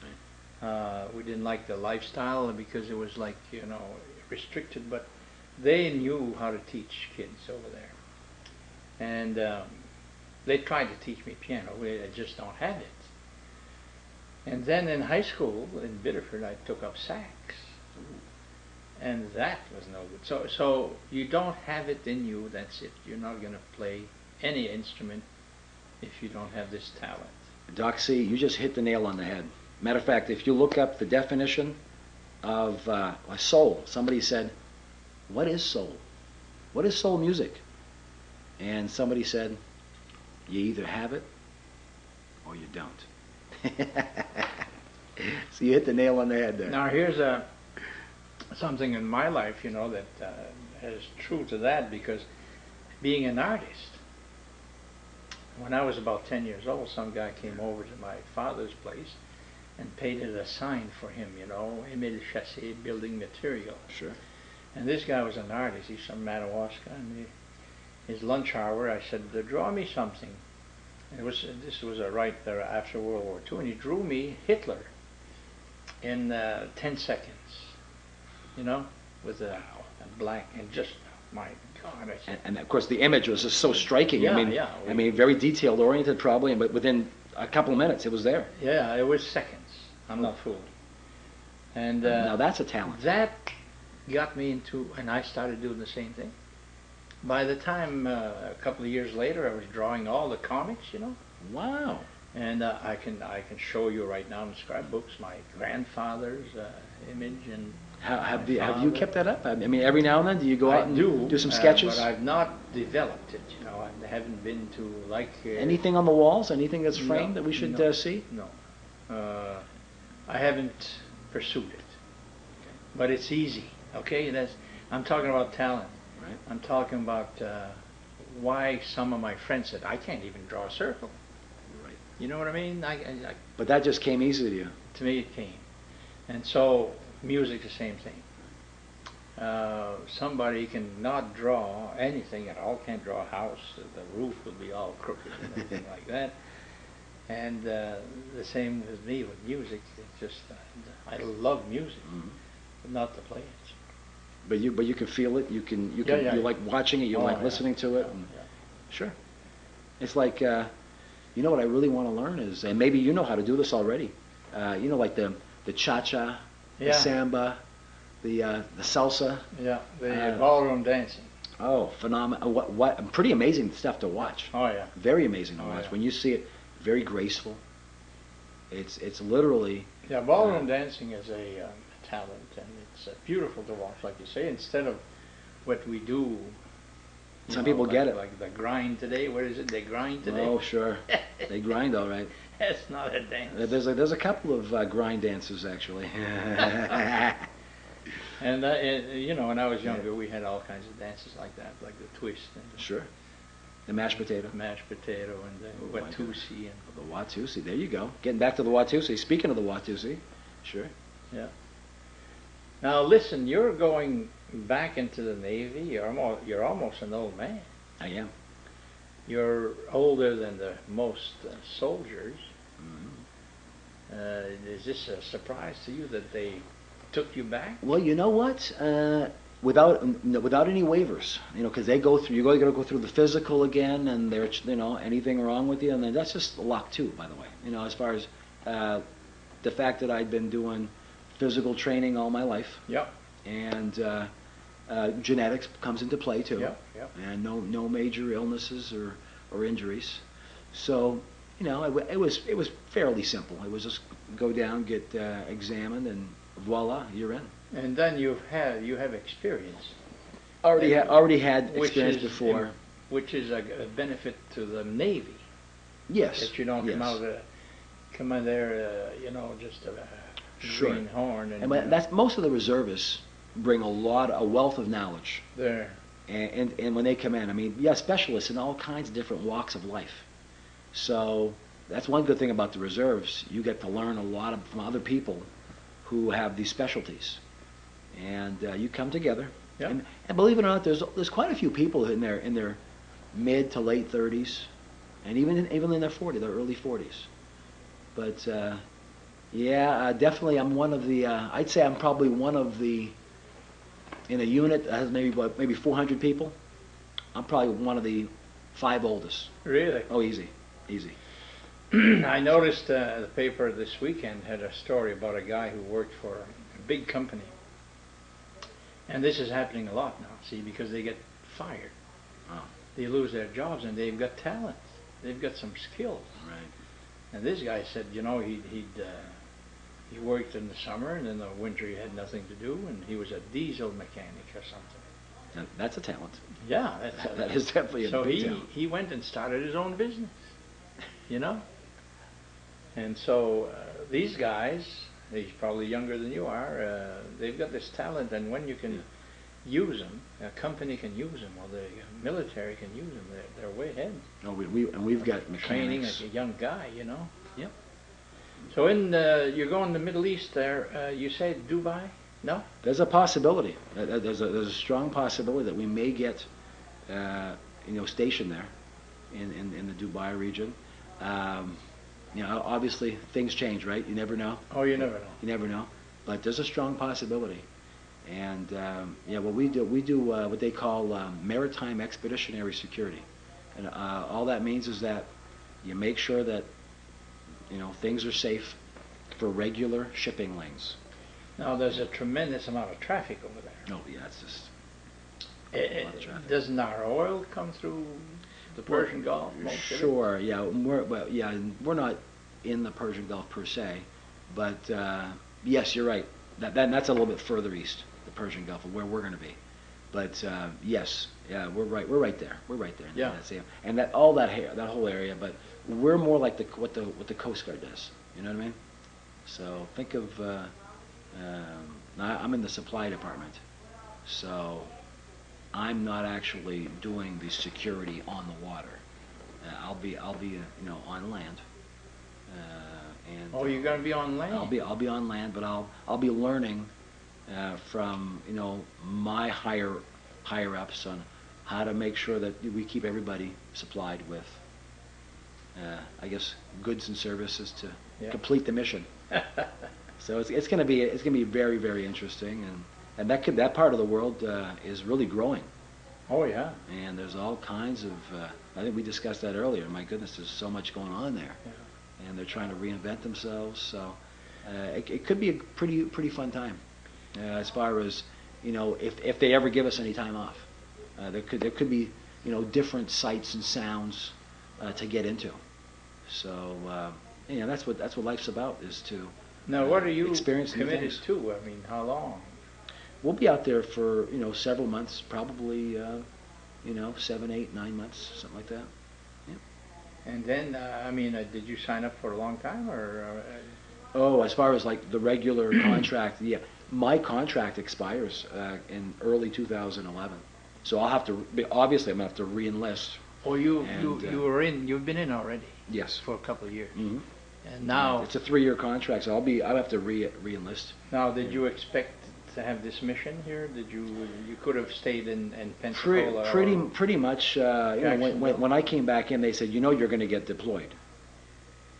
Right. We didn't like the lifestyle because it was restricted, but they knew how to teach kids over there. And they tried to teach me piano. I just don't have it. And then in high school in Biddeford, I took up sax. And that was no good. So you don't have it in you, that's it. You're not going to play any instrument if you don't have this talent. Doc C, you just hit the nail on the head. Matter of fact, if you look up the definition of soul, somebody said, what is soul? What is soul music? And somebody said, you either have it or you don't. So you hit the nail on the head there. Now here's something in my life, that is true to that, because being an artist, when I was about 10 years old, some guy came over to my father's place and painted a sign for him, Emile Chassé, building material. Sure. And this guy was an artist. He's from Madawaska. And his lunch hour, I said, draw me something. This was right there after World War II, and he drew me Hitler in 10 seconds. You know, with a black and just my God. I said, and of course the image was just so striking. Yeah, I mean, yeah. I mean, very detailed oriented probably, but within a couple of minutes it was there. yeah, it was seconds. I'm not fooled. And Now that's a talent. that got me into, and I started doing the same thing. By the time a couple of years later, I was drawing all the comics, you know. Wow. And I can show you right now in scrapbooks my grandfather's image and. Have you kept that up? I mean, every now and then, do you go out and do some sketches? But I've not developed it. You know, I haven't been to like. Anything on the walls? Anything that's framed No, that we should no, see? No, I haven't pursued it. But it's easy. Okay, I'm talking about talent. Right. I'm talking about why some of my friends said I can't even draw a circle. Right. You know what I mean? But that just came easy to you. To me, it came, and so music, the same thing. Somebody can not draw anything at all, can't draw a house, the roof will be all crooked and everything like that. And the same with me with music. It's just, I love music, but not to play it. But you can feel it. You Yeah. like watching it. You like listening to it. And sure. It's like you know what I really want to learn is, and maybe you know how to do this already. You know, like the cha-cha, the samba, the salsa. Yeah, the ballroom dancing. Oh, phenomenal! What pretty amazing stuff to watch. Oh yeah. Very amazing to watch. Yeah. When you see it, very graceful. It's literally. Yeah, ballroom dancing is a talent, and it's beautiful to watch, like you say. Instead of what we do. Some people get it. Like the grind today. What is it? They grind today. Oh sure, they grind all right. That's not a dance. There's a couple of grind dances actually. And you know, when I was younger, we had all kinds of dances like that, like the twist and Sure. The mashed potato. Mashed potato and the Watusi and the Watusi. There you go. Getting back to the Watusi. Speaking of the Watusi, sure. yeah. Now listen, you're going back into the Navy. You're almost an old man. I am. You're older than the most soldiers. Is this a surprise to you that they took you back? Well, you know what? Without any waivers, you know, because they go through. You got to go through the physical again, and there's anything wrong with you, and then that's just luck too, by the way. You know, as far as the fact that I'd been doing physical training all my life. Yep. And genetics comes into play too. Yep. Yep. And no major illnesses or injuries. So, you know, it was fairly simple. It was just go down, get examined, and voila, you're in. And then you have experience. Already had experience before. Which is a benefit to the Navy. Yes. That you don't come in there, just a green horn. And that's most of the reservists bring a wealth of knowledge. There. And when they come in, I mean, specialists in all kinds of different walks of life. So that's one good thing about the reserves. You get to learn a lot from other people who have these specialties, and you come together. Yeah. And believe it or not, there's quite a few people in their mid to late 30s, and even in their 40s, their early 40s. But definitely, I'm one of the. I'd say I'm probably one of the. In a unit that has maybe 400 people, I'm probably one of the 5 oldest. Really? Oh, easy. I noticed the paper this weekend had a story about a guy who worked for a big company. And this is happening a lot now, see, because they get fired. Oh. They lose their jobs, and they've got talent. They've got some skills. Right. And this guy said, he worked in the summer, and in the winter he had nothing to do, and he was a diesel mechanic or something. That's a talent. Yeah. That is definitely a big talent. So he went and started his own business, you know? And so these guys, he's probably younger than you are, they've got this talent, and when you can use them, a company can use them, or the military can use them, they're way ahead. Oh, we've got mechanics. Training as a young guy, you know? Yep. So you're going to the Middle East there, you said Dubai? No? There's a possibility. There's a strong possibility that we may get, stationed there in the Dubai region. You know, obviously things change, right? You never know. Oh, you never know. You never know. But there's a strong possibility. And yeah, what we do what they call maritime expeditionary security. And all that means is that you make sure that, you know, things are safe for regular shipping lanes. Now, there's a tremendous amount of traffic over there. Oh, yeah, it's just Eh, a lot of traffic. Doesn't our oil come through the Persian Gulf? Most of it? Sure, yeah, we're not in the Persian Gulf per se, but yes, you're right. That's a little bit further east, the Persian Gulf, of where we're going to be. But yes, yeah, we're right there. We're right there. Yeah. That's it. And that whole area, but we're more like what the Coast Guard does. You know what I mean? So think of I'm in the supply department, so I'm not actually doing the security on the water. I'll be you know, on land. And Oh, you're going to be on land? I'll be on land, but I'll be learning from, you know, my higher ups on how to make sure that we keep everybody supplied with I guess goods and services to complete the mission. So it's going to be very, very interesting, and that part of the world is really growing. Oh, yeah. And there's all kinds of I think we discussed that earlier. My goodness, there's so much going on there. Yeah. And they're trying to reinvent themselves. So it could be a pretty fun time, as far as, you know, if they ever give us any time off. There could be, you know, different sights and sounds to get into. So you know, that's what life's about, is to Now, what are you experience new committed things. to? I mean, how long? We'll be out there for, you know, several months, probably you know, 7, 8, 9 months, something like that. And then, I mean, did you sign up for a long time, or? Oh, as far as like the regular contract, yeah, my contract expires in early 2011, so I'll have to obviously I'm gonna have to re-enlist. Oh, you've been in already. Yes. For a couple of years. Mm-hmm. And now, It's a 3-year contract, so I'll have to re-enlist. now, did you expect to have this mission here? Did you could have stayed in Pensacola? Pretty much. You know, Jacksonville? when I came back in, they said, you know, you're going to get deployed.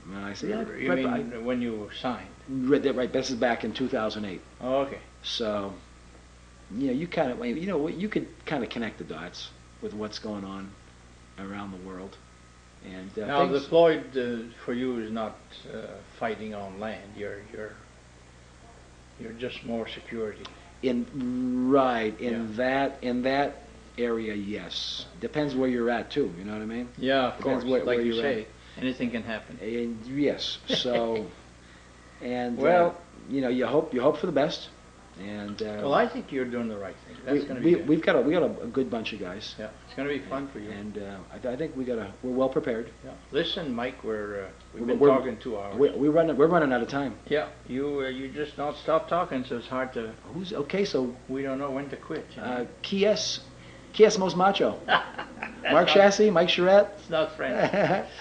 And I said, yeah, You mean when you signed? right. This is back in 2008. Oh, okay. So, you know, you could kind of connect the dots with what's going on around the world. And Now, deployed for you is not fighting on land. You're just more security. in that area, yes. Depends where you're at too. You know what I mean? Yeah, of Depends course. where Like you you're say, anything can happen. And yes. So, and Well, you know, you hope for the best. And Well, I think you're doing the right thing. That's going to be good. we've got a good bunch of guys. Yeah, it's going to be fun for you. And I think we're well prepared. Yeah. Listen, Mike, we've been We're- talking 2 hours. We're running out of time. Yeah, you just don't stop talking, so it's hard to. Who's okay? So We don't know when to quit. You know? Kies Most Macho. That's Mark not- Chassis, Mike Charette. It's not French.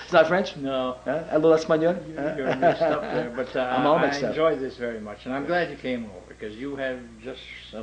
It's not French. No, Hello, español. you're mixed up there. But I'm all I mixed up. enjoyed this very much, and I'm glad you came over because you have just a